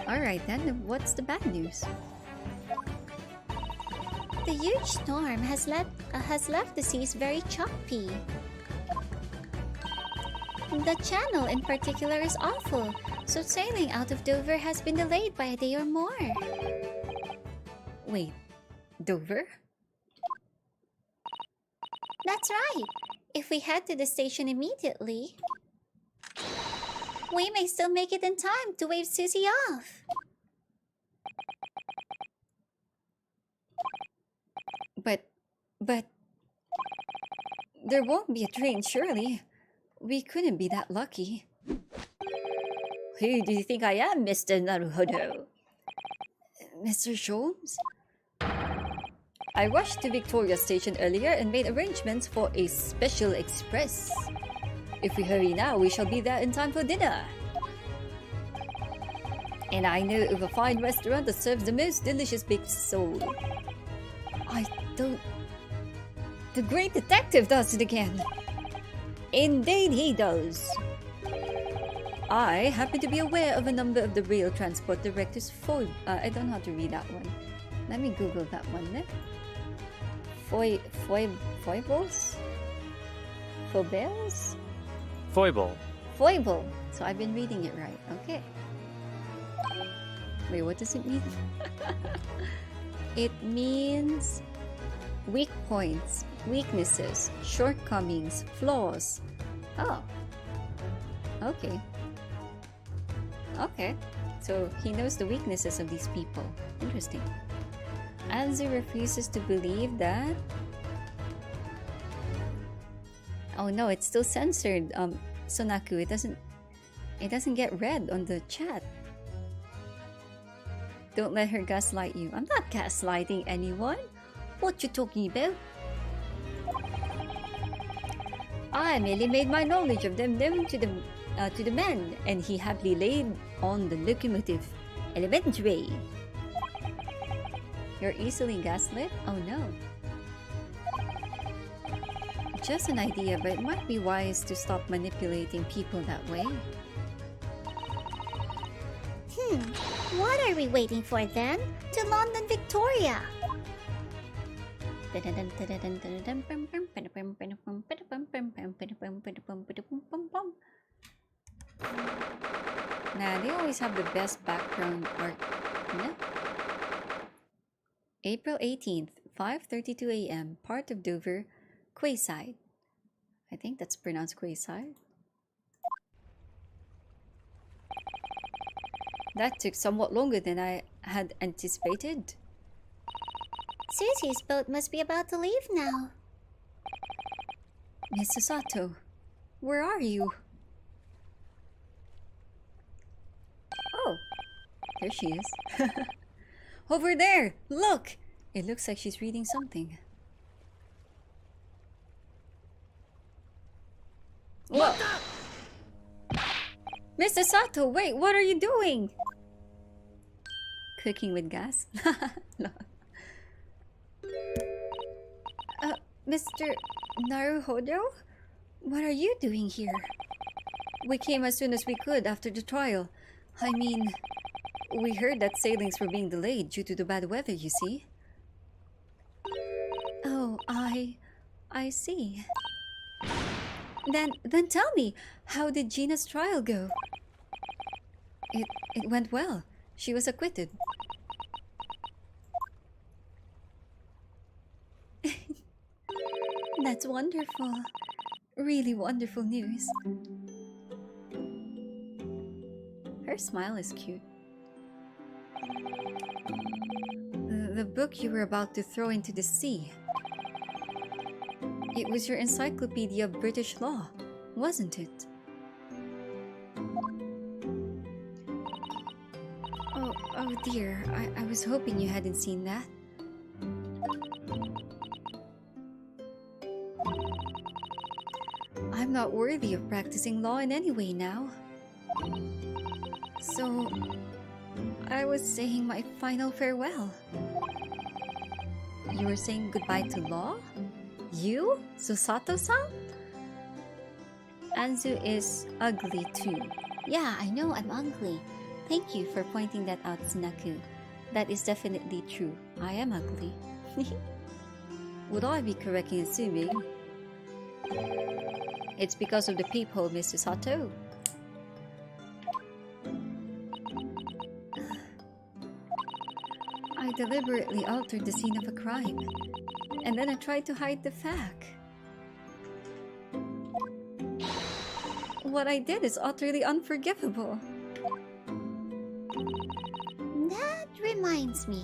Alright then, what's the bad news? The huge storm has left the seas very choppy. The channel in particular is awful, so sailing out of Dover has been delayed by a day or more. Wait, Dover? That's right. If we head to the station immediately, we may still make it in time to wave Susie off. But... There won't be a train, surely. We couldn't be that lucky. Who do you think I am, Mr. Naruhodo? Mr. Sholmes? I rushed to Victoria Station earlier and made arrangements for a special express. If we hurry now, we shall be there in time for dinner. And I know of a fine restaurant that serves the most delicious baked sole. I don't... The great detective does it again. Indeed he does. I happen to be aware of a number of the rail transport directors for... I don't know how to read that one. Let me Google that one. Foibles? Foibles? Foible. Foible. So I've been reading it right. Okay. Wait, what does it mean? It means weak points, weaknesses, shortcomings, flaws. Oh. Okay. Okay. So he knows the weaknesses of these people. Interesting. Anzu refuses to believe that... Oh no, it's still censored. Sonaku, it doesn't get read on the chat. Don't let her gaslight you. I'm not gaslighting anyone. What you talking about? I merely made my knowledge of them known to the man, and he happily laid on the locomotive. Elementary. You're easily gaslit? Oh no. Just an idea, but it might be wise to stop manipulating people that way. What are we waiting for then? To London, Victoria! Nah, they always have the best background art. Yeah? April 18th, 5:32 a.m. Part of Dover, Quayside. I think that's pronounced Quayside. That took somewhat longer than I had anticipated. Susie's boat must be about to leave now. Mr. Sato, where are you? Oh, there she is. Over there! Look! It looks like she's reading something. What? Mr. Sato, wait, what are you doing? Cooking with gas? No. Mr. Naruhodo? What are you doing here? We came as soon as we could after the trial. I mean, we heard that sailings were being delayed due to the bad weather, you see. Oh, I see. Then tell me, how did Gina's trial go? It went well. She was acquitted. That's wonderful. Really wonderful news. Her smile is cute. The book you were about to throw into the sea. It was your encyclopedia of British law, wasn't it? Oh dear, I was hoping you hadn't seen that. I'm not worthy of practicing law in any way now. So, I was saying my final farewell. You were saying goodbye to law? You? Susato-san? Anzu is ugly too. Yeah, I know I'm ugly. Thank you for pointing that out, Tsunaku. That is definitely true. I am ugly. Would I be correct in assuming? It's because of the peephole, Mr. Sato. I deliberately altered the scene of a crime, and then I tried to hide the fact. What I did is utterly unforgivable. That reminds me.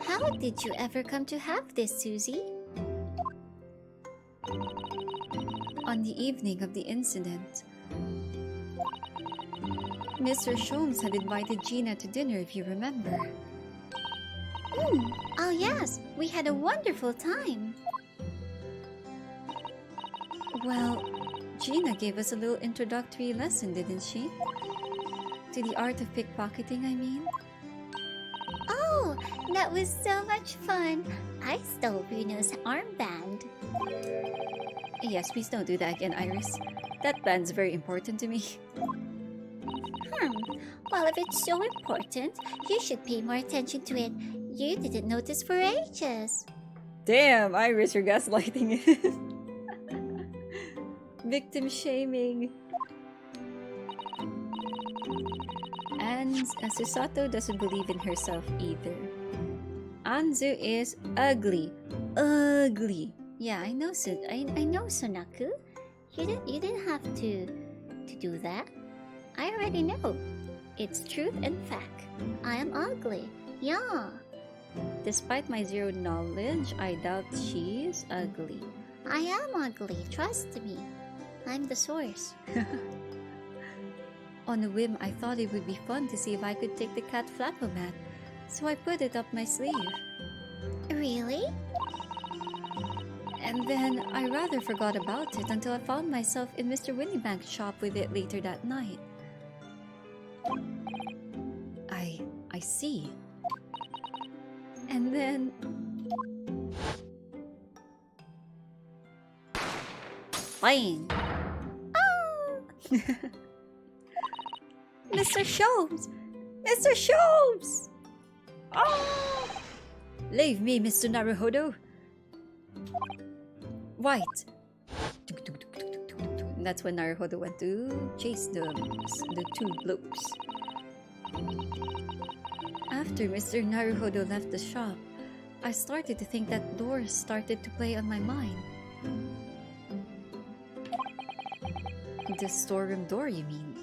How did you ever come to have this, Susie? On the evening of the incident, Mr. Sholmes had invited Gina to dinner, if you remember. Oh yes, we had a wonderful time. Well, Gina gave us a little introductory lesson, didn't she? To the art of pickpocketing, I mean. Oh, that was so much fun. I stole Bruno's armband. Yes, please don't do that again, Iris. That band's very important to me. Well, if it's so important, you should pay more attention to it. You didn't notice for ages. Damn, Iris, you're gaslighting it. Victim shaming. And Susato doesn't believe in herself either. Anzu is ugly. Ugly. Yeah, I know, I know, Sonaku. You didn't have to do that. I already know. It's truth and fact. I am ugly. Yeah. Despite my zero knowledge, I doubt she is ugly. I am ugly, trust me. I'm the source. On a whim, I thought it would be fun to see if I could take the cat flapomat, so I put it up my sleeve. Really? And then I rather forgot about it until I found myself in Mr. Winniebank's shop with it later that night. I see. And then... Fine. Oh! Mr. Sholmes! Mr. Sholmes! Oh! Leave me, Mr. Naruhodo! Right. And that's when Naruhodo went to chase the two blokes. After Mr. Naruhodo left the shop, I started to think that doors started to play on my mind. The storeroom door, you mean?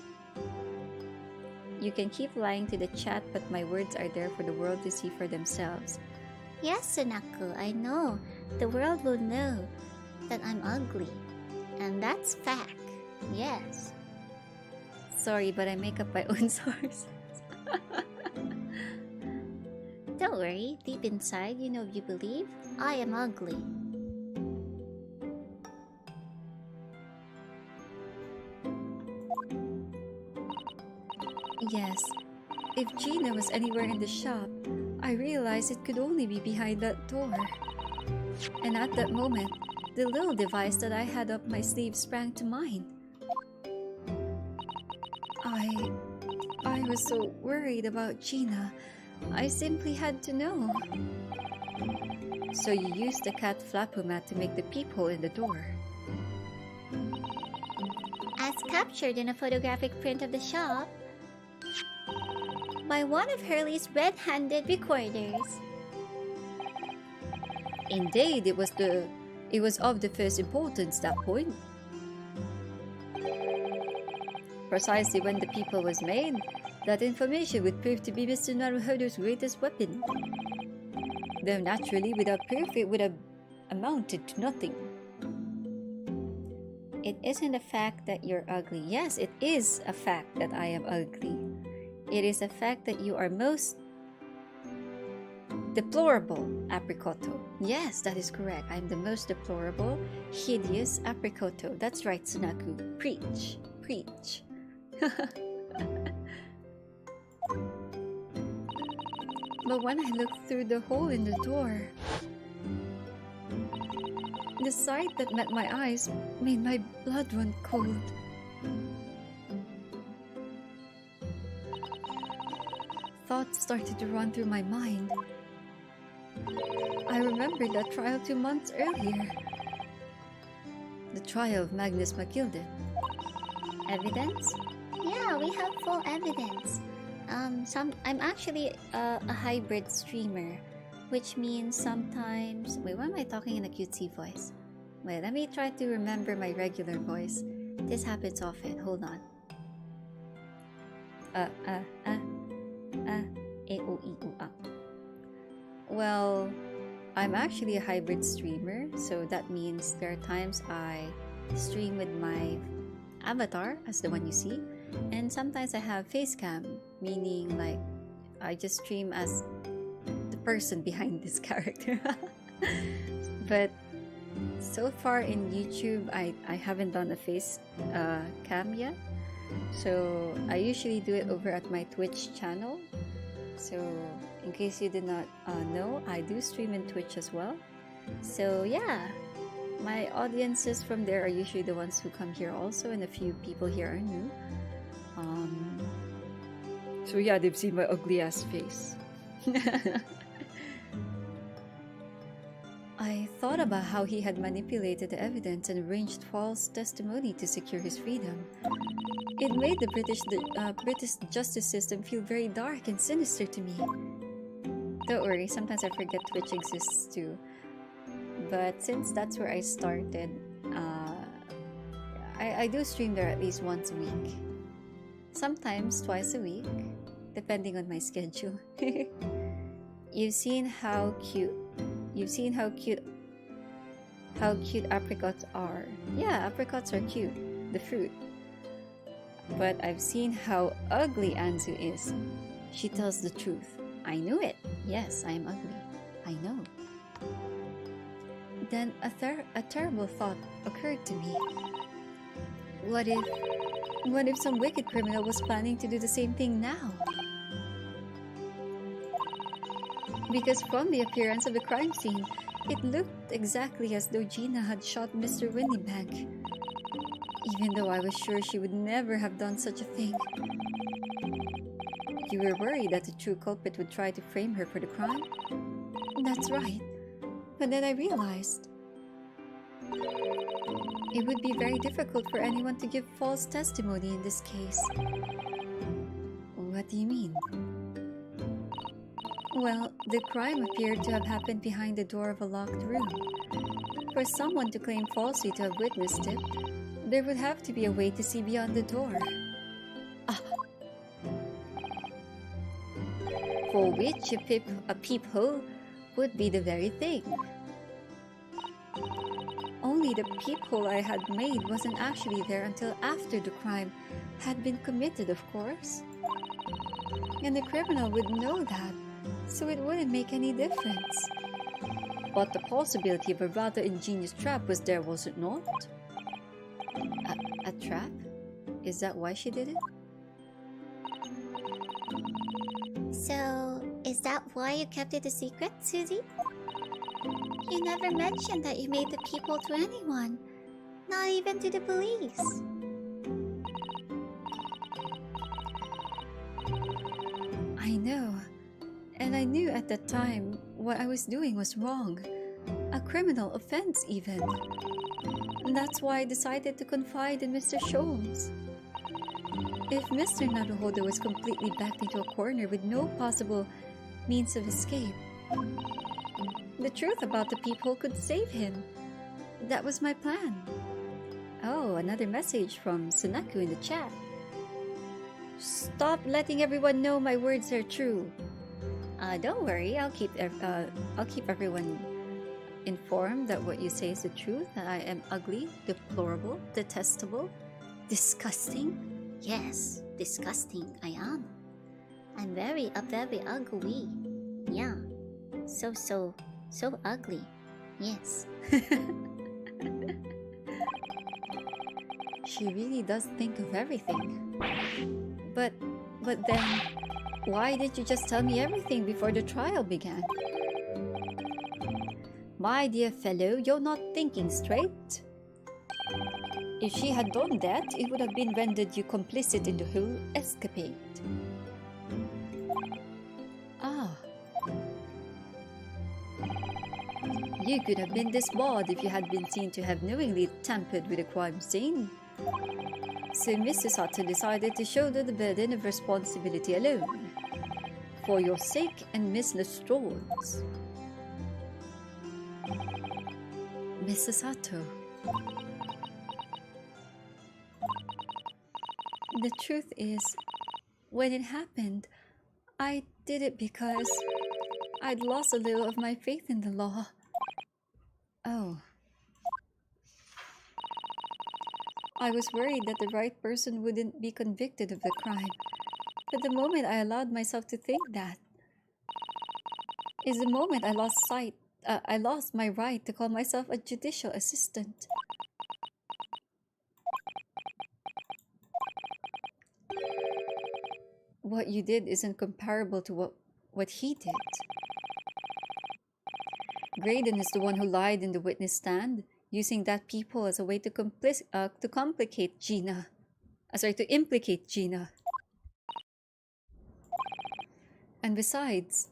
You can keep lying to the chat, but my words are there for the world to see for themselves. Yes, Sunako, I know. The world will know that I'm ugly. And that's fact. Yes. Sorry, but I make up my own sources. Don't worry, deep inside, you know you believe I am ugly. Yes. If Gina was anywhere in the shop, I realized it could only be behind that door. And at that moment, the little device that I had up my sleeve sprang to mind. I was so worried about Gina. I simply had to know. So you used the cat flapomat to make the peephole in the door. As captured in a photographic print of the shop by one of Hurley's red-handed recorders. Indeed, it was of the first importance, that point. Precisely when the people was made, that information would prove to be Mr. Naruhodo's greatest weapon. Though naturally, without proof, it would have amounted to nothing. It isn't a fact that you're ugly. Yes, it is a fact that I am ugly. It is a fact that you are most deplorable, apricoto. Yes, that is correct. I'm the most deplorable, hideous apricoto. That's right, Sunaku. Preach. Preach. But when I looked through the hole in the door, the sight that met my eyes made my blood run cold. Thoughts started to run through my mind. I remembered that trial 2 months earlier. The trial of Magnus Macleod. Evidence? Yeah, we have full evidence. I'm actually a hybrid streamer, which means sometimes... Wait, why am I talking in a cutesy voice? Wait, let me try to remember my regular voice. This happens often. Hold on. Well, I'm actually a hybrid streamer, so that means there are times I stream with my avatar as the one you see, and sometimes I have face cam, meaning like I just stream as the person behind this character. But so far in YouTube, I haven't done a face cam yet. So I usually do it over at my Twitch channel. So in case you did not know, I do stream in Twitch as well. So yeah, my audiences from there are usually the ones who come here also, and a few people here are new. So yeah, they've seen my ugly ass face. I thought about how he had manipulated the evidence and arranged false testimony to secure his freedom. It made the British justice system feel very dark and sinister to me. Don't worry, sometimes I forget Twitch exists too. But since that's where I started, I do stream there at least once a week. Sometimes twice a week, depending on my schedule. You've seen how cute apricots are. Yeah, apricots are cute. The fruit. But I've seen how ugly Anzu is. She tells the truth. I knew it. Yes, I am ugly. I know. Then a terrible thought occurred to me. What if some wicked criminal was planning to do the same thing now? Because from the appearance of the crime scene, it looked exactly as though Gina had shot Mr. Windybank. Even though I was sure she would never have done such a thing. You were worried that the true culprit would try to frame her for the crime? That's right. But then I realized it would be very difficult for anyone to give false testimony in this case. What do you mean? Well, the crime appeared to have happened behind the door of a locked room. For someone to claim falsely to have witnessed it, there would have to be a way to see beyond the door. For which a peephole would be the very thing. Only the peephole I had made wasn't actually there until after the crime had been committed, of course. And the criminal would know that, so it wouldn't make any difference. But the possibility of a rather ingenious trap was there, was it not? A trap? Is that why she did it? So, is that why you kept it a secret, Susie? You never mentioned that you made the people to anyone, not even to the police. I know. And I knew at that time what I was doing was wrong. A criminal offense, even. And that's why I decided to confide in Mr. Sholmes. If Mr. Naruhodo was completely backed into a corner with no possible means of escape, the truth about the peephole could save him. That was my plan. Oh, another message from Sunaku in the chat. Stop letting everyone know my words are true. Don't worry, I'll keep everyone informed that what you say is the truth, that I am ugly, deplorable, detestable, disgusting. Yes, disgusting, I am. I'm very ugly. Yeah, so ugly. Yes. She really does think of everything. But then, why didn't you just tell me everything before the trial began? My dear fellow, you're not thinking straight. If she had done that, it would have been rendered you complicit in the whole escapade. You could have been disbarred if you had been seen to have knowingly tampered with a crime scene. So Mrs. Sato decided to shoulder the burden of responsibility alone. For your sake and Miss Lestrade's. Mrs. Sato. The truth is, when it happened, I did it because I'd lost a little of my faith in the law. Oh. I was worried that the right person wouldn't be convicted of the crime. But the moment I allowed myself to think that is the moment I lost my right to call myself a judicial assistant. What you did isn't comparable to what he did. Graydon is the one who lied in the witness stand, using that peephole as a way to implicate Gina. And besides,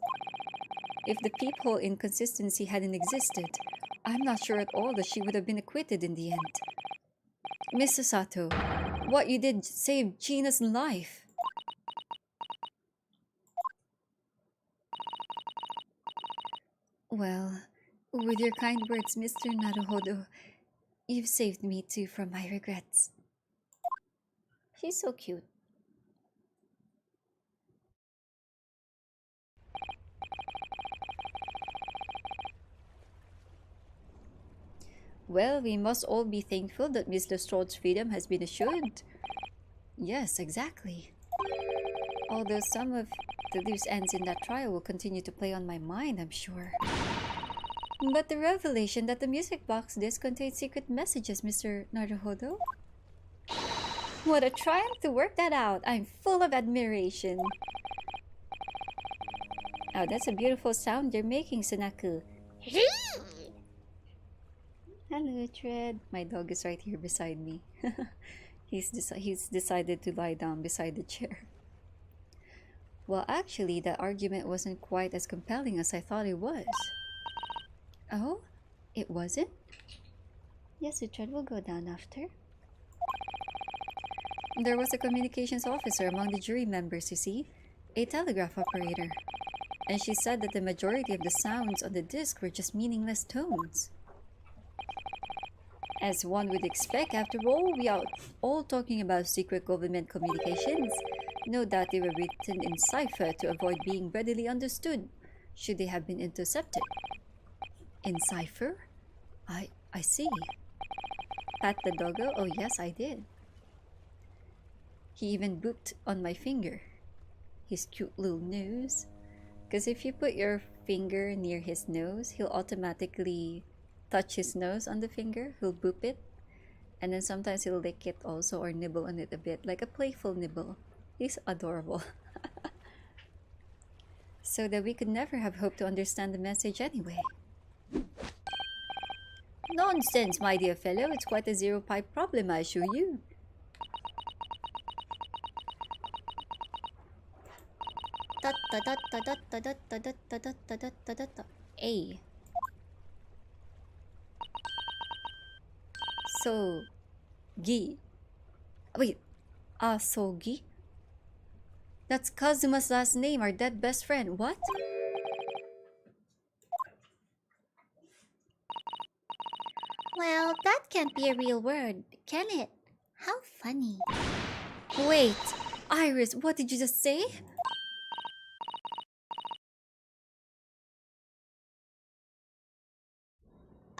if the peephole inconsistency hadn't existed, I'm not sure at all that she would have been acquitted in the end. Mr. Sato, what you did saved Gina's life. Well, with your kind words, Mr. Naruhodo, you've saved me too from my regrets. She's so cute. Well, we must all be thankful that Miss Lestrade's freedom has been assured. Yes, exactly. Although some of the loose ends in that trial will continue to play on my mind, I'm sure. But the revelation that the music box disc contains secret messages, Mr. Naruhodo? What a triumph to work that out! I'm full of admiration. Oh, that's a beautiful sound you're making, Sunaku. Hello, Tread. My dog is right here beside me. He's decided to lie down beside the chair. Well, actually, that argument wasn't quite as compelling as I thought it was. Oh? It wasn't? Yes, the Tread will go down after. There was a communications officer among the jury members, you see. A telegraph operator. And she said that the majority of the sounds on the disc were just meaningless tones. As one would expect, after all, we are all talking about secret government communications. No doubt they were written in cipher to avoid being readily understood, should they have been intercepted. In cipher? I see. Pat the doggo? Oh yes, I did. He even booped on my finger. His cute little nose. Because if you put your finger near his nose, he'll automatically touch his nose on the finger. He'll boop it. And then sometimes he'll lick it also or nibble on it a bit, like a playful nibble. He's adorable. So that we could never have hoped to understand the message anyway. Nonsense, my dear fellow. It's quite a zero-pipe problem, I assure you. A. So-gi. Wait, Asogi? That's Kazuma's last name, our dead best friend. What? Well, that can't be a real word, can it? How funny. Wait, Iris, what did you just say?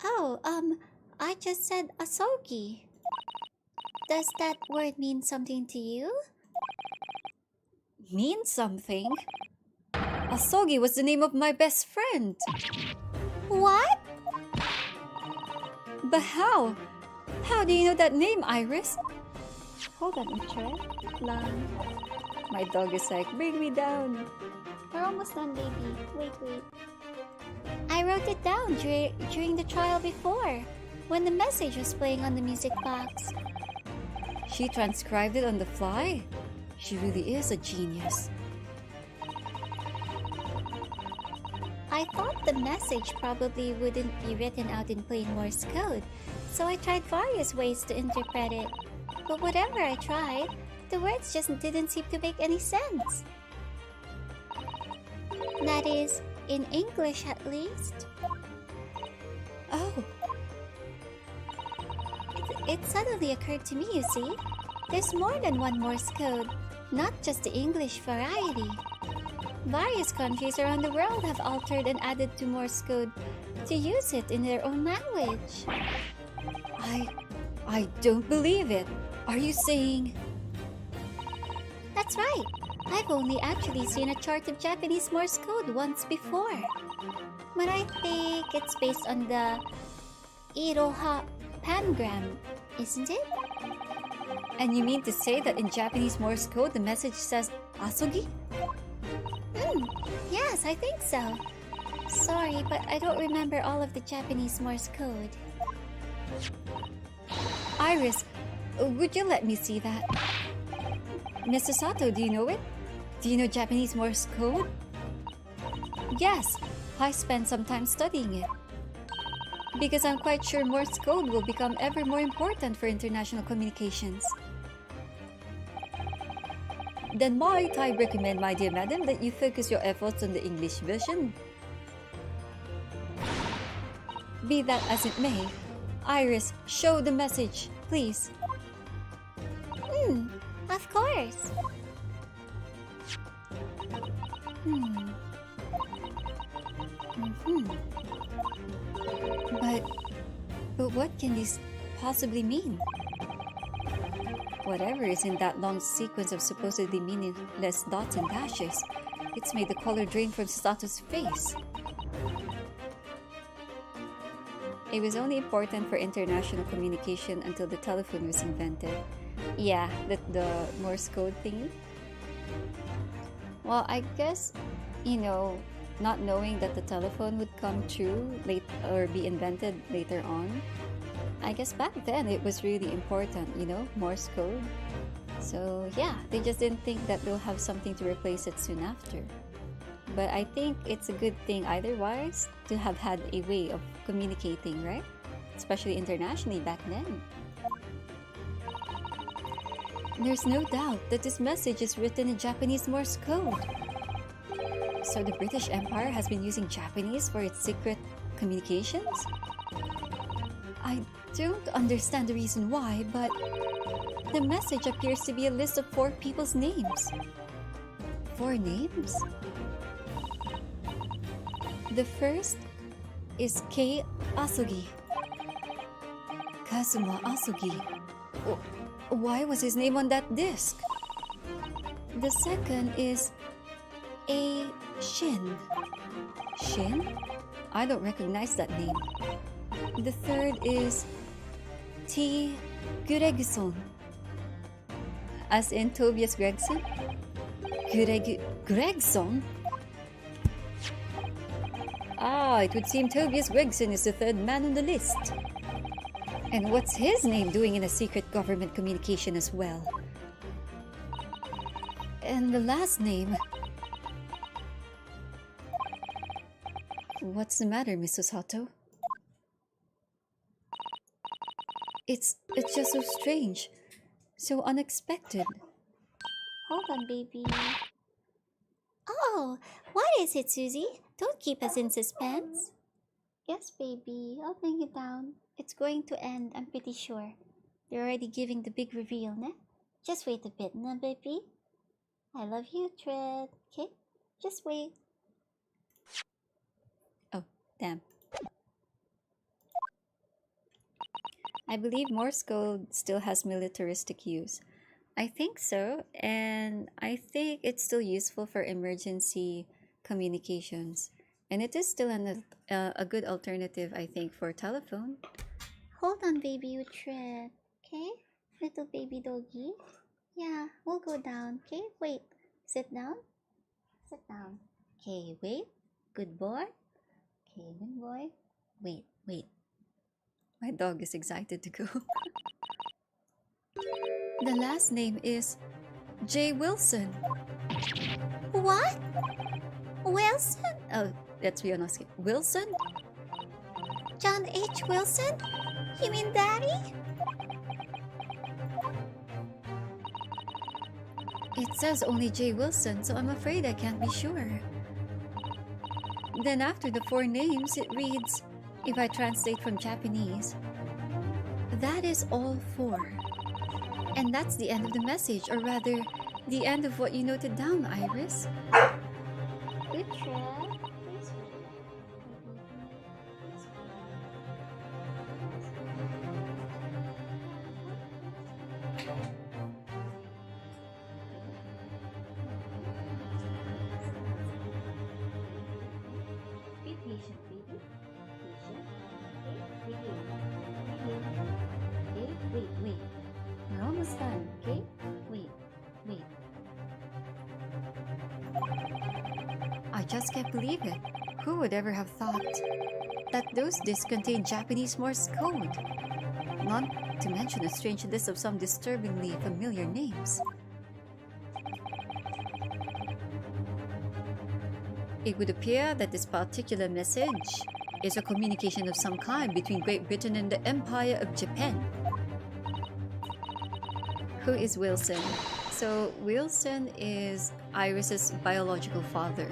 Oh, I just said asogi. Does that word mean something to you? Mean something? Asogi was the name of my best friend. What? But how? How do you know that name, Iris? Hold on, Uche. My dog is like, bring me down. We're almost done, baby. Wait. I wrote it down during the trial before, when the message was playing on the music box. She transcribed it on the fly? She really is a genius. I thought the message probably wouldn't be written out in plain Morse code, so I tried various ways to interpret it. But whatever I tried, the words just didn't seem to make any sense. That is, in English at least. Oh. It suddenly occurred to me, you see. There's more than one Morse code, not just the English variety. Various countries around the world have altered and added to Morse code to use it in their own language. I don't believe it. Are you saying... That's right. I've only actually seen a chart of Japanese Morse code once before. But I think it's based on the Iroha pangram, isn't it? And you mean to say that in Japanese Morse code the message says asogi? Yes, I think so. Sorry, but I don't remember all of the Japanese Morse code. Iris, would you let me see that? Mr. Sato, do you know it? Do you know Japanese Morse code? Yes, I spent some time studying it. Because I'm quite sure Morse code will become ever more important for international communications. Then might I recommend, my dear madam, that you focus your efforts on the English version? Be that as it may, Iris, show the message, please. Of course. But what can this possibly mean? Whatever is in that long sequence of supposedly meaningless dots and dashes, it's made the color drain from Sasato's face. It was only important for international communication until the telephone was invented. Yeah, the Morse code thingy. Well, I guess, not knowing that the telephone would come true late or be invented later on, I guess back then it was really important, Morse code. So yeah, they just didn't think that they'll have something to replace it soon after. But I think it's a good thing either-wise to have had a way of communicating, right? Especially internationally back then. There's no doubt that this message is written in Japanese Morse code. So the British Empire has been using Japanese for its secret communications? I don't understand the reason why, but the message appears to be a list of 4 people's names. 4 names? The first is Kei Asogi. Kazuma Asogi. Why was his name on that disc? The second is A. Shin. Shin? I don't recognize that name. The third is T. Gregson. As in Tobias Gregson? Gregson? Ah, it would seem Tobias Gregson is the third man on the list. And what's his name doing in a secret government communication as well? And the last name... What's the matter, Mrs. Hato? It's just so strange. So unexpected. Hold on, baby. Oh, what is it, Susie? Don't keep us in suspense. Yes, baby. I'll bring it down. It's going to end, I'm pretty sure. They're already giving the big reveal, ne? Just wait a bit, na, baby? I love you, Tread. Okay? Just wait. Oh, damn. I believe Morse code still has militaristic use. I think so, and I think it's still useful for emergency communications. And it is still a good alternative, I think, for telephone. Hold on, baby, you Tread. Okay? Little baby doggy. Yeah, we'll go down. Okay? Wait. Sit down. Sit down. Okay, wait. Good boy. Okay, good boy. Wait. My dog is excited to go. The last name is J. Wilson. What? Wilson? Oh, that's Rionosuke. Wilson? John H. Wilson? You mean Daddy? It says only J. Wilson, so I'm afraid I can't be sure. Then after the 4 names, it reads, if I translate from Japanese, that is all 4. And that's the end of the message, or rather, the end of what you noted down, Iris. Good Tread. Please be patient, baby. Patient. Okay, wait. We're almost done, okay? Wait. I just can't believe it. Who would ever have thought that those discs contain Japanese Morse code? Not to mention a strange list of some disturbingly familiar names. It would appear that this particular message is a communication of some kind between Great Britain and the Empire of Japan. Who is Wilson? So Wilson is Iris's biological father.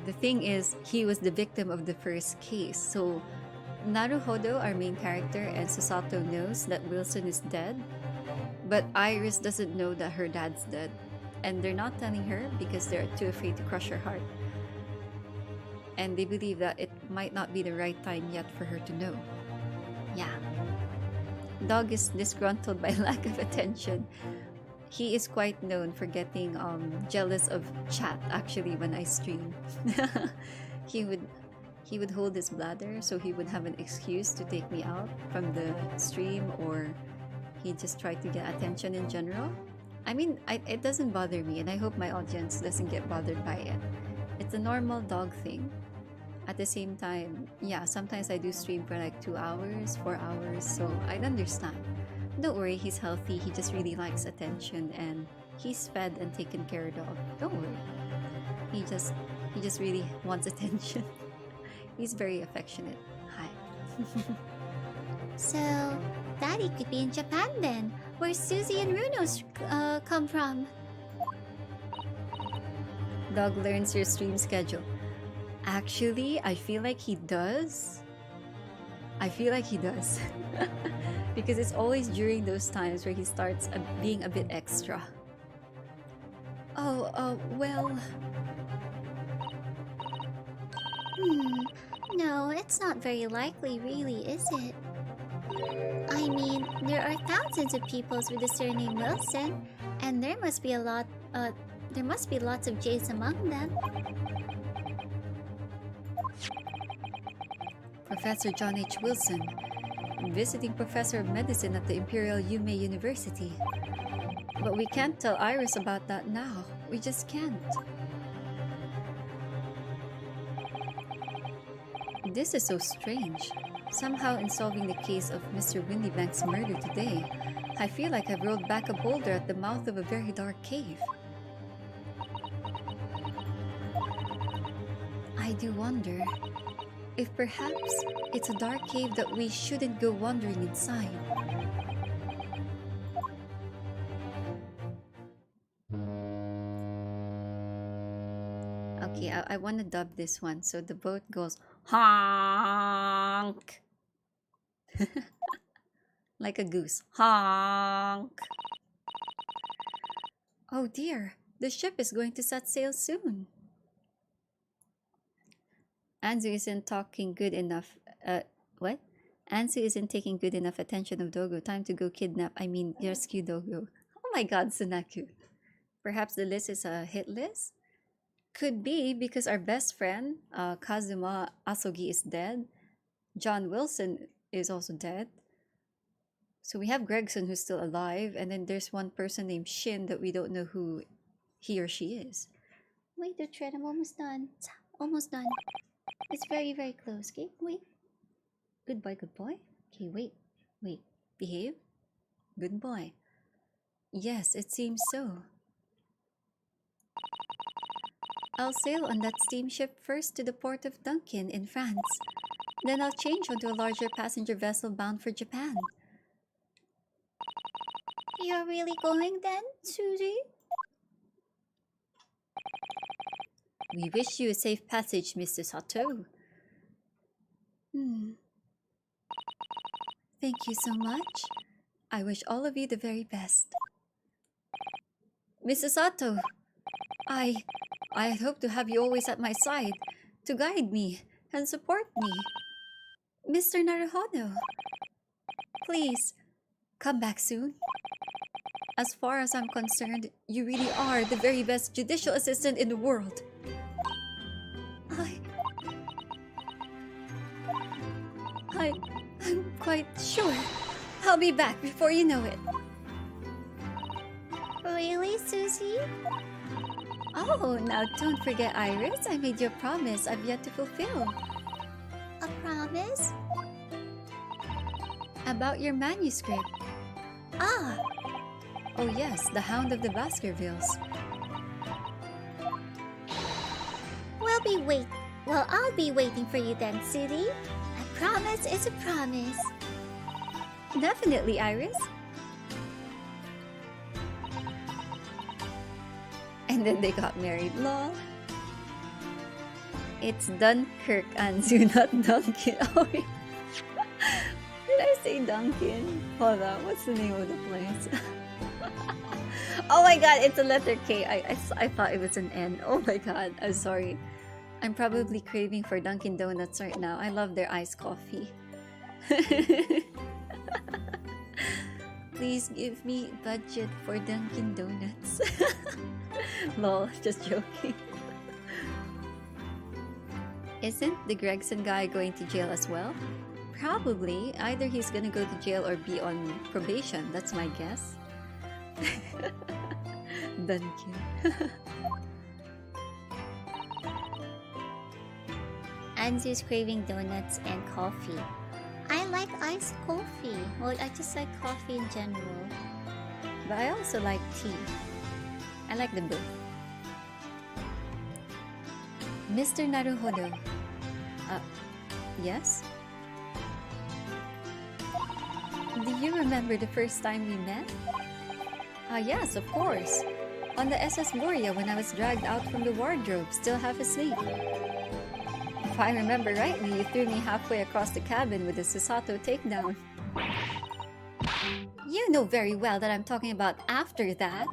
The thing is, he was the victim of the first case. So Naruhodo, our main character, and Susato knows that Wilson is dead. But Iris doesn't know that her dad's dead. And they're not telling her because they're too afraid to crush her heart. And they believe that it might not be the right time yet for her to know. Yeah. Dog is disgruntled by lack of attention. He is quite known for getting jealous of chat actually when I stream. he would hold his bladder so he would have an excuse to take me out from the stream, or he just tried to get attention in general. I mean, it doesn't bother me, and I hope my audience doesn't get bothered by it. It's a normal dog thing. At the same time, yeah, sometimes I do stream for like 2 hours, 4 hours, so I'd understand. Don't worry, he's healthy. He just really likes attention, and he's fed and taken care of. Don't worry. He just really wants attention. He's very affectionate. Hi. So, Daddy could be in Japan then, where Susie and Runo's come from. Dog learns your stream schedule. Actually, I feel like he does. Because it's always during those times where he starts being a bit extra. Well... No, it's not very likely, really, is it? I mean, there are thousands of peoples with the surname Wilson, and there must be lots of J's among them. Professor John H. Wilson, visiting professor of medicine at the Imperial Yume University. But we can't tell Iris about that now. We just can't. This is so strange. Somehow in solving the case of Mr. Windybank's murder today, I feel like I've rolled back a boulder at the mouth of a very dark cave. I do wonder if perhaps it's a dark cave that we shouldn't go wandering inside. Okay, I want to dub this one. So the boat goes honk. Like a goose. Honk. Oh dear, the ship is going to set sail soon. Anzu isn't talking good enough. What? Anzu isn't taking good enough attention of Dogo. Time to go rescue Dogo. Oh my god, Sunaku. Perhaps the list is a hit list? Could be, because our best friend, Kazuma Asogi, is dead. John Wilson is also dead. So we have Gregson, who's still alive, and then there's one person named Shin that we don't know who he or she is. Wait, the tread, I'm almost done. Almost done. It's very, very close, okay? Wait. Good boy, good boy. Okay, wait. Behave. Good boy. Yes, it seems so. I'll sail on that steamship first to the port of Duncan in France. Then I'll change onto a larger passenger vessel bound for Japan. You're really going then, Susie? We wish you a safe passage, Mr. Sato. Thank you so much. I wish all of you the very best. Mr. Sato, I had hoped to have you always at my side, to guide me and support me. Mr. Naruhodo, please, come back soon. As far as I'm concerned, you really are the very best judicial assistant in the world. I'm quite sure I'll be back before you know it. Really, Susie? Oh, now don't forget, Iris. I made you a promise I've yet to fulfill. A promise? About your manuscript. Ah! Oh yes, the Hound of the Baskervilles. I'll be waiting for you then, Susie. A promise is a promise. Definitely, Iris. And then they got married. Lol. It's Dunkirk, Anzu, not Duncan. Oh, wait. Did I say Duncan? Hold on, what's the name of the place? Oh my god, it's a letter K. I thought it was an N. Oh my god, I'm sorry. I'm probably craving for Dunkin' Donuts right now. I love their iced coffee. please give me budget for Dunkin' Donuts. Lol, just joking. Isn't the Gregson guy going to jail as well? Probably. Either he's gonna go to jail or be on probation. That's my guess. Dunkin'. Anzu's craving donuts and coffee. I like iced coffee. Well, I just like coffee in general. But I also like tea. I like them both. Mr. Naruhodo. Yes? Do you remember the first time we met? Yes, of course. On the SS Gloria when I was dragged out from the wardrobe, still half asleep. If I remember rightly, you threw me halfway across the cabin with a Susato takedown. You know very well that I'm talking about after that.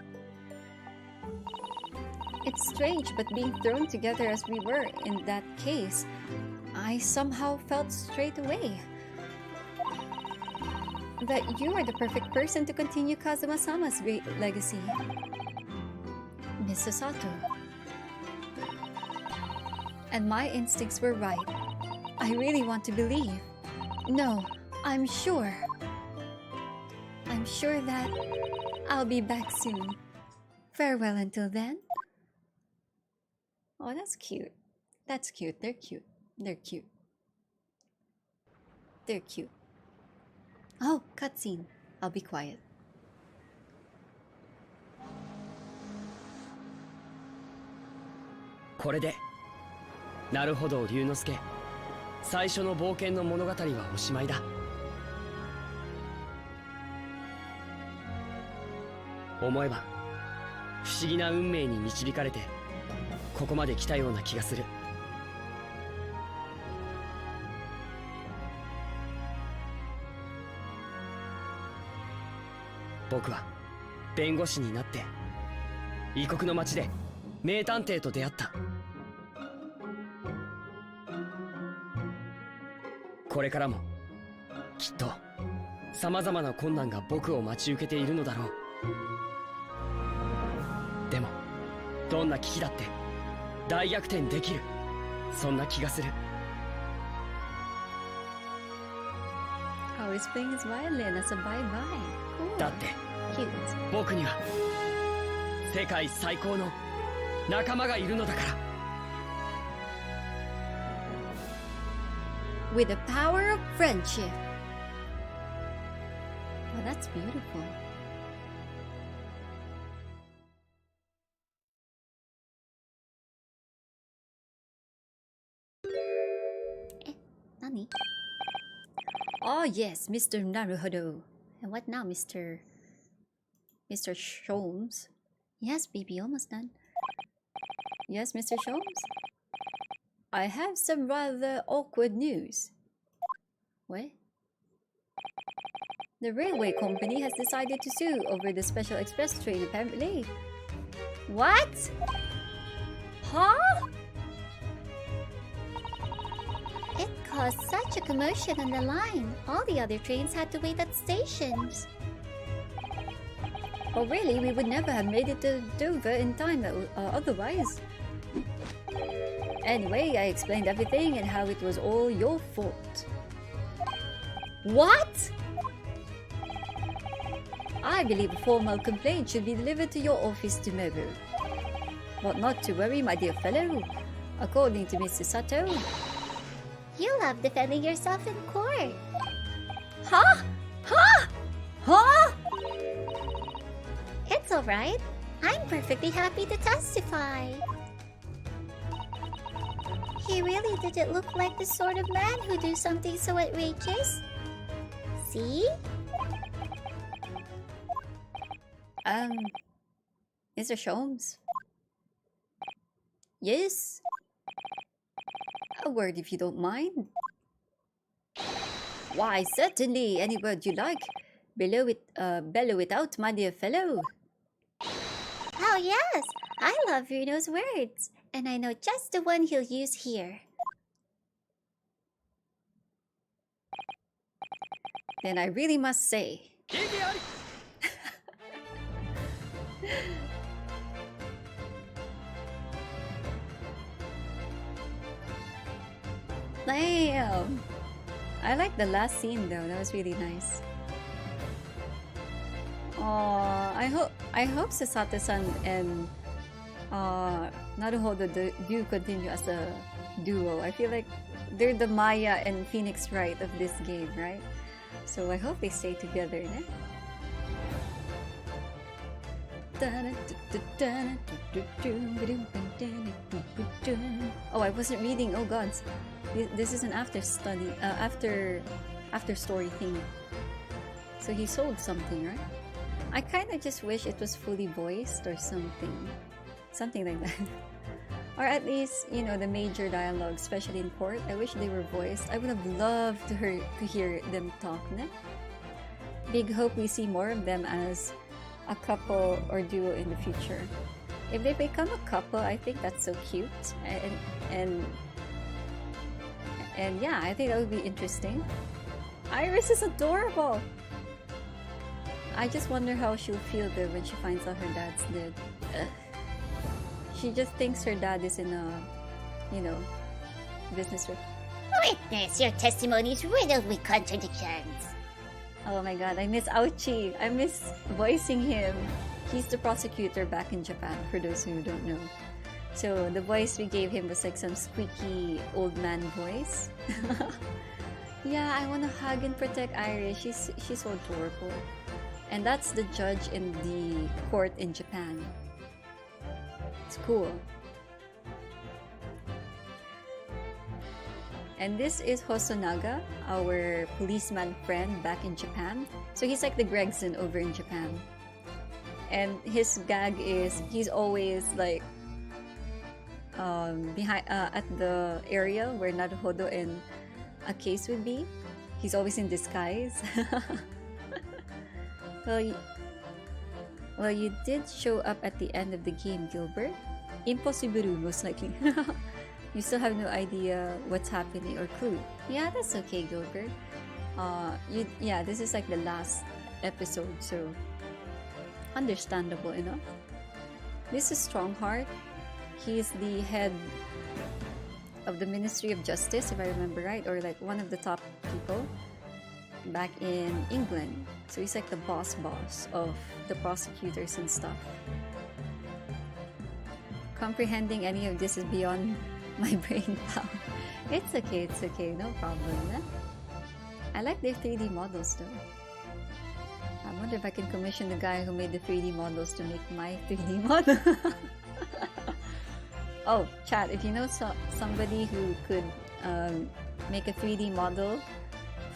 It's strange, but being thrown together as we were in that case, I somehow felt straight away that you are the perfect person to continue Kazuma-sama's great legacy. Miss Susato. And my instincts were right. I really want to believe. No, I'm sure. I'm sure that I'll be back soon. Farewell until then. Oh, that's cute. That's cute. They're cute. They're cute. They're cute. Oh, cutscene. I'll be quiet. これでなるほど龍之介最初の冒険の物語はおしまいだ思えば不思議な運命に導かれてここまで来たような気がする僕は弁護士になって異国の町で名探偵と出会ったこれからもきっとさまざまな困難が僕を待ち受けているのだろうでもどんな危機だって大逆転できるそんな気がする Oh, he's playing his violin as a bye-bye. Cool. だって Cute. 僕には世界最高の仲間がいるのだから With the power of friendship. Oh, that's beautiful. Nani? Oh yes, Mr. Naruhodo. And what now, Mr. Sholmes? Yes, baby, almost done. Yes, Mr. Sholmes? I have some rather awkward news. What? The railway company has decided to sue over the special express train apparently. What? Huh? It caused such a commotion on the line. All the other trains had to wait at stations. Oh really? We would never have made it to Dover in time otherwise. Anyway, I explained everything and how it was all your fault. What? I believe a formal complaint should be delivered to your office tomorrow. But not to worry, my dear fellow. According to Mr. Sato... You love defending yourself in court. Huh? Huh? Huh? It's alright. I'm perfectly happy to testify. He really didn't look like the sort of man who'd do something so outrageous. See? Mr. Sholmes? Yes? A word if you don't mind. Why, certainly, any word you like. Bellow it out, my dear fellow. Oh yes, I love Bruno's words. And I know just the one he'll use here. Then I really must say... Damn! I like the last scene though. That was really nice. I hope Sasato-san and Naruhodo do continue as a duo. I feel like they're the Maya and Phoenix Wright of this game, right? So I hope they stay together. Ne? Oh, I wasn't reading. Oh gods, this is an after story thing. So he sold something, right? I kind of just wish it was fully voiced or something like that. Or at least, you know, the major dialogue, especially in port. I wish they were voiced. I would have loved to hear them talk. Ne? Big hope we see more of them as a couple or duo in the future. If they become a couple, I think that's so cute, and yeah, I think that would be interesting. Iris is adorable. I just wonder how she'll feel though when she finds out her dad's dead. Ugh. She just thinks her dad is in a, you know, business with. Witness, your testimony is riddled with contradictions. Oh my god, I miss Ouchi. I miss voicing him. He's the prosecutor back in Japan, for those who don't know. So the voice we gave him was like some squeaky old man voice. Yeah, I want to hug and protect Iris. She's so adorable. And that's the judge in the court in Japan. It's cool. And this is Hosonaga, our policeman friend back in Japan. So he's like the Gregson over in Japan. And his gag is he's always like behind at the area where Naruhodo and a case would be. He's always in disguise. Well, you did show up at the end of the game, Gilbert. Impossible, most likely. You still have no idea what's happening or clue. Yeah, that's okay, Gilbert. Yeah, this is like the last episode, so understandable enough. This is Strongheart. He's the head of the Ministry of Justice, if I remember right, or like one of the top people back in England. So he's like the boss of the prosecutors and stuff. Comprehending any of this is beyond my brain power. It's okay, no problem. Eh? I like their 3D models though. I wonder if I can commission the guy who made the 3D models to make my 3D model. Oh, chat, if you know somebody who could make a 3D model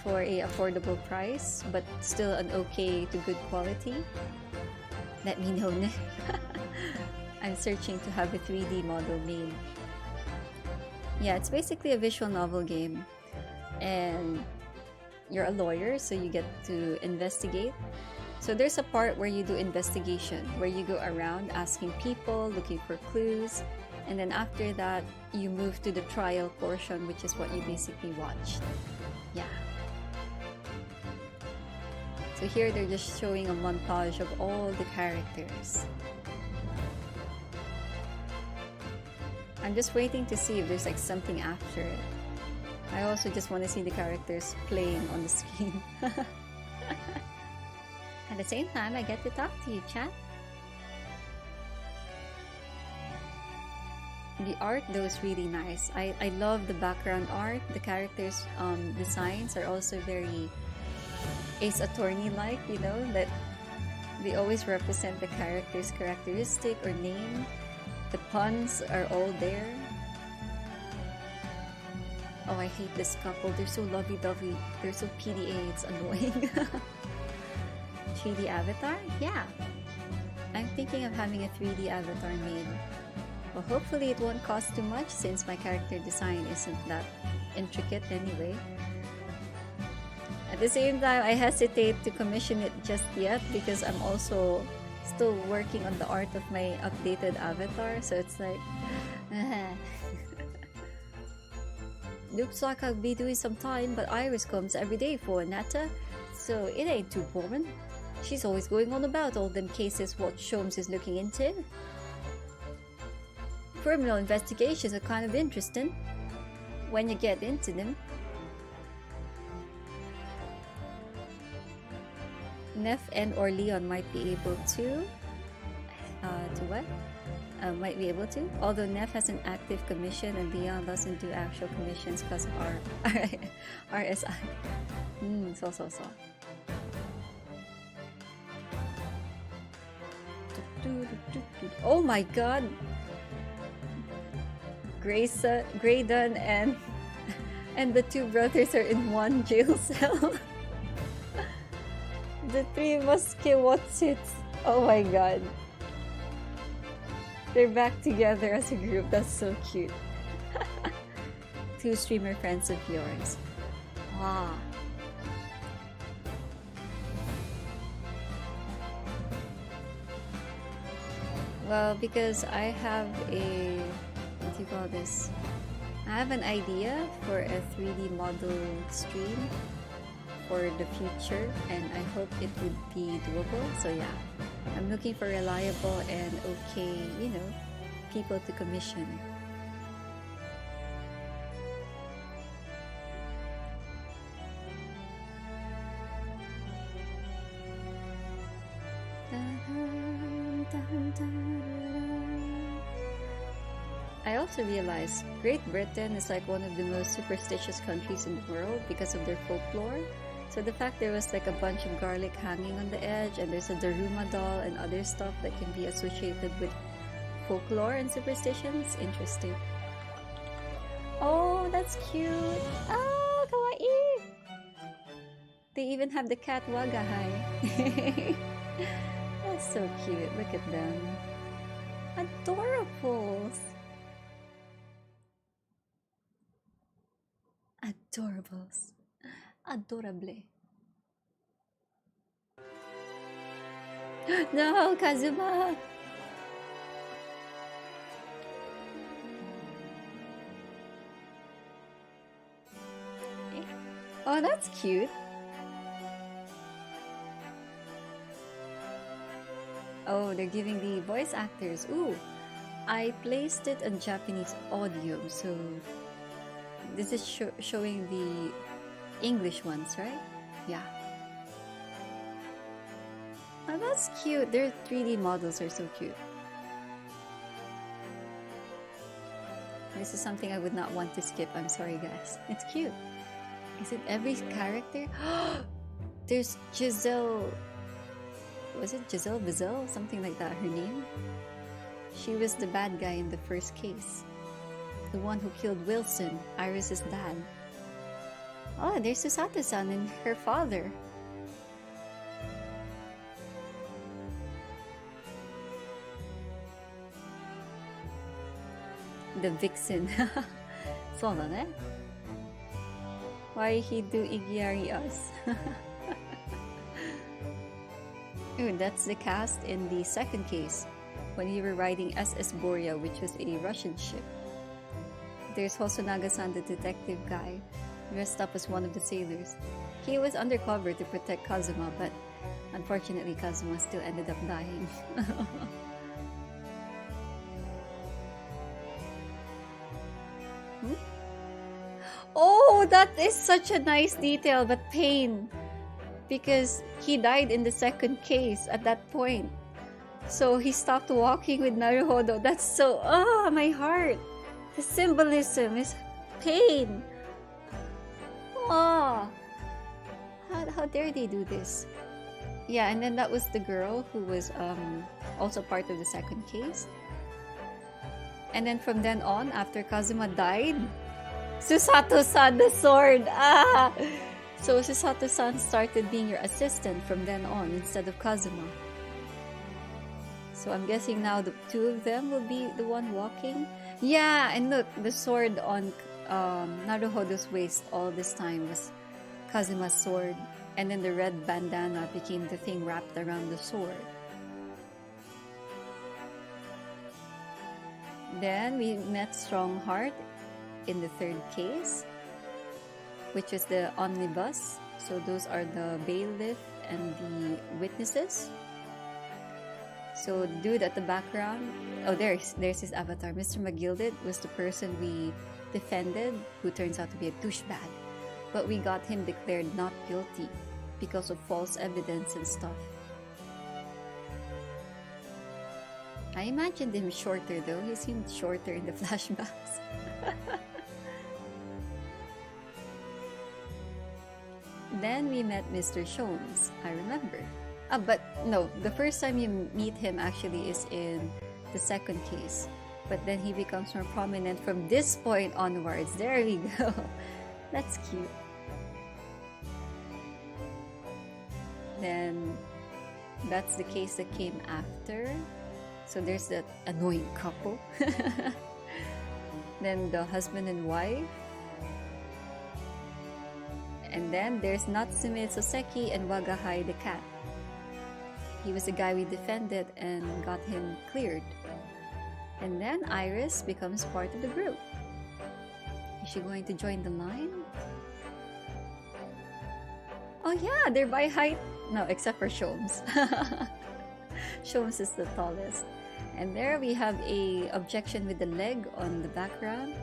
for a affordable price but still an okay to good quality, let me know. I'm searching to have a 3D model made. Yeah, it's basically a visual novel game, and you're a lawyer, so you get to investigate. So there's a part where you do investigation, where you go around asking people, looking for clues, and then after that you move to the trial portion, which is what you basically watched. Yeah. So here they're just showing a montage of all the characters. I'm just waiting to see if there's like something after it. I also just want to see the characters playing on the screen. At the same time, I get to talk to you, chat. The art though is really nice. I love the background art. The characters' designs are also very Ace Attorney-like, you know, that they always represent the character's characteristic or name. The puns are all there. Oh, I hate this couple. They're so lovey-dovey. They're so PDA. It's annoying. 3D Avatar? Yeah. I'm thinking of having a 3D Avatar made. Well, hopefully it won't cost too much since my character design isn't that intricate anyway. At the same time, I hesitate to commission it just yet because I'm also still working on the art of my updated avatar, so it's like looks like I'll be doing some time, but Iris comes every day for Nata, so it ain't too boring. She's always going on about all them cases what Sholmes is looking into. Criminal investigations are kind of interesting when you get into them. Neff and or Leon might be able to what? Might be able to. Although Neff has an active commission and Leon doesn't do actual commissions because of our RSI. So. Oh my god! Graydon and the two brothers are in one jail cell. The three Muskewotsits. Oh my god. They're back together as a group. That's so cute. Two streamer friends of yours. Wow. Well, because I have a... what do you call this? I have an idea for a 3D model stream for the future, and I hope it would be doable. So yeah, I'm looking for reliable and okay, you know, people to commission. I also realized Great Britain is like one of the most superstitious countries in the world because of their folklore. So the fact there was like a bunch of garlic hanging on the edge, and there's a Daruma doll and other stuff that can be associated with folklore and superstitions, interesting. Oh, that's cute! Oh, kawaii! They even have the cat Wagahai. That's so cute, look at them. Adorables! Adorables. Adorable. No, Kazuma! Oh, that's cute. Oh, they're giving the voice actors. Ooh, I placed it on Japanese audio, so this is showing the English ones, right? Yeah. Oh, that's cute. Their 3D models are so cute. This is something I would not want to skip. I'm sorry, guys. It's cute. Is it every character? There's Giselle. Was it Giselle Bizelle? Something like that, her name. She was the bad guy in the first case. The one who killed Wilson, Iris's dad. Oh, there's Susato-san and her father. The vixen. そうだね. Why he do IGIARI us? Ooh, that's the cast in the second case, when you were riding SS Boria, which was a Russian ship. There's Hosonaga-san, the detective guy, dressed up as one of the sailors. He was undercover to protect Kazuma, but unfortunately Kazuma still ended up dying. Oh, that is such a nice detail, but pain. Because he died in the second case at that point. So he stopped walking with Naruhodo. That's so... ah, my heart. The symbolism is pain. Oh, how dare they do this? Yeah, and then that was the girl who was also part of the second case. And then from then on, after Kazuma died, Susato-san, the sword. Ah! So Susato-san started being your assistant from then on instead of Kazuma. So I'm guessing now the two of them will be the one walking. Yeah, and look, the sword on Naruhodo's waist all this time was Kazuma's sword. And then the red bandana became the thing wrapped around the sword. Then we met Strongheart in the third case, which is the omnibus. So those are the bailiff and the witnesses. So the dude at the background, oh, there's his avatar. Mr. McGilded was the person we defended, who turns out to be a douchebag. But we got him declared not guilty because of false evidence and stuff. I imagined him shorter though. He seemed shorter in the flashbacks. Then we met Mr. Shones, I remember. But no, the first time you meet him actually is in the second case. But then he becomes more prominent from this point onwards. There we go. That's cute. Then that's the case that came after. So there's that annoying couple. Then the husband and wife. And then there's Natsume Soseki and Wagahai the cat. He was the guy we defended and got him cleared. And then Iris becomes part of the group. Is she going to join the line? Oh yeah, they're by height. No, except for Shomes. Shomes is the tallest. And there we have a objection with the leg on the background.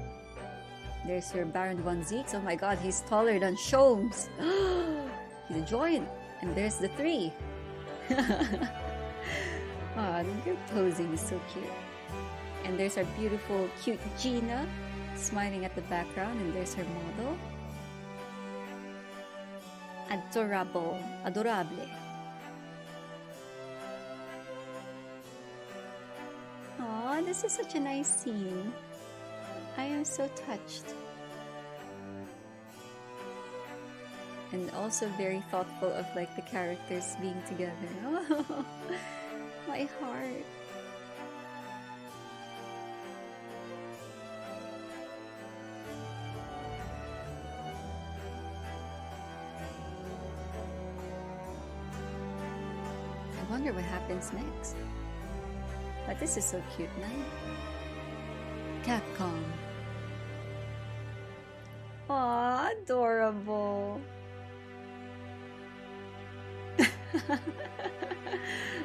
There's your Baron von Zeeks. Oh my god, he's taller than Shomes. He's a joint. And there's the three. Oh, the group posing is so cute. And there's our beautiful, cute Gina smiling at the background. And there's her model. Adorable. Adorable. Aw, this is such a nice scene. I am so touched. And also very thoughtful of like the characters being together. Oh, my heart. I wonder what happens next. But this is so cute now. Capcom. Aw, adorable.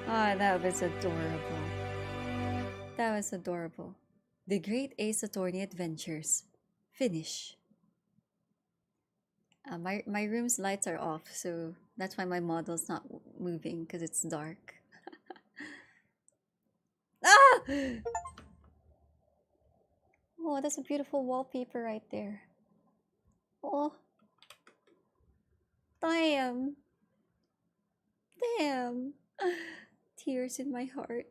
Ah, that was adorable. That was adorable. The Great Ace Attorney Adventures. Finish. My room's lights are off, so that's why my model's not moving, because it's dark. Ah! Oh, that's a beautiful wallpaper right there. Oh. Damn. Damn. Tears in my heart.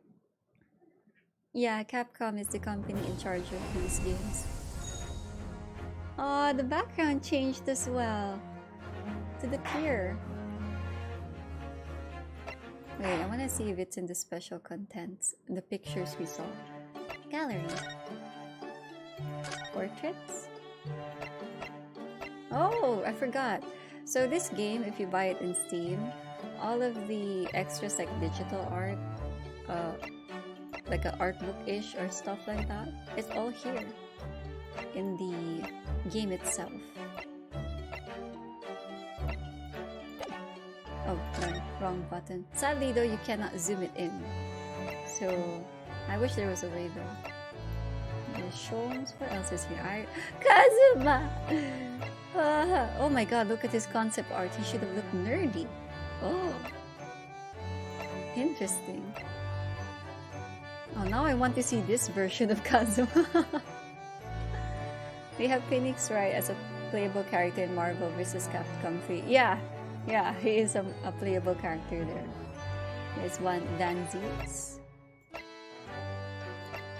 Yeah, Capcom is the company in charge of these games. Oh, the background changed as well. To the clear. Wait, I want to see if it's in the special contents. The pictures we saw. Gallery. Portraits? Oh, I forgot. So this game, if you buy it in Steam, all of the extras like digital art, like an art book-ish or stuff like that, it's all here in the game itself. Oh, no, wrong button. Sadly though, you cannot zoom it in. So, I wish there was a way though. The Shomes, what else is here? Kazuma! Oh my god, look at his concept art. He should have looked nerdy. Oh. Interesting. Oh, now I want to see this version of Kazuma. We have Phoenix Wright as a playable character in Marvel vs. Capcom 3. Yeah, he is a playable character there. There's one, Dan Zeeks.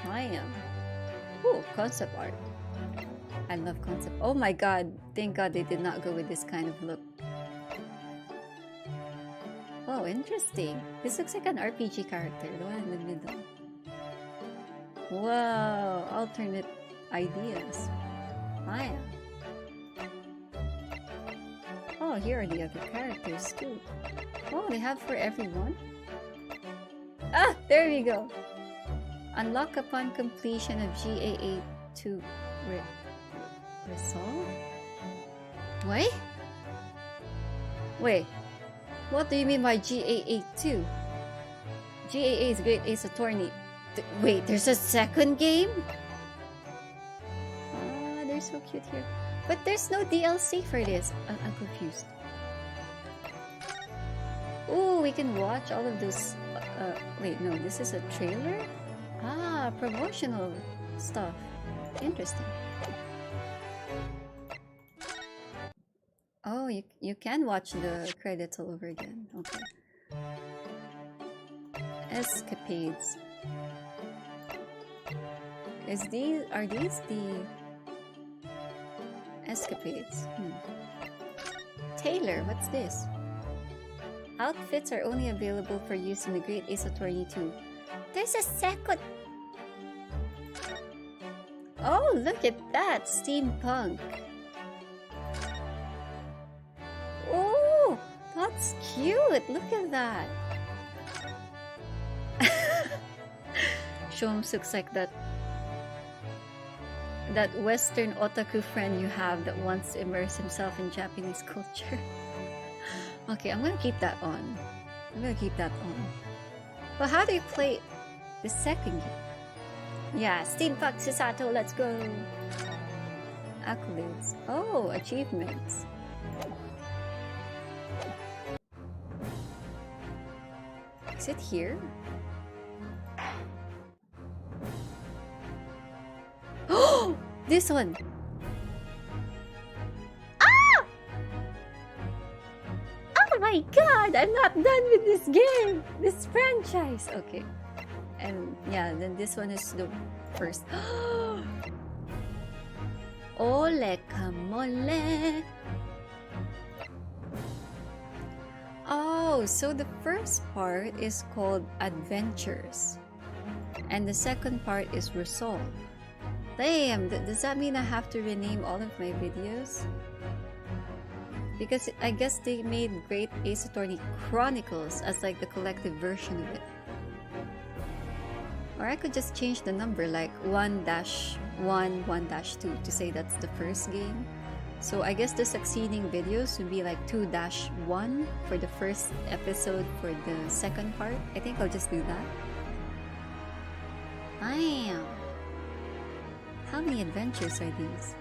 I am. Ooh, concept art. I love concept. Oh my god, thank god they did not go with this kind of look. Oh, interesting. This looks like an RPG character, the one in the middle. Wow, alternate ideas. I am. Oh, here are the other characters too. Oh, they have for everyone. Ah, there we go. Unlock upon completion of GAA 2 resolve? Wait. What do you mean by GAA 2? GAA is Great Ace Attorney. Wait, there's a second game? Ah, they're so cute here. But there's no DLC for this. I'm confused. Oh, we can watch all of those. Wait, no, this is a trailer? Ah, promotional stuff. Interesting. Oh, you can watch the credits all over again. Okay. Escapades. Are these the escapades? Taylor, what's this? Outfits are only available for use in the Great Ace Attorney 2. There's a second. Oh, look at that! Steampunk. Oh, that's cute! Look at that! Shoms looks like that Western otaku friend you have that wants to immerse himself in Japanese culture. Okay, I'm gonna keep that on. But how do you play the second game? Yeah, Steampunk Susato, let's go! Accolades. Oh, achievements. Is it here? Oh! This one! Ah! Oh my god, I'm not done with this game! This franchise! Okay. And yeah, then this one is the first. Ole kamole! Oh, so the first part is called Adventures. And the second part is Resolve. Damn, does that mean I have to rename all of my videos? Because I guess they made Great Ace Attorney Chronicles as like the collective version of it. Or I could just change the number like 1-1, 1-2 to say that's the first game. So I guess the succeeding videos would be like 2-1 for the first episode for the second part. I think I'll just do that. Damn! How many adventures are these?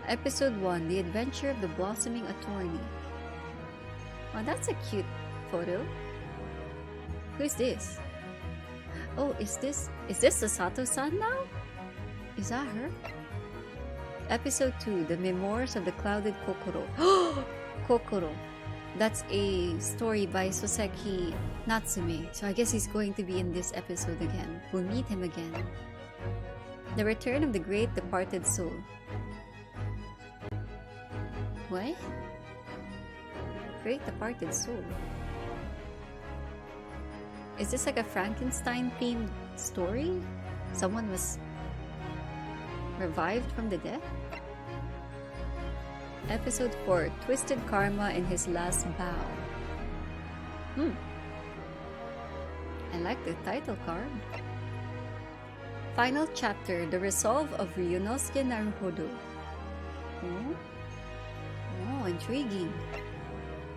Episode 1, The Adventure of the Blossoming Attorney. Oh, that's a cute photo. Who's this? Oh, is this the Sato-san now? Is that her? Episode 2, The Memoirs of the Clouded Kokoro. Kokoro. That's a story by Soseki Natsume. So I guess he's going to be in this episode again. We'll meet him again. The Return of the Great Departed Soul. What? Great Departed Soul. Is this like a Frankenstein-themed story? Someone was revived from the dead? Episode 4, Twisted Karma in His Last Bow. I like the title card. Final chapter, The Resolve of Ryunosuke Naruhodo. Oh, intriguing.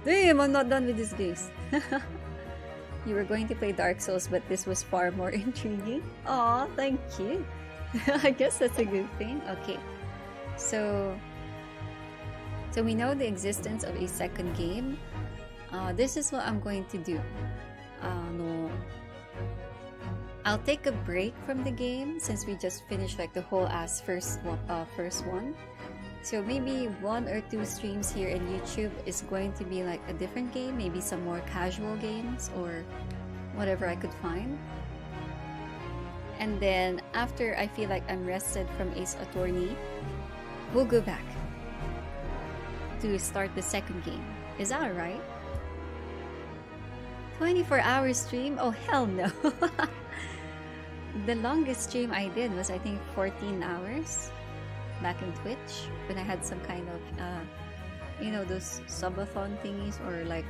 Damn, I'm not done with this game. You were going to play Dark Souls, but this was far more intriguing. Aw, thank you. I guess that's a good thing. Okay, so we know the existence of a second game. This is what I'm going to do. I'll take a break from the game since we just finished like the whole first one. So maybe 1 or 2 streams here in YouTube is going to be like a different game, maybe some more casual games or whatever I could find. And then after I feel like I'm rested from Ace Attorney, we'll go back to start the second game. Is that alright? 24-hour stream? Oh hell no! The longest stream I did was I think 14 hours back in Twitch when I had some kind of those subathon thingies or like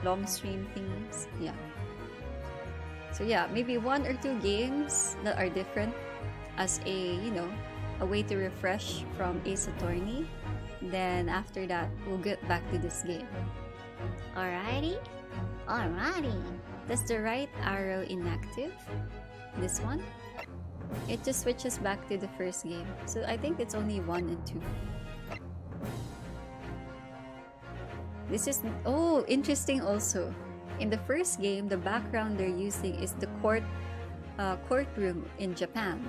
long stream thingies. Yeah. So yeah, maybe 1 or 2 games that are different as a way to refresh from Ace Attorney. Then after that, we'll get back to this game. Alrighty. Alrighty. That's the right arrow inactive. This one. It just switches back to the first game. So I think it's only 1 and 2. This is... Oh, interesting also. In the first game, the background they're using is the courtroom in Japan,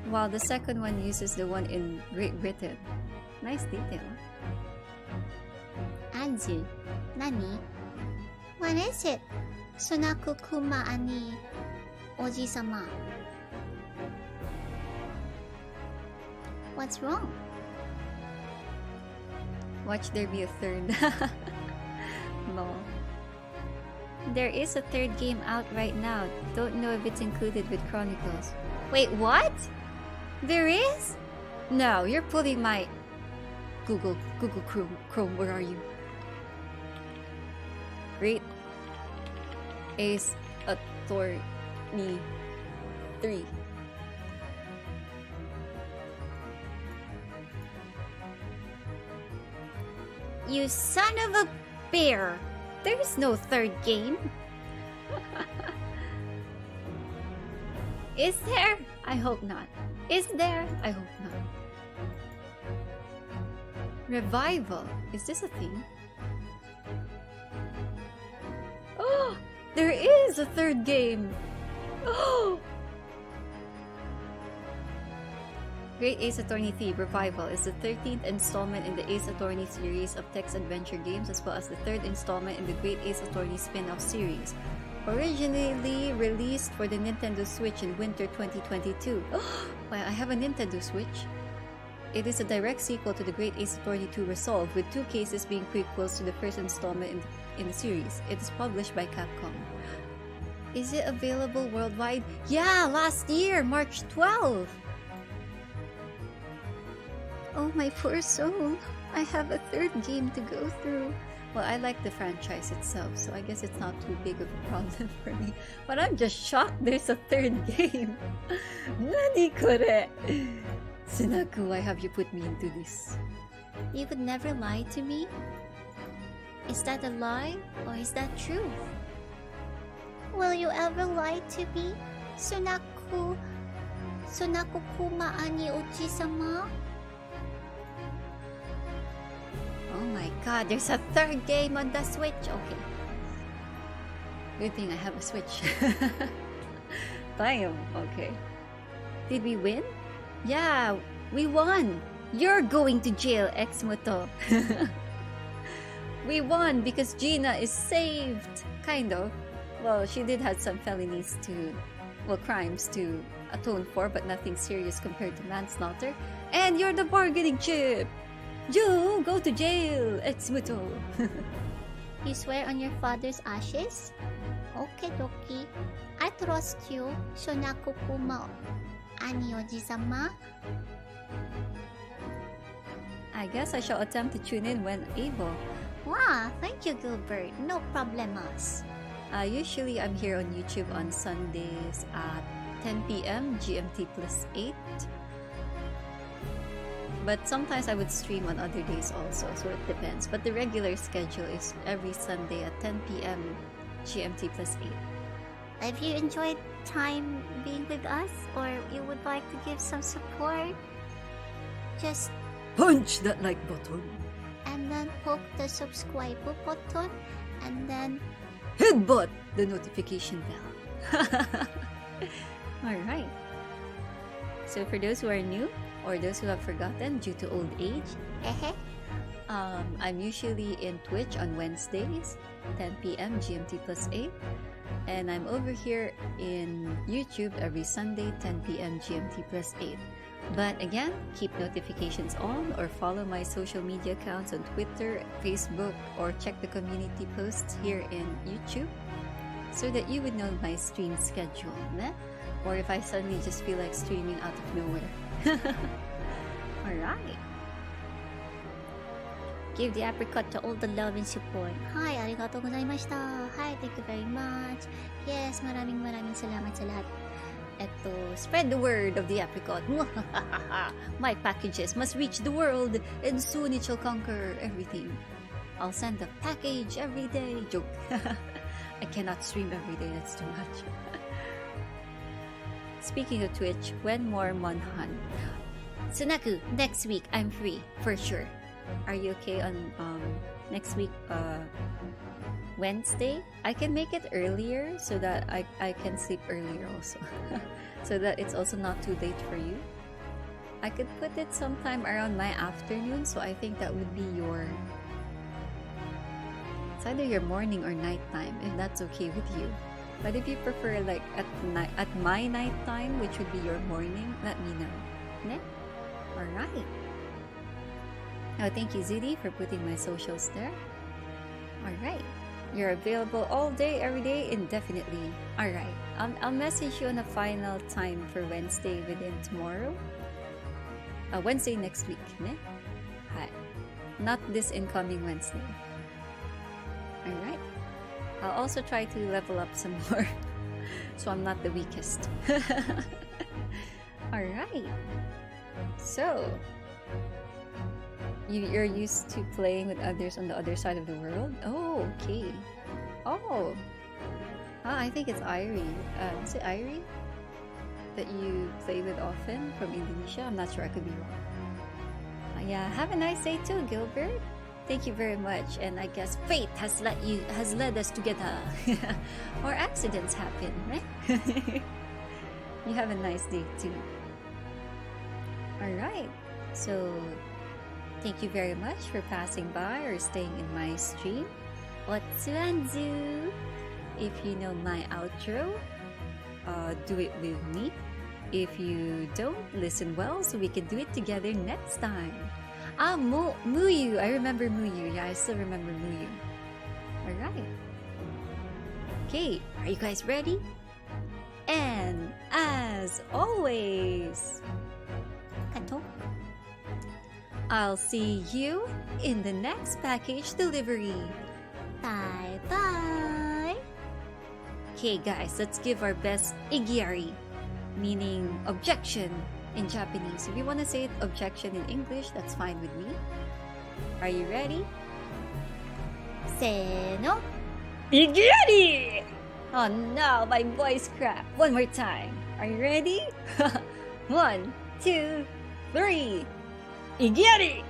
while the second one uses the one in Great Britain. Nice detail. Anzu. Nani? What is it? Sonaku kuma ani oji-sama. What's wrong? Watch there be a third. No. There is a third game out right now. Don't know if it's included with Chronicles. Wait, what? There is? No, you're pulling my... Google Chrome, where are you? Great Ace Attorney 3. You son of a bear! There's no third game. Is there? I hope not. Is there? I hope not. Revival. Is this a thing? Oh! There is a third game! Oh! Great Ace Attorney 3 Revival is the 13th installment in the Ace Attorney series of text-adventure games, as well as the 3rd installment in the Great Ace Attorney spin-off series. Originally released for the Nintendo Switch in winter 2022. Wow, I have a Nintendo Switch. It is a direct sequel to the Great Ace Attorney 2 Resolve, with 2 cases being prequels to the first installment in the series. It is published by Capcom. Is it available worldwide? Yeah, last year, March 12th! Oh, my poor soul. I have a third game to go through. Well, I like the franchise itself, so I guess it's not too big of a problem for me. But I'm just shocked there's a third game. Nani kore? Sunaku, why have you put me into this? You would never lie to me? Is that a lie or is that truth? Will you ever lie to me? Sonaku kuma ani oji-sama? Oh my god, there's a third game on the Switch. Okay. Good thing I have a Switch. Damn. Okay. Did we win? Yeah, we won. You're going to jail, Exmoto. We won because Gina is saved. Kind of. Well, she did have some felonies crimes to atone for, but nothing serious compared to manslaughter. And you're the bargaining chip. You go to jail, Exmoto. You swear on your father's ashes? Okay, dokie. I trust you, Sonaku kuma ani oji-sama. I guess I shall attempt to tune in when able. Wow, thank you, Gilbert. No problemos. Usually I'm here on YouTube on Sundays at 10 p.m. GMT plus 8. But sometimes I would stream on other days also, so it depends. But the regular schedule is every Sunday at 10 p.m. GMT plus 8. If you enjoyed time being with us, or you would like to give some support, just punch that like button. And then poke the subscribe button, and then headbutt the notification bell. Alright. So for those who are new, or those who have forgotten due to old age, I'm usually in Twitch on Wednesdays, 10 p.m. GMT plus 8. And I'm over here in YouTube every Sunday, 10 p.m. GMT plus 8. But again, keep notifications on or follow my social media accounts on Twitter, Facebook, or check the community posts here in YouTube so that you would know my stream schedule, né? Or if I suddenly just feel like streaming out of nowhere. Alright. Give the apricot to all the love and support. Hi, arigatou gozaimashita. Hi, thank you very much. Yes, maraming salamat sa lahat. Eto, spread the word of the apricot. My packages must reach the world, and soon it shall conquer everything. I'll send the package every day. Joke. I cannot stream every day, that's too much. Speaking of Twitch, when more Monhan? Sunaku, next week I'm free, for sure. Are you okay on next week, Wednesday? I can make it earlier so that I can sleep earlier also. So that it's also not too late for you. I could put it sometime around my afternoon, so I think that would be your... It's either your morning or nighttime, if that's okay with you. But if you prefer like at my nighttime, which would be your morning, let me know. Ne? Alright. Now thank you Zidi for putting my socials there. Alright. You're available all day, every day, indefinitely. Alright. I'll message you on a final time for Wednesday within tomorrow. Wednesday next week, ne? Hi. Not this incoming Wednesday. Alright. I'll also try to level up some more so I'm not the weakest. Alright. So, you're used to playing with others on the other side of the world? Oh, okay. Oh. I think it's IGIARI. Is it IGIARI that you play with often from Indonesia? I'm not sure, I could be wrong. Yeah, have a nice day too, Gilbert. Thank you very much, and I guess fate has led us together. Or accidents happen, right? You have a nice day too. Alright, so thank you very much for passing by or staying in my stream. Otsu Anzu! If you know my outro, do it with me. If you don't, listen well so we can do it together next time. Muyu! I remember Muyu. Yeah, I still remember Muyu. Alright. Okay, are you guys ready? And as always, I'll see you in the next package delivery. Bye bye. Okay guys, let's give our best IGIARI, meaning objection in Japanese. If you want to say it objection in English, that's fine with me. Are you ready? Seno. IGIARI! Oh no, my voice cracked. One more time. Are you ready? 1, 2, 3. IGIARI!